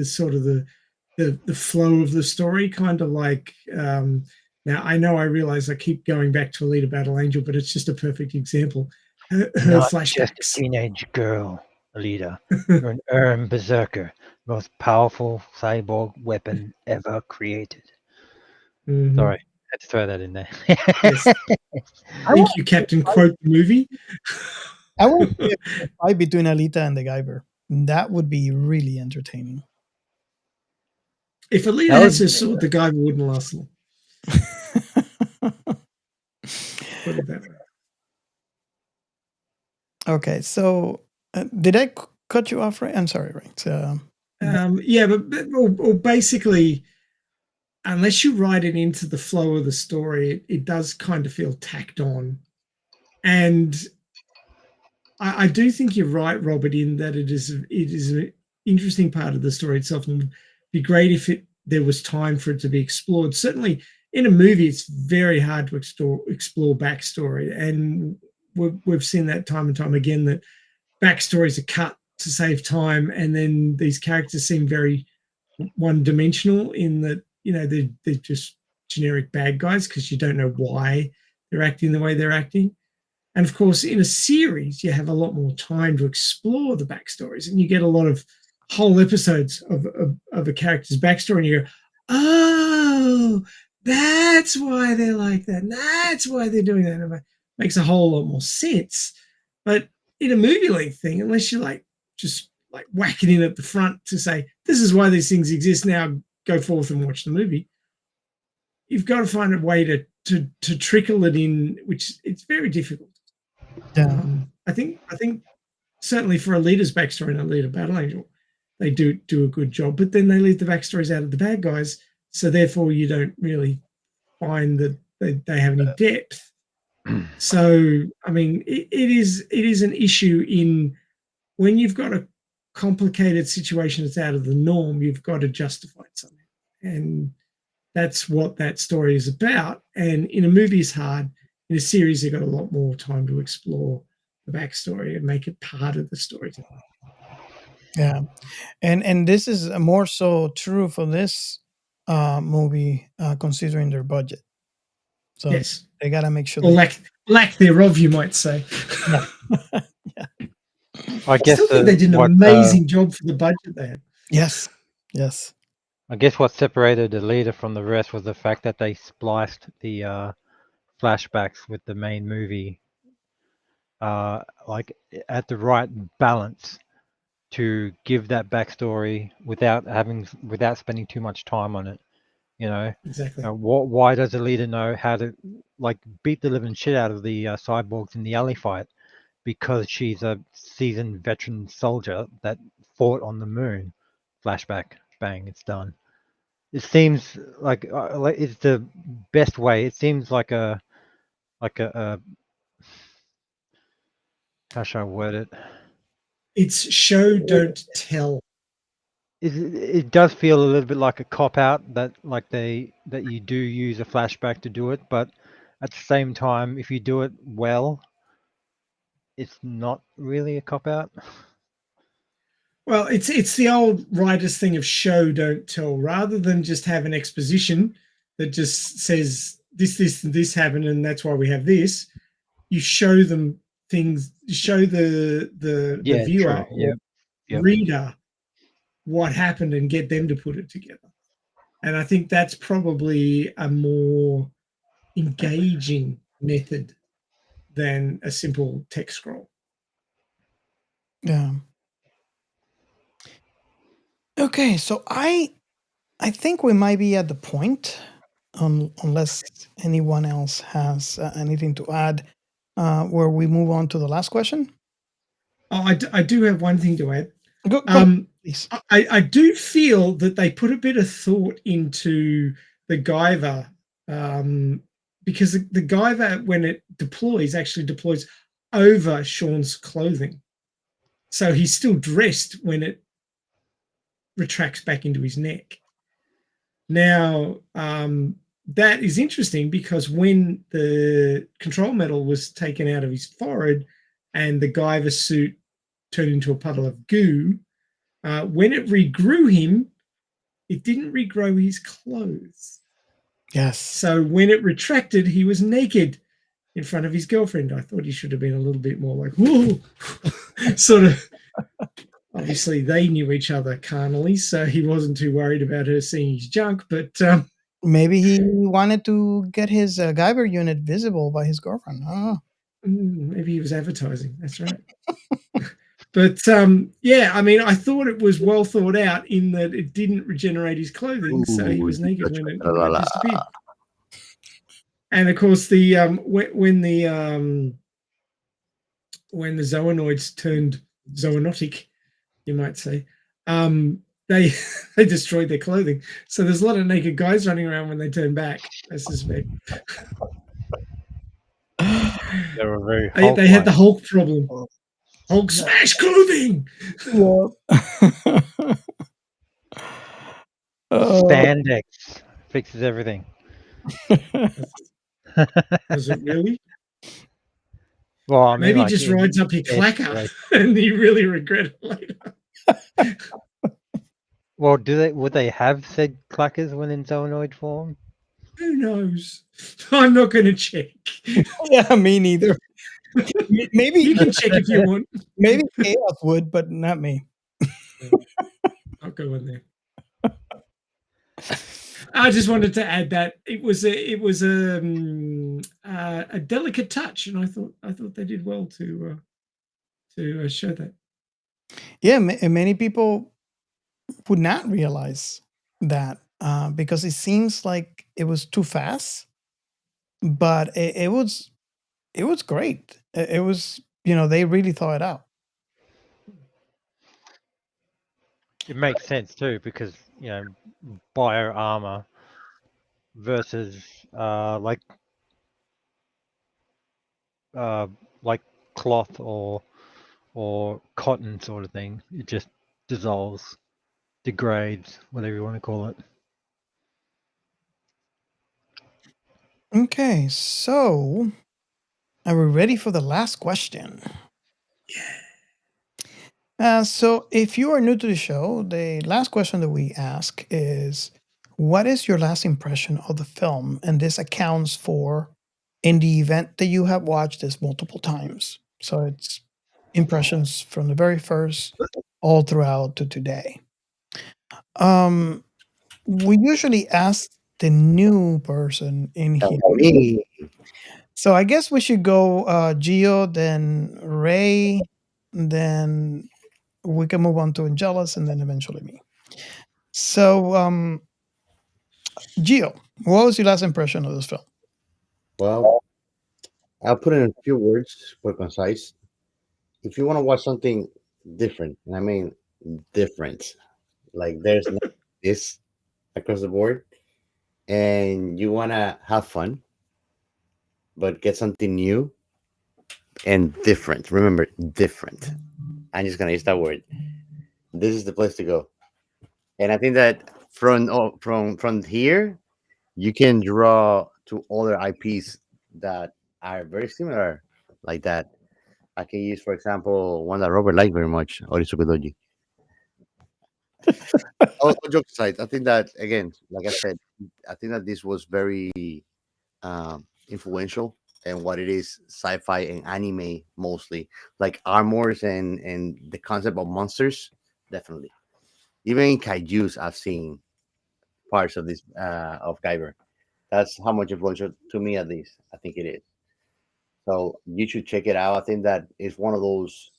sort of the flow of the story, kind of like, now I know I realize I keep going back to Alita Battle Angel, but it's just a perfect example. Her Not flashbacks. just a teenage girl, Alita. You're an Erm Berserker, most powerful cyborg weapon ever created. Mhm. Sorry, I had to throw that in there. Yes. Thank you, Captain Quote the movie. I want to see a fight between Alita and the Guyver. That would be really entertaining. If Alita has her sword, the guy wouldn't last long. Put it that way. Okay, so did I cut you off, right? I'm sorry, right? Yeah, but basically, unless you write it into the flow of the story, it does kind of feel tacked on. And I do think you're right, Robert, in that it is an interesting part of the story itself, and it'd be great if there was time for it to be explored. Certainly, in a movie, it's very hard to explore backstory, and we've seen that time and time again, that backstories are cut to save time, and then these characters seem very one-dimensional in that they're just generic bad guys because you don't know why they're acting the way they're acting. And of course, in a series, you have a lot more time to explore the backstories, and you get a lot of whole episodes of a character's backstory, and you go, oh, that's why they're like that. That's why they're doing that. And it makes a whole lot more sense. But in a movie length thing, unless you're just whack it in at the front to say, this is why these things exist, now go forth and watch the movie, you've got to find a way to trickle it in, which it's very difficult. Yeah. I think certainly for Alita's backstory in Alita Battle Angel, they do a good job, but then they leave the backstories out of the bad guys, so therefore you don't really find that they have any depth. So, I mean, it is an issue in when you've got a complicated situation that's out of the norm, you've got to justify something. And that's what that story is about. And in a movie it's hard. In a series, you've got a lot more time to explore the backstory and make it part of the storytelling. Yeah. And this is more so true for this movie, considering their budget. So yes, they got to make sure. Or lack thereof, you might say. Yeah. Yeah. I guess still think they did an amazing job for the budget they had. Yes. Yes. I guess what separated the leader from the rest was the fact that they spliced the flashbacks with the main movie, at the right balance to give that backstory without spending too much time on it. Exactly. Why does the leader know how to beat the living shit out of the cyborgs in the alley fight? Because she's a seasoned veteran soldier that fought on the moon. Flashback, bang, it's done. It seems like it's the best way. It seems like a how should I word it? It's show, don't tell. It does feel a little bit like a cop out that you do use a flashback to do it, but at the same time, if you do it well, it's not really a cop out. Well, it's the old writer's thing of show, don't tell. Rather than just have an exposition that just says this happened and that's why we have this, you show them things. You show the viewer or reader what happened and get them to put it together. And I think that's probably a more engaging method than a simple text scroll. Yeah. Okay, so I think we might be at the point, unless anyone else has anything to add, where we move on to the last question. Oh, I do have one thing to add. Go please. I do feel that they put a bit of thought into the Guyver, because the Guyver, when it deploys, actually deploys over Sean's clothing. So he's still dressed when it retracts back into his neck. Now, that is interesting because when the control metal was taken out of his forehead and the Guyver suit turned into a puddle of goo, when it regrew him, it didn't regrow his clothes. Yes. So when it retracted, he was naked in front of his girlfriend. I thought he should have been a little bit more like, whoa, sort of. Obviously, they knew each other carnally, so he wasn't too worried about her seeing his junk. But maybe he wanted to get his Guyver unit visible by his girlfriend. Oh. Maybe he was advertising. That's right. But yeah, I mean, I thought it was well thought out in that it didn't regenerate his clothing, so he was naked when it disappeared. And of course, the when the zoonoids turned zoonotic, you might say, they destroyed their clothing. So there's a lot of naked guys running around when they turn back, I suspect. They were very they had the Hulk problem. Hulk smash clothing. Spandex fixes everything. Does it really? Well, I mean, maybe like, just rides up your clacker and you really regret it later. Well, would they have said clackers when in zoonoid form? Who knows? I'm not going to check. Yeah, me neither. Maybe you can check if you want. Maybe Chaos would, but not me. I'll go in there. I just wanted to add that it was a delicate touch, and I thought they did well to show that. Yeah, many people would not realize that because it seems like it was too fast, but it was great. It was, they really thought it out. It makes sense too because bio armor versus like cloth or cotton sort of thing. It just dissolves, degrades, whatever you want to call it. Okay, so are we ready for the last question? So if you are new to the show, the last question that we ask is, what is your last impression of the film? And this accounts for in the event that you have watched this multiple times. So it's impressions from the very first all throughout to today. We usually ask the new person in here. So I guess we should go Gio, then Ray, then we can move on to Angelus, and then eventually me. So, Gio, what was your last impression of this film? Well, I'll put in a few words for concise. If you want to watch something different, and I mean different, like there's no this across the board, and you want to have fun, but get something new and different. Remember, different. I'm just gonna use that word. This is the place to go. And I think that from here, you can draw to other IPs that are very similar, like that. I can use, for example, one that Robert liked very much, Orisubidoji. All jokes aside, I think that again, like I said, I think that this was very influential and what it is sci-fi and anime mostly, like armors and the concept of monsters. Definitely, even in kaiju's, I've seen parts of this of Guyver. That's how much influential to me, at least. I think it is. So you should check it out. I think that it's one of those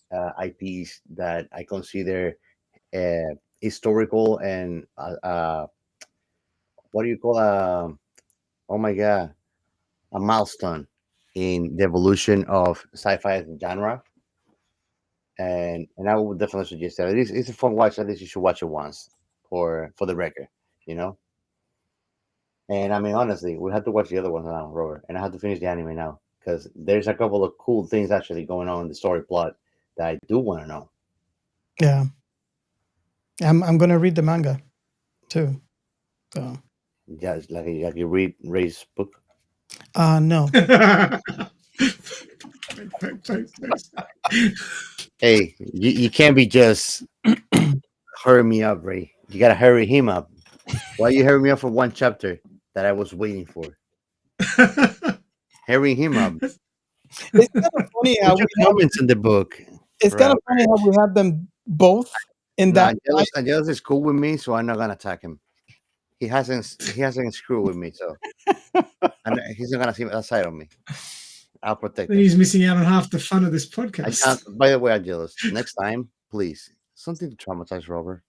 IPs that I consider historical and what do you call oh my god, a milestone in the evolution of sci-fi as a genre. And I would definitely suggest that it's a fun watch. At least you should watch it once for the record, you know. And I mean, honestly, we have to watch the other ones now, Robert, and I have to finish the anime now because there's a couple of cool things actually going on in the story plot that I do want to know. Yeah. I'm gonna read the manga too. So Yeah, it's like you read Ray's book. no. Hey, you can't be just hurry me up, Ray. You gotta hurry him up. Why you hurry me up for one chapter that I was waiting for? Hurry him up. It's kind of funny how Put your comments in the book. it's kind of funny how we have them both in Nah, that. Angelus is cool with me, so I'm not gonna attack him. He hasn't screwed with me, so and he's not gonna see that side of me. I'll protect Then him. he's missing out on half the fun of this I podcast. can't. By the way, Angelus, next time, please, something to traumatize Robert.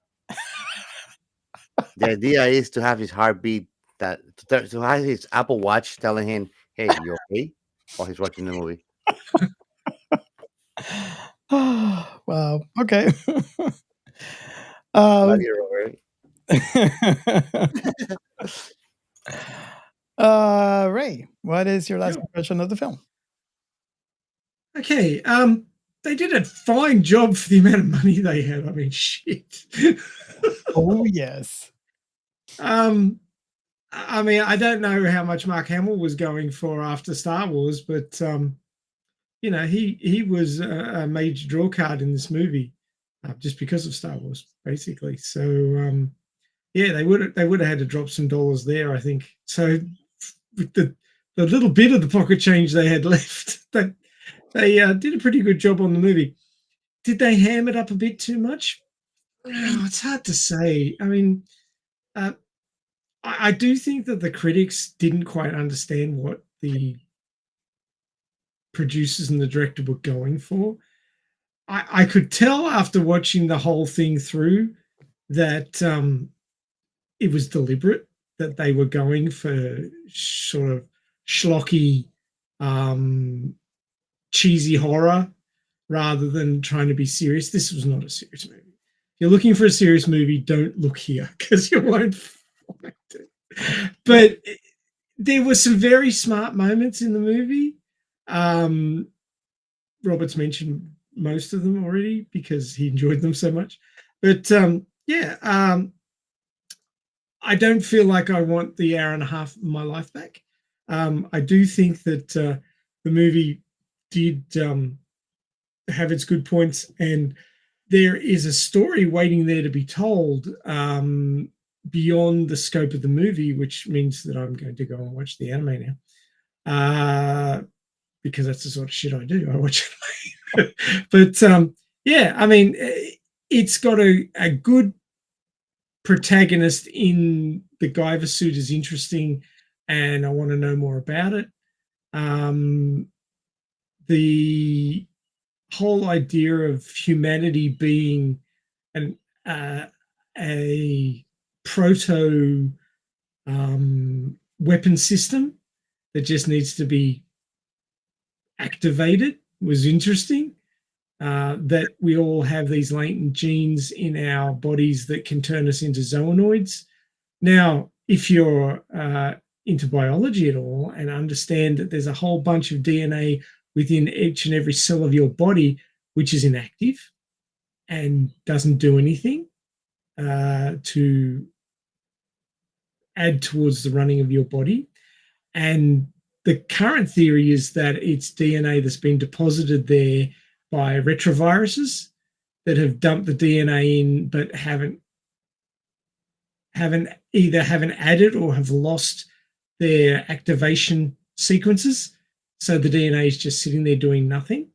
The idea is to have his heartbeat to have his Apple Watch telling him, "Hey, you okay?" while he's watching the movie. Wow. Okay. Love you, Robert. Ray, what is your last Sure. impression of the film? Okay, they did a fine job for the amount of money they had. I mean, shit. Oh yes. I mean, I don't know how much Mark Hamill was going for after Star Wars, but you know, he was a major draw card in this movie just because of Star Wars, basically. So yeah, they would have had to drop some dollars there, I think. So with the little bit of the pocket change they had left, they did a pretty good job on the movie. Did they ham it up a bit too much? Oh, it's hard to say. I mean, I do think that the critics didn't quite understand what the producers and the director were going for. I could tell after watching the whole thing through that it was deliberate, that they were going for sort of schlocky, cheesy horror rather than trying to be serious. This was not a serious movie. If you're looking for a serious movie, don't look here because you won't find it. But there were some very smart moments in the movie. Robert's mentioned most of them already because he enjoyed them so much. But I don't feel like I want the hour and a half of my life back. I do think that the movie did have its good points, and there is a story waiting there to be told beyond the scope of the movie, which means that I'm going to go and watch the anime now. Because that's the sort of shit I do. I watch it. But yeah, I mean, it's got a good protagonist in the Guyver suit is interesting, and I want to know more about it. The whole idea of humanity being a proto weapon system that just needs to be activated was interesting. That we all have these latent genes in our bodies that can turn us into zoonoids. Now, if you're into biology at all and understand that there's a whole bunch of DNA within each and every cell of your body which is inactive and doesn't do anything to add towards the running of your body, and the current theory is that it's DNA that's been deposited there by retroviruses that have dumped the DNA in but haven't added or have lost their activation sequences. So the DNA is just sitting there doing nothing.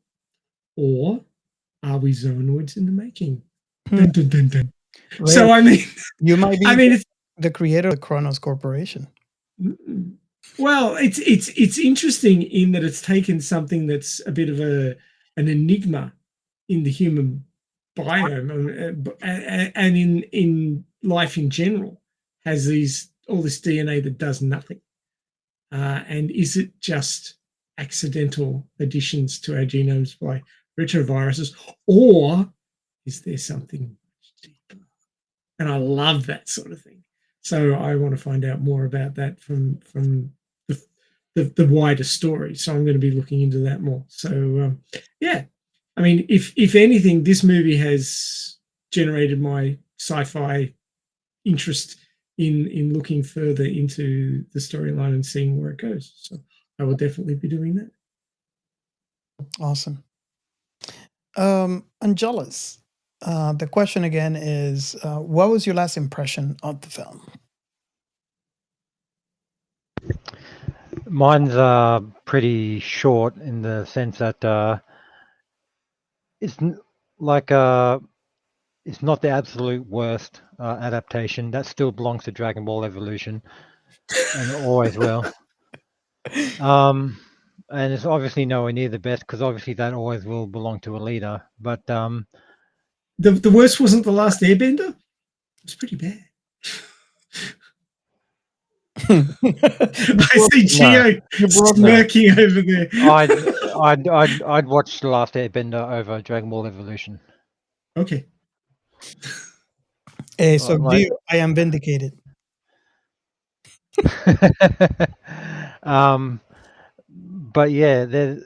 Or are we zoonoids in the making? Dun, dun, dun, dun. Ray, So I mean, you might be it's the creator of the Kronos Corporation. Well, it's interesting in that it's taken something that's a bit of an enigma in the human biome and in life in general, has all this DNA that does nothing. And is it just accidental additions to our genomes by retroviruses, or is there something much deeper? And I love that sort of thing. So I want to find out more about that from the wider story. So I'm going to be looking into that more. So yeah, I mean, if anything, this movie has generated my sci-fi interest in looking further into the storyline and seeing where it goes. So I will definitely be doing that. Awesome. Angelus, the question again is, what was your last impression of the film? Mine's pretty short in the sense that it's like it's not the absolute worst adaptation. That still belongs to Dragon Ball Evolution, and always will. And it's obviously nowhere near the best because obviously that always will belong to a leader. But the worst wasn't The Last Airbender. It was pretty bad. I see Gio smirking over there. I'd watch The Last Airbender over Dragon Ball Evolution. Okay. Hey, so Gio, I am vindicated. But yeah, there's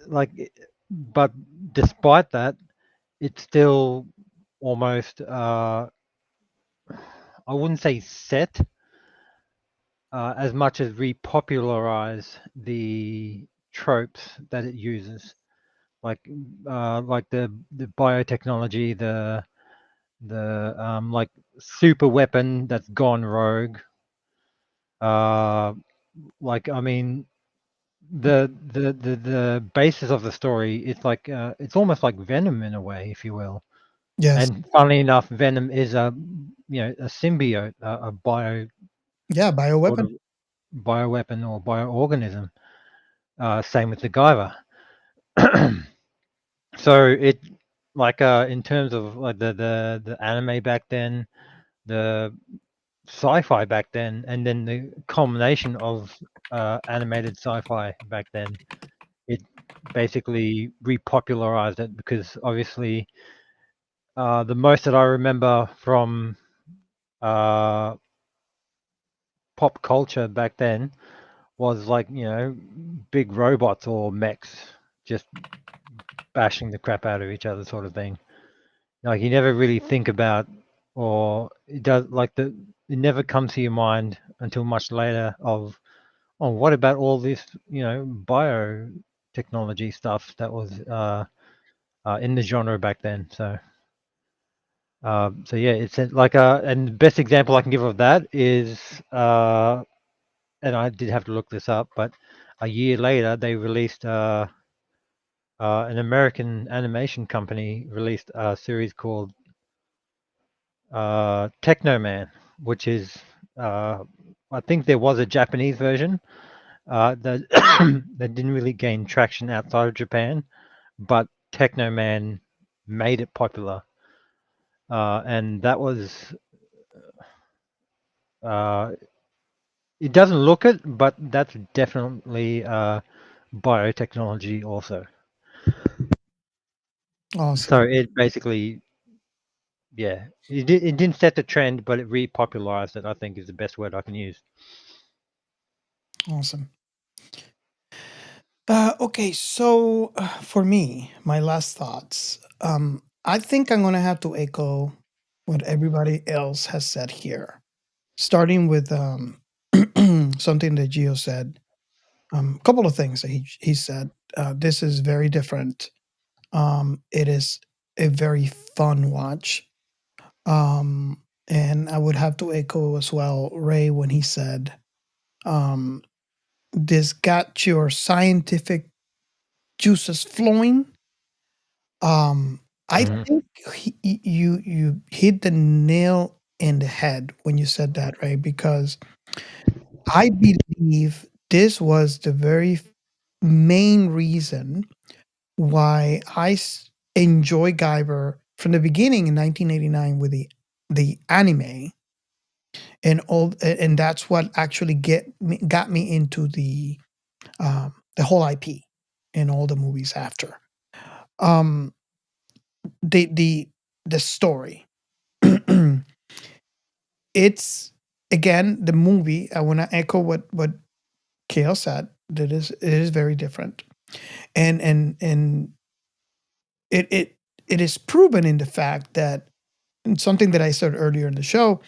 but despite that, it's still almost I wouldn't say set as much as repopularize the tropes that it uses, like the biotechnology, the like super weapon that's gone rogue. Like I mean, the basis of the story, it's like it's almost like Venom in a way, if you will. Yes. And funnily enough, Venom is a symbiote, a bioweapon, bioweapon or bioorganism. Same with the Guyver. So it like in terms of like the anime back then, the sci-fi back then, and then the culmination of animated sci-fi back then, it basically repopularized it because obviously the most that I remember from pop culture back then was like big robots or mechs just bashing the crap out of each other sort of thing. Like you never really think about, or it does it never comes to your mind until much later of, oh, what about all this biotechnology stuff that was in the genre back then. So yeah, it's like and the best example I can give of that is and I did have to look this up, but a year later they released an American animation company released a series called Technoman, which is I think there was a Japanese version that that didn't really gain traction outside of Japan, but Technoman made it popular, and that was it doesn't look it, but that's definitely biotechnology also. Awesome. So it basically, yeah, it didn't set the trend, but it repopularized it, I think is the best word I can use. Awesome. Okay, so for me, my last thoughts. I think I'm gonna have to echo what everybody else has said here, starting with something that Gio said. A couple of things that he said. This is very different. It is a very fun watch. And I would have to echo as well Ray when he said, this got your scientific juices flowing. I think you hit the nail in the head when you said that, right? Because I believe this was the very main reason why enjoy Guyver from the beginning in 1989 with the anime and that's what actually got me into the whole IP and all the movies after. The the story. It's again the movie. I want to echo what Kale said. That it is very different, and it is proven in the fact that and something that I said earlier in the show,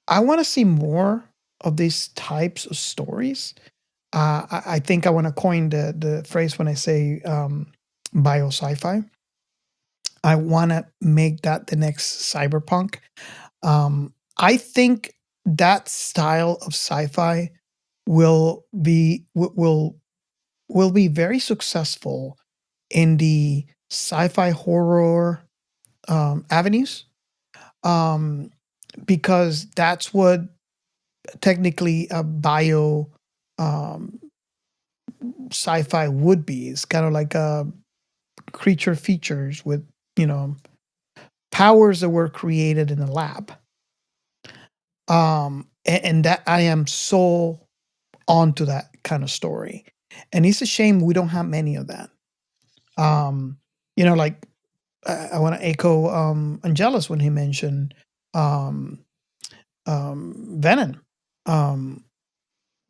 I want to see more of these types of stories. I think I want to coin the phrase when I say bio sci-fi. I want to make that the next cyberpunk. I think that style of sci-fi will be very successful in the sci-fi horror avenues, um, because that's what technically a bio um, sci-fi would be. It's kind of like a creature features with you know powers that were created in a lab. And that I am so onto that kind of story, and it's a shame we don't have many of that. Um, like I want to echo Angelus when he mentioned um, Venom. Um,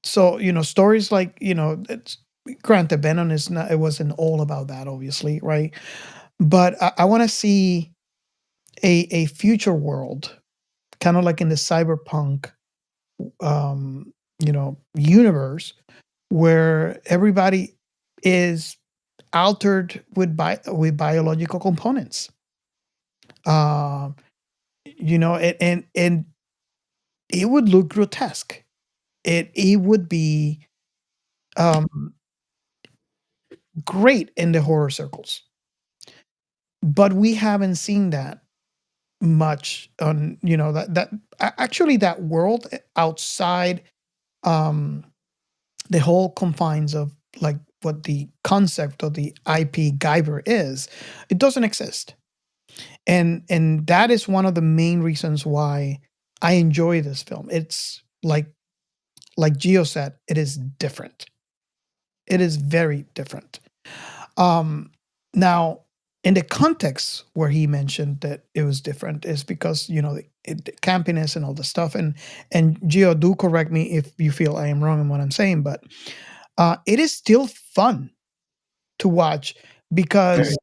so stories like it's granted Venom is not, it wasn't all about that, obviously, right? But I want to see a future world, kind of like in the cyberpunk universe, where everybody is altered with biological components. Um, and it would look grotesque. It would be um, great in the horror circles, but we haven't seen that much on actually that world outside um, the whole confines of like what the concept of the IP Guyver is. It doesn't exist, and that is one of the main reasons why I enjoy this film. It's like Gio said, it is different. It is very different. Um, Now, in the context where he mentioned that it was different, is because the campiness and all the stuff. And Gio, do correct me if you feel I am wrong in what I'm saying, but it is still fun to watch Very, because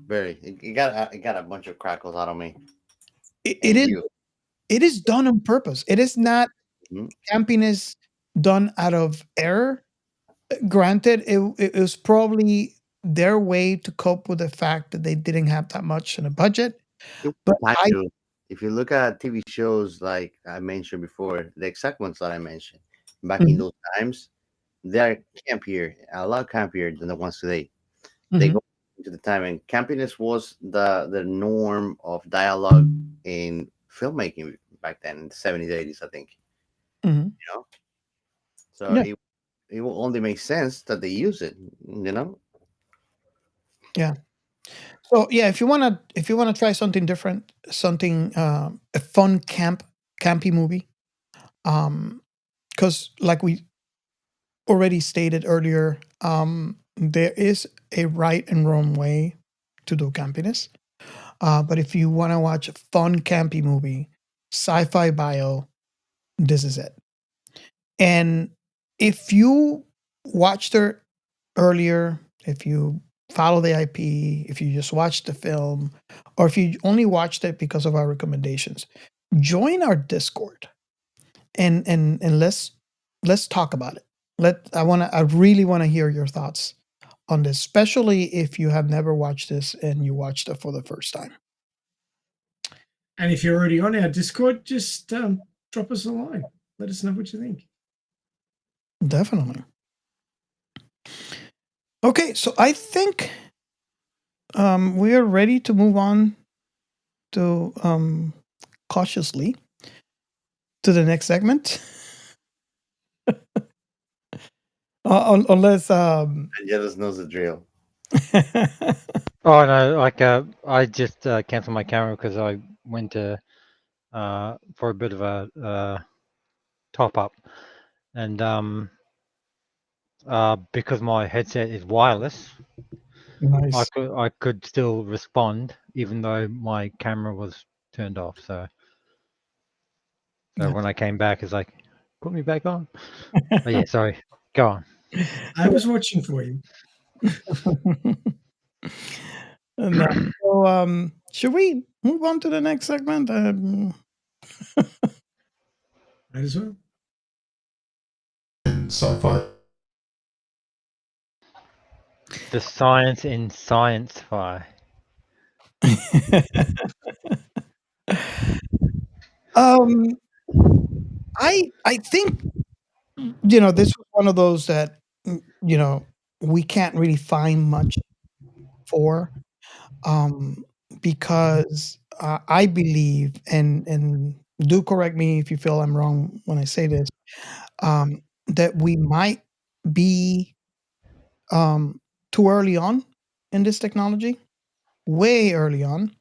very. It got a bunch of crackles out of me it, it and is you. it is done on purpose. It is not Mhm. campiness done out of error. Granted, it was probably their way to cope with the fact that they didn't have that much in a budget. It But had I to. If you look at TV shows like I mentioned before, the exact ones that I mentioned back in Mhm, those times, they're campier, a lot campier than the ones today. They mhm, go into the time, and campiness was the norm of dialogue in filmmaking back then in the 70s, 80s, I think. mhm. You know, so Yeah, it will only make sense that they use it. You know, yeah. So yeah, if you wanna try something different, something a fun campy movie, because like we already stated earlier, there is a right and wrong way to do campiness. But if you want to watch a fun campy movie, sci-fi bio, this is it. And if you watched it earlier, if you follow the IP, if you just watched the film, or if you only watched it because of our recommendations, join our Discord and let's talk about it. I really want to hear your thoughts on this, especially if you have never watched this and you watched it for the first time. And if you're already on our Discord, just drop us a line. Let us know what you think. Definitely. Okay, so I think we are ready to move on to cautiously to the next segment. Unless Angelus knows the drill. Oh no, like I just canceled my camera because I went to for a bit of a top up, and because my headset is wireless, nice. I could still respond even though my camera was turned off. So Yeah. when I came back, it's like, put me back on. But yeah, sorry. Go on. I was watching for you. No. So should we move on to the next segment? Might as well. Sci-fi. The science in science-fi. um, I think this was one of those that we can't really find much for, um, because I believe, and do correct me if you feel I'm wrong when I say this, that we might be too early on in this technology, way early on.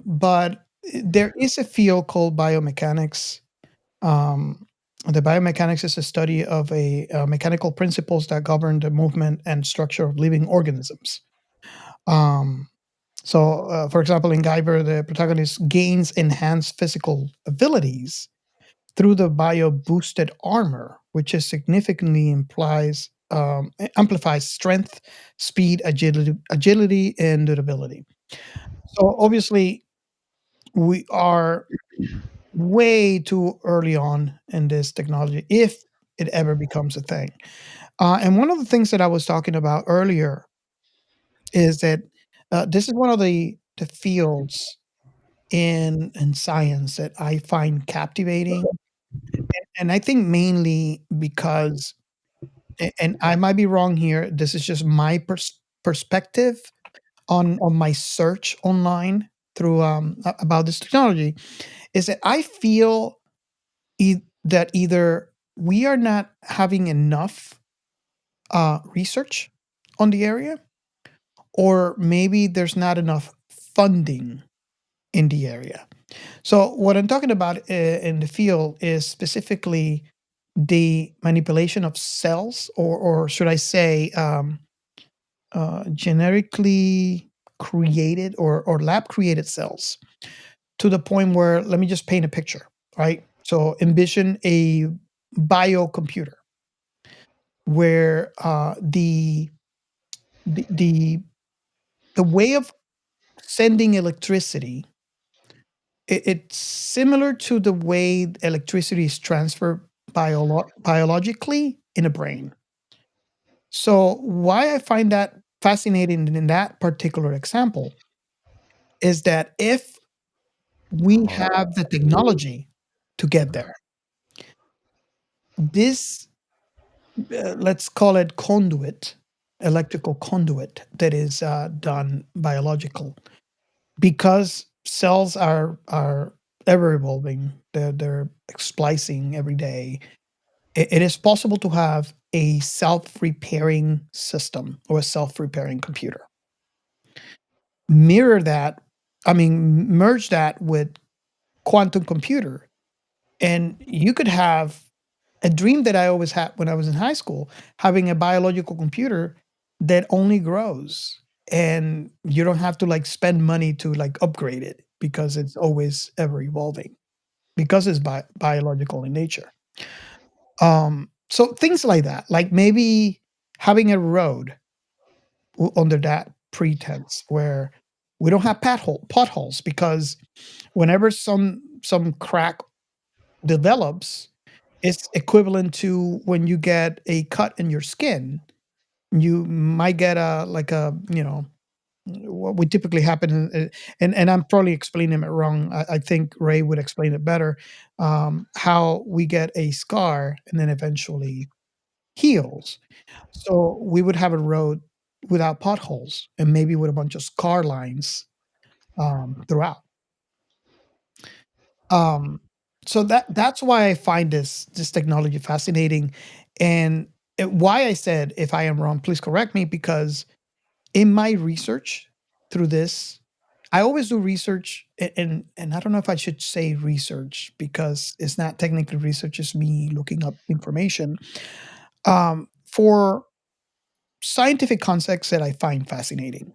But there is a field called biomechanics. Um, the biomechanics is a study of mechanical principles that govern the movement and structure of living organisms. Um, for example, in Guyver, the protagonist gains enhanced physical abilities through the bio boosted armor, which is significantly amplifies strength, speed, agility, and durability. So obviously, we are way too early on in this technology if it ever becomes a thing. And one of the things that I was talking about earlier is that this is one of the fields in science that I find captivating, and I think mainly because, and I might be wrong here. This is just my perspective on my search online through about this technology. Is that I feel that either we are not having enough research on the area, or maybe there's not enough funding in the area. So what I'm talking about in the field is specifically the manipulation of cells, or should I say, genetically created or lab created cells, to the point where, let me just paint a picture, right? So envision a biocomputer where the the the way of sending electricity, it's similar to the way electricity is transferred biologically in a brain. So why I find that fascinating in that particular example is that if we have the technology to get there, this let's call it conduit, electrical conduit that is done biological, because cells are ever evolving. They're splicing every day. It is possible to have a self-repairing system or a self-repairing computer. Mirror that, I mean, merge that with quantum computer, and you could have a dream that I always had when I was in high school, having a biological computer that only grows, and you don't have to like spend money to like upgrade it because it's always ever evolving, because it's biological in nature. So things like that, like maybe having a road under that pretense where we don't have potholes, because whenever some crack develops, it's equivalent to when you get a cut in your skin. You might get a like a what would typically happen, and I'm probably explaining it wrong. I think Ray would explain it better. How we get a scar and then eventually heals. So we would have a road without potholes and maybe with a bunch of scar lines throughout. Um, so that's why I find this technology fascinating, and why I said, if I am wrong, please correct me, because in my research through this, I always do research, and I don't know if I should say research because it's not technically research; it's me looking up information for scientific concepts that I find fascinating.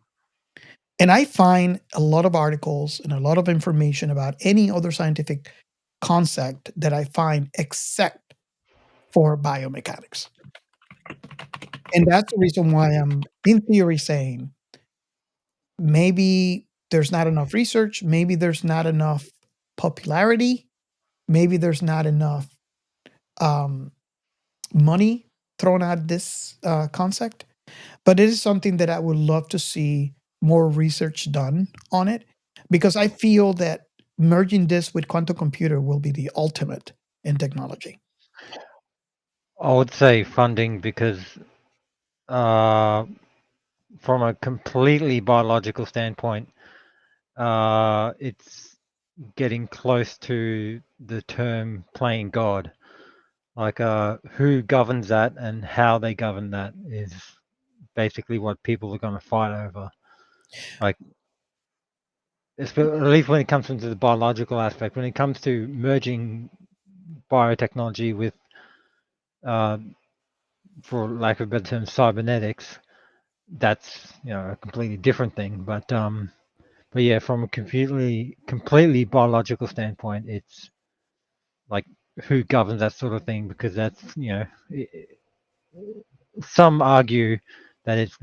And I find a lot of articles and a lot of information about any other scientific concept that I find except for biomechanics. And that's the reason why I'm in theory saying maybe there's not enough research. Maybe there's not enough popularity. Maybe there's not enough um, money thrown at this concept. But it is something that I would love to see more research done on it, because I feel that merging this with quantum computer will be the ultimate in technology. I would say funding because from a completely biological standpoint, it's getting close to the term playing God. Like, who governs that and how they govern that is basically what people are going to fight over. Like, at least when it comes into the biological aspect, when it comes to merging biotechnology with, for lack of a better term, cybernetics, that's a completely different thing. But yeah, from a completely biological standpoint, it's like who governs that sort of thing, because that's some argue that it's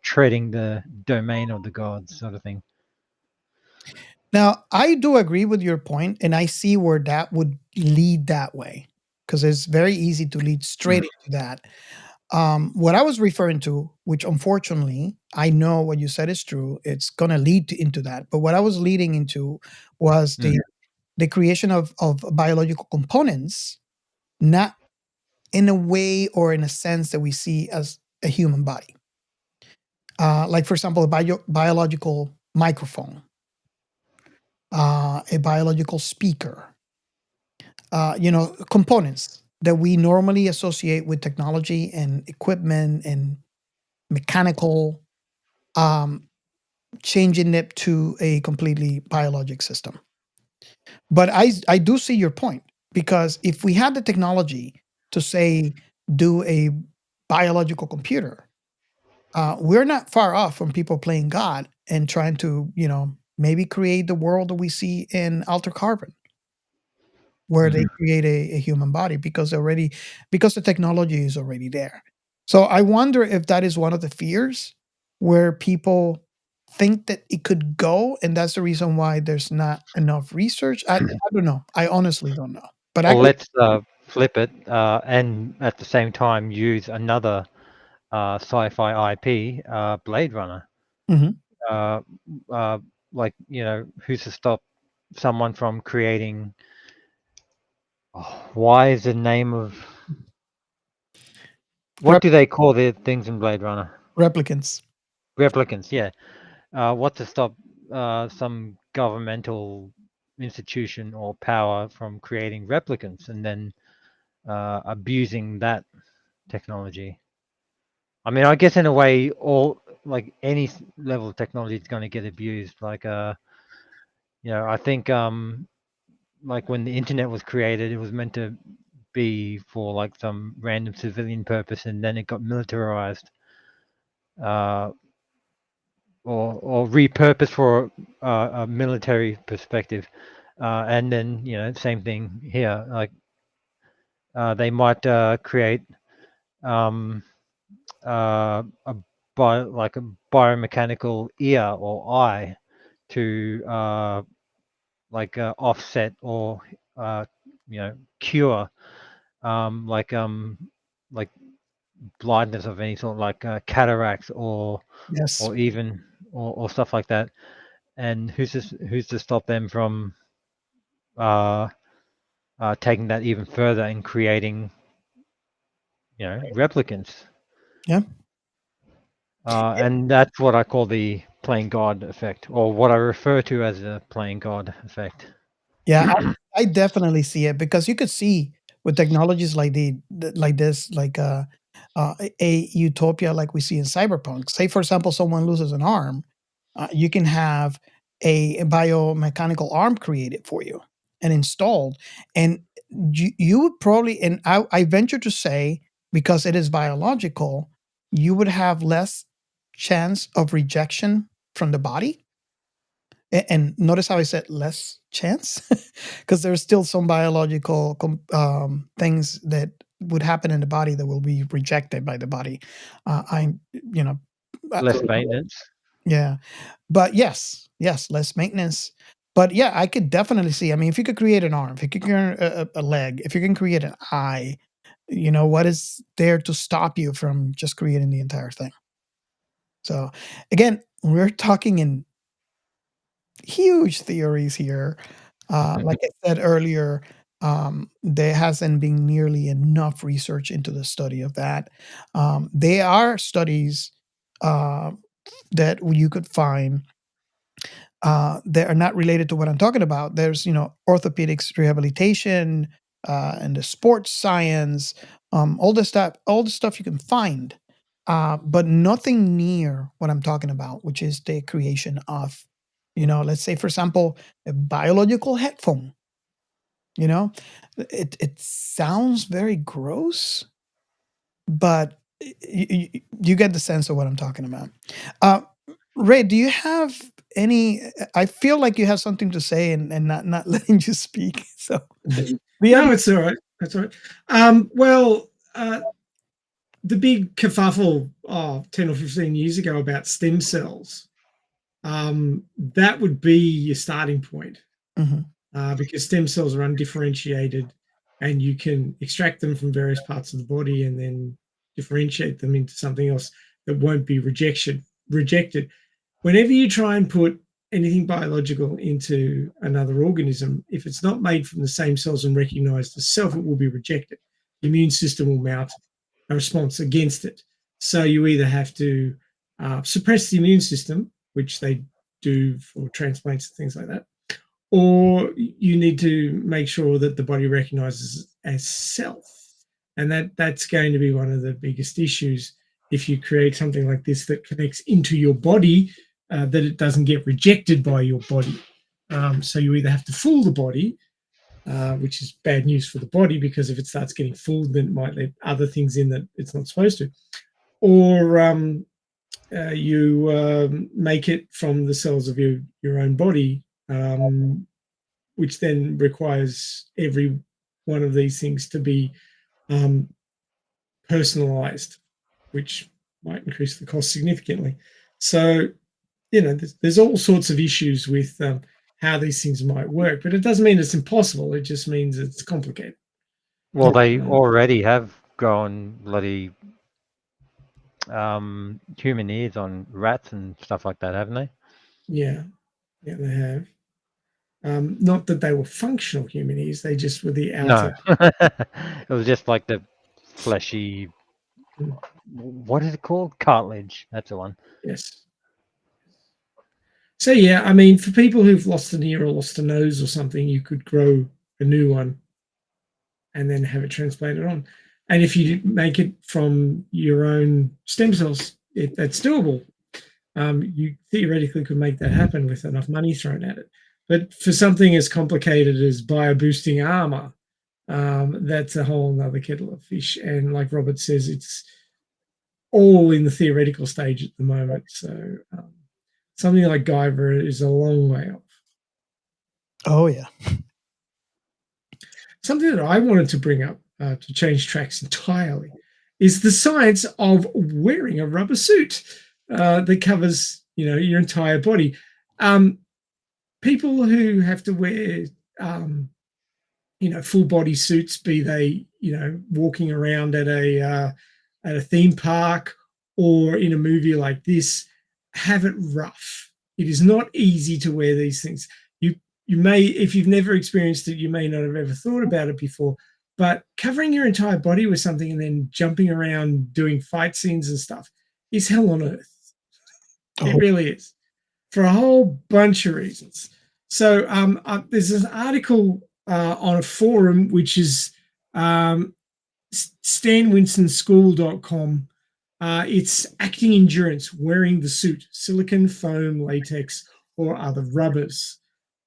treading the domain of the gods, sort of thing. Now, I do agree with your point, and I see where that would lead that way, because it's very easy to lead straight into that. What I was referring to, which unfortunately I know what you said is true, it's going to lead into that. But what I was leading into was the creation of biological components, not in a way or in a sense that we see as a human body. Like, for example, a biological microphone, a biological speaker, components that we normally associate with technology and equipment and mechanical, um, changing it to a completely biologic system. But I do see your point, because if we had the technology to, say, do a biological computer, we're not far off from people playing God and trying to, maybe create the world that we see in Alter Carbon, where they create a human body, because the technology is already there. So I wonder if that is one of the fears, where people think that it could go, and that's the reason why there's not enough research. I don't know. I honestly don't know. But I Well, let's flip it, and at the same time use another sci-fi IP, Blade Runner. Mhm. Like, who's to stop someone from creating? Why is the name of what do they call the things in Blade Runner? Replicants. Replicants, yeah. What to stop some governmental institution or power from creating replicants and then abusing that technology? I mean, I guess in a way, like any level of technology is going to get abused. Like, I think like when the internet was created, it was meant to be for like some random civilian purpose, and then it got militarized, or repurposed for a military perspective, and then same thing here. Like, they might create a like a biomechanical ear or eye to like offset or cure like blindness of any sort, like cataracts or Yes. even or stuff like that. And who's to stop them from taking that even further and creating replicants? Yeah. And that's what I call the playing God effect, or what I refer to as the playing God effect. Yeah, I definitely see it, because you could see with technologies like like this, like a utopia like we see in cyberpunk. Say, for example, someone loses an arm, you can have a biomechanical arm created for you and installed, and you would probably, and I venture to say, because it is biological, you would have less chance of rejection from the body. And notice how I said less chance, because there's still some biological things that would happen in the body that will be rejected by the body. I, you know, Less maintenance. Yeah. But yes, less maintenance. But yeah, I could definitely see. I mean, if you could create an arm, if you could create a leg, if you can create an eye, what is there to stop you from just creating the entire thing? So again, we're talking in huge theories here. Like I said earlier, there hasn't been nearly enough research into the study of that. There are studies uh, that you could find that are not related to what I'm talking about. There's, orthopedics rehabilitation and the sports science, all the stuff you can find, but nothing near what I'm talking about, which is the creation of, let's say, for example, a biological headphone. It sounds very gross, but you get the sense of what I'm talking about. Uh, Ray, do you have any? I feel like you have something to say and not letting you speak. So No, it's all right. That's all right. Well, the big kerfuffle 10 or 15 years ago about stem cells, that would be your starting point. Mhm. Because stem cells are undifferentiated and you can extract them from various parts of the body and then differentiate them into something else that won't be rejected. Whenever you try and put anything biological into another organism, if it's not made from the same cells and recognized as self, it will be rejected. The immune system will mount a response against it. So you either have to suppress the immune system, which they do for transplants and things like that, or you need to make sure that the body recognizes it as self. And that's going to be one of the biggest issues if you create something like this that connects into your body, that it doesn't get rejected by your body. So you either have to fool the body, which is bad news for the body, because if it starts getting fooled, then it might let other things in that it's not supposed to, or you make it from the cells of your own body, which then requires every one of these things to be personalized, which might increase the cost significantly. So, there's all sorts of issues with how these things might work, but it doesn't mean it's impossible. It just means it's complicated. Well, they already have grown bloody human ears on rats and stuff like that, haven't they? Yeah, they have. Not that they were functional human ears; they just were the outer. No, it was just like the fleshy. What is it called? Cartilage. That's the one. Yes. So yeah, I mean, for people who've lost an ear or lost a nose or something, you could grow a new one and then have it transplanted on. And if you make it from your own stem cells, that's doable. You theoretically could make that happen with enough money thrown at it. But for something as complicated as bio-boosting armor, that's a whole nother kettle of fish. And like Robert says, it's all in the theoretical stage at the moment. So something like Guyver is a long way off. Oh, yeah. Something that I wanted to bring up to change tracks entirely is the science of wearing a rubber suit that covers, your entire body. People who have to wear, full body suits, be they, walking around at a theme park or in a movie like this, have it rough. It is not easy to wear these things. You may, if you've never experienced it, you may not have ever thought about it before, but covering your entire body with something and then jumping around doing fight scenes and stuff is hell on earth. It really is, for a whole bunch of reasons. So there's an article on a forum, which is stanwinsonschool.com. It's acting endurance, wearing the suit, silicon, foam, latex, or other rubbers.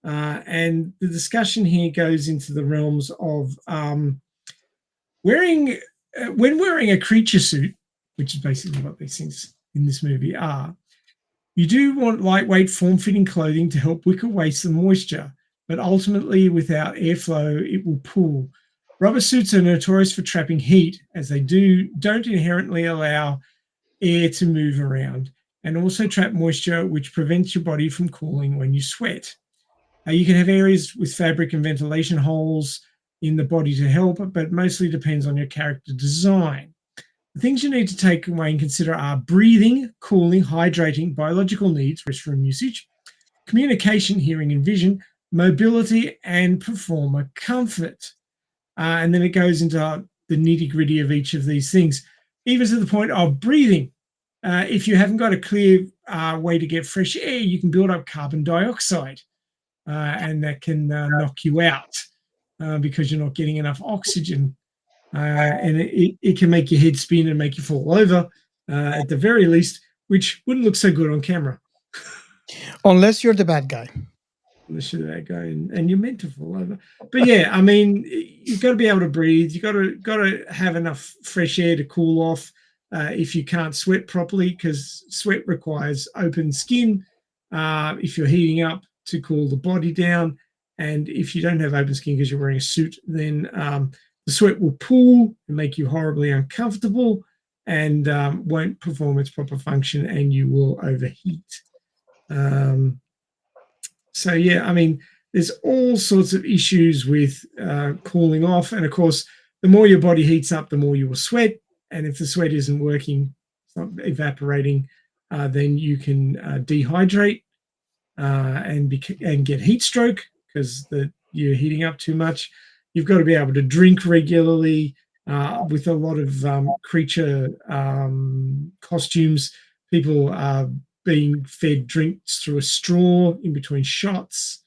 And the discussion here goes into the realms of when wearing a creature suit, which is basically what these things in this movie are. You do want lightweight, form-fitting clothing to help wick away some moisture, but ultimately, without airflow, it will pool. Rubber suits are notorious for trapping heat, as they don't inherently allow air to move around. and also trap moisture, which prevents your body from cooling when you sweat. You can have areas with fabric and ventilation holes in the body to help, but mostly depends on your character design. The things you need to take away and consider are breathing, cooling, hydrating, biological needs, restroom usage, communication, hearing and vision, mobility, and performer comfort. And then it goes into the nitty-gritty of each of these things, even to the point of breathing. If you haven't got a clear way to get fresh air, you can build up carbon dioxide, and that can knock you out because you're not getting enough oxygen. And it can make your head spin and make you fall over at the very least, which wouldn't look so good on camera. Unless you're the bad guy. Unless you're that guy and you're meant to fall over. But yeah, I mean, you've got to be able to breathe. You've got to have enough fresh air to cool off if you can't sweat properly, because sweat requires open skin if you're heating up to cool the body down. And if you don't have open skin because you're wearing a suit, then the sweat will pool and make you horribly uncomfortable and won't perform its proper function, and you will overheat. So, yeah, I mean, there's all sorts of issues with cooling off. And, of course, the more your body heats up, the more you will sweat. And if the sweat isn't working, it's not evaporating, then you can dehydrate and get heat stroke because you're heating up too much. You've got to be able to drink regularly. With a lot of creature costumes, people are being fed drinks through a straw in between shots.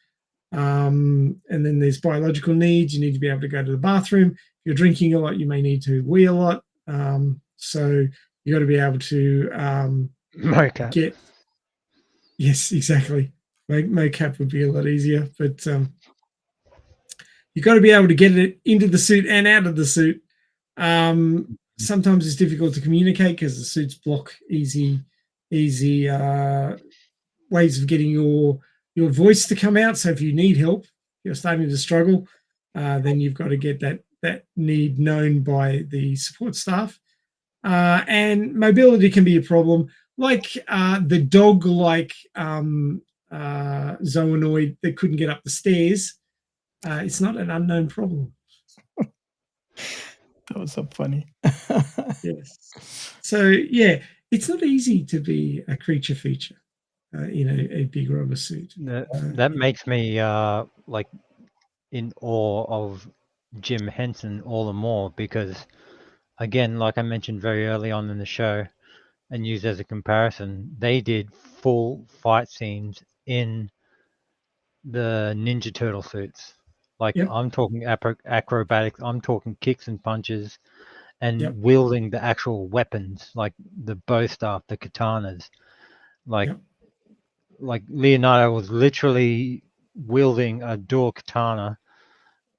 And then there's biological needs. You need to be able to go to the bathroom. If you're drinking a lot, you may need to wee a lot. So you got to be able to get. Yes, exactly. Mocap would be a lot easier, but you've got to be able to get it into the suit and out of the suit. Sometimes it's difficult to communicate because the suits block easy ways of getting your voice to come out. So if you need help, you're starting to struggle, then you've got to get that need known by the support staff. And mobility can be a problem, like the dog-like zoonoid that couldn't get up the stairs. It's not an unknown problem. That was so funny. Yes. So, yeah, it's not easy to be a creature feature in a big rubber suit. That makes me like in awe of Jim Henson all the more because, again, like I mentioned very early on in the show and used as a comparison, they did full fight scenes in the Ninja Turtle suits. Like, yep. I'm talking acrobatics, I'm talking kicks and punches and yep. wielding the actual weapons, like the bow staff, the katanas. Like, yep. like Leonardo was literally wielding a dual katana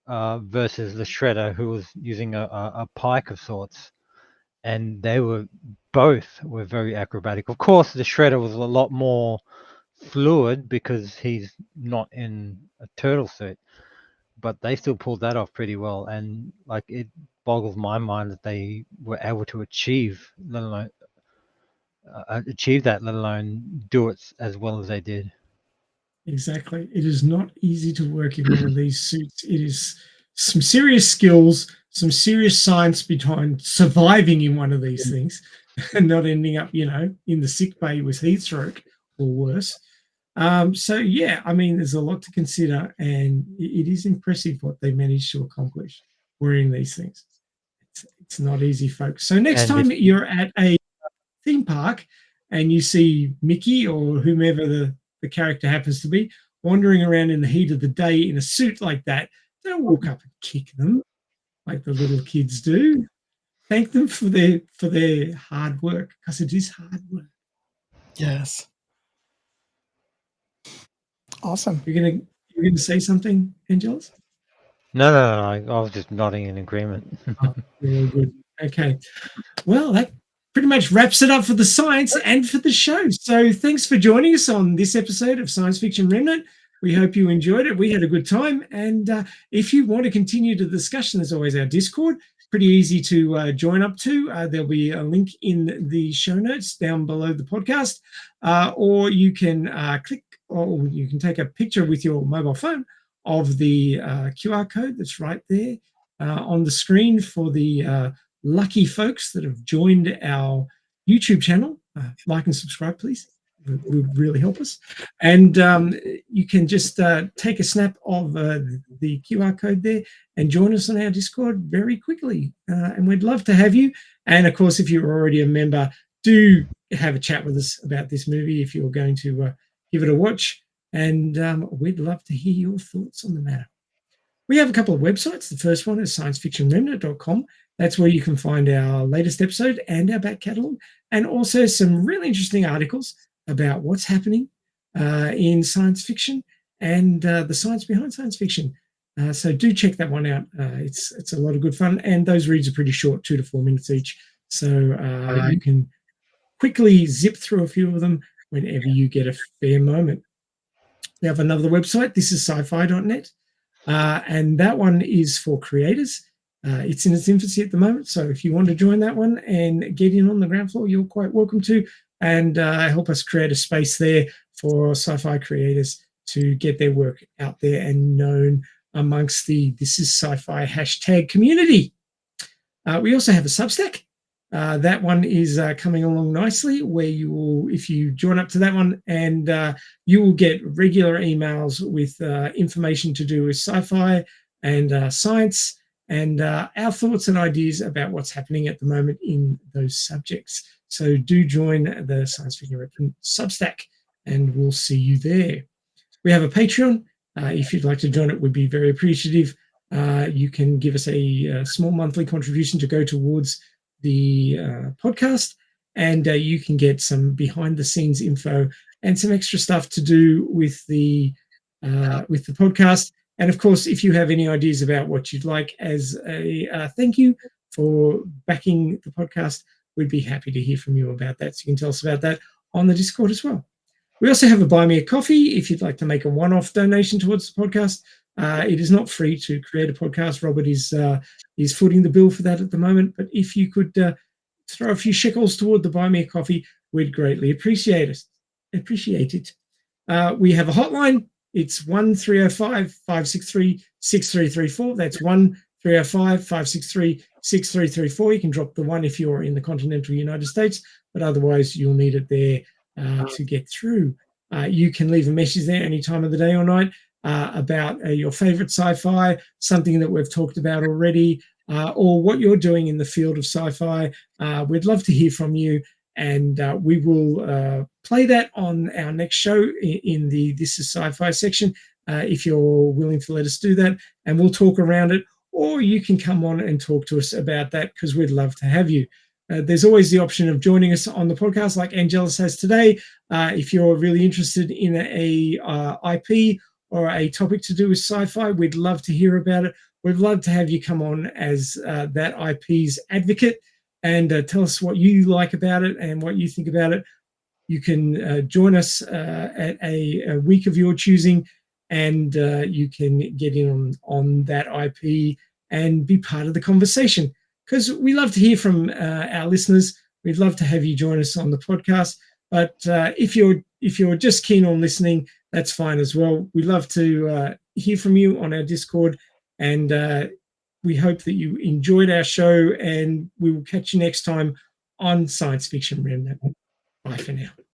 versus the Shredder, who was using a pike of sorts. And they were both very acrobatic. Of course, the Shredder was a lot more fluid because he's not in a turtle suit. But they still pulled that off pretty well, and like it boggles my mind that they were able to achieve, let alone do it as well as they did. Exactly, it is not easy to work in one of these suits. It is some serious skills, some serious science behind surviving in one of these things, and not ending up, in the sick bay with heat stroke or worse. So, yeah, I mean, there's a lot to consider, and it is impressive what they managed to accomplish wearing these things. It's not easy, folks. So next time you're at a theme park and you see Mickey or whomever the character happens to be wandering around in the heat of the day in a suit like that, don't walk up and kick them like the little kids do. Thank them for their hard work, because it is hard work. Yes. Awesome. You're gonna say something, Angelus? No. I was just nodding in agreement. Very good. Okay. Well, that pretty much wraps it up for the science and for the show. So thanks for joining us on this episode of Science Fiction Remnant. We hope you enjoyed it. We had a good time. And if you want to continue the discussion, there's always our Discord. Pretty easy to join up to. There'll be a link in the show notes down below the podcast, or you can click, or you can take a picture with your mobile phone of the QR code that's right there on the screen for the lucky folks that have joined our YouTube channel. Like and subscribe, please. It would really help us. And you can just take a snap of the QR code there and join us on our Discord very quickly. And we'd love to have you. And of course, if you're already a member, do have a chat with us about this movie if you're going to give it a watch. And we'd love to hear your thoughts on the matter. We have a couple of websites. The first one is sciencefictionremnant.com. That's where you can find our latest episode and our back catalogue, and also some really interesting articles about what's happening in science fiction and the science behind science fiction. So do check that one out. It's a lot of good fun, and those reads are pretty short, 2 to 4 minutes each. So you can quickly zip through a few of them whenever you get a fair moment. We have another website. This is sci-fi.net, and that one is for creators. It's in its infancy at the moment, so if you want to join that one and get in on the ground floor, you're quite welcome to, and help us create a space there for sci-fi creators to get their work out there and known amongst the This Is Sci-Fi hashtag community. We also have a Substack. That one is coming along nicely, where you will, if you join up to that one, and you will get regular emails with information to do with sci-fi and science, and our thoughts and ideas about what's happening at the moment in those subjects. So do join the Science Fiction Reprint Substack, and we'll see you there. We have a Patreon. If you'd like to join it, we'd be very appreciative. You can give us a small monthly contribution to go towards the podcast, and you can get some behind-the-scenes info and some extra stuff to do with the podcast. And of course, if you have any ideas about what you'd like as a thank you for backing the podcast, we'd be happy to hear from you about that. So you can tell us about that on the Discord as well. We also have a Buy Me a Coffee if you'd like to make a one-off donation towards the podcast. It is not free to create a podcast. Robert is footing the bill for that at the moment. But if you could throw a few shekels toward the Buy Me a Coffee, we'd greatly appreciate it. We have a hotline. It's 1305-563-6334. That's 1305-563-6334. You can drop the 1 if you're in the continental United States, but otherwise you'll need it there to get through. You can leave a message there any time of the day or night about your favorite sci-fi, something that we've talked about already, or what you're doing in the field of sci-fi. We'd love to hear from you, and we will play that on our next show in the This Is Sci-Fi section, if you're willing to let us do that, and we'll talk around it, or you can come on and talk to us about that, because we'd love to have you. There's always the option of joining us on the podcast like Angelus has today. If you're really interested in a IP or a topic to do with sci-fi, we'd love to hear about it. We'd love to have you come on as that IP's advocate and tell us what you like about it and what you think about it. You can join us at a week of your choosing, and you can get in on that IP and be part of the conversation, because we love to hear from our listeners. We'd love to have you join us on the podcast. But if you're just keen on listening, that's fine as well. We love to hear from you on our Discord, and we hope that you enjoyed our show, and we will catch you next time on Science Fiction Remnant. Bye for now.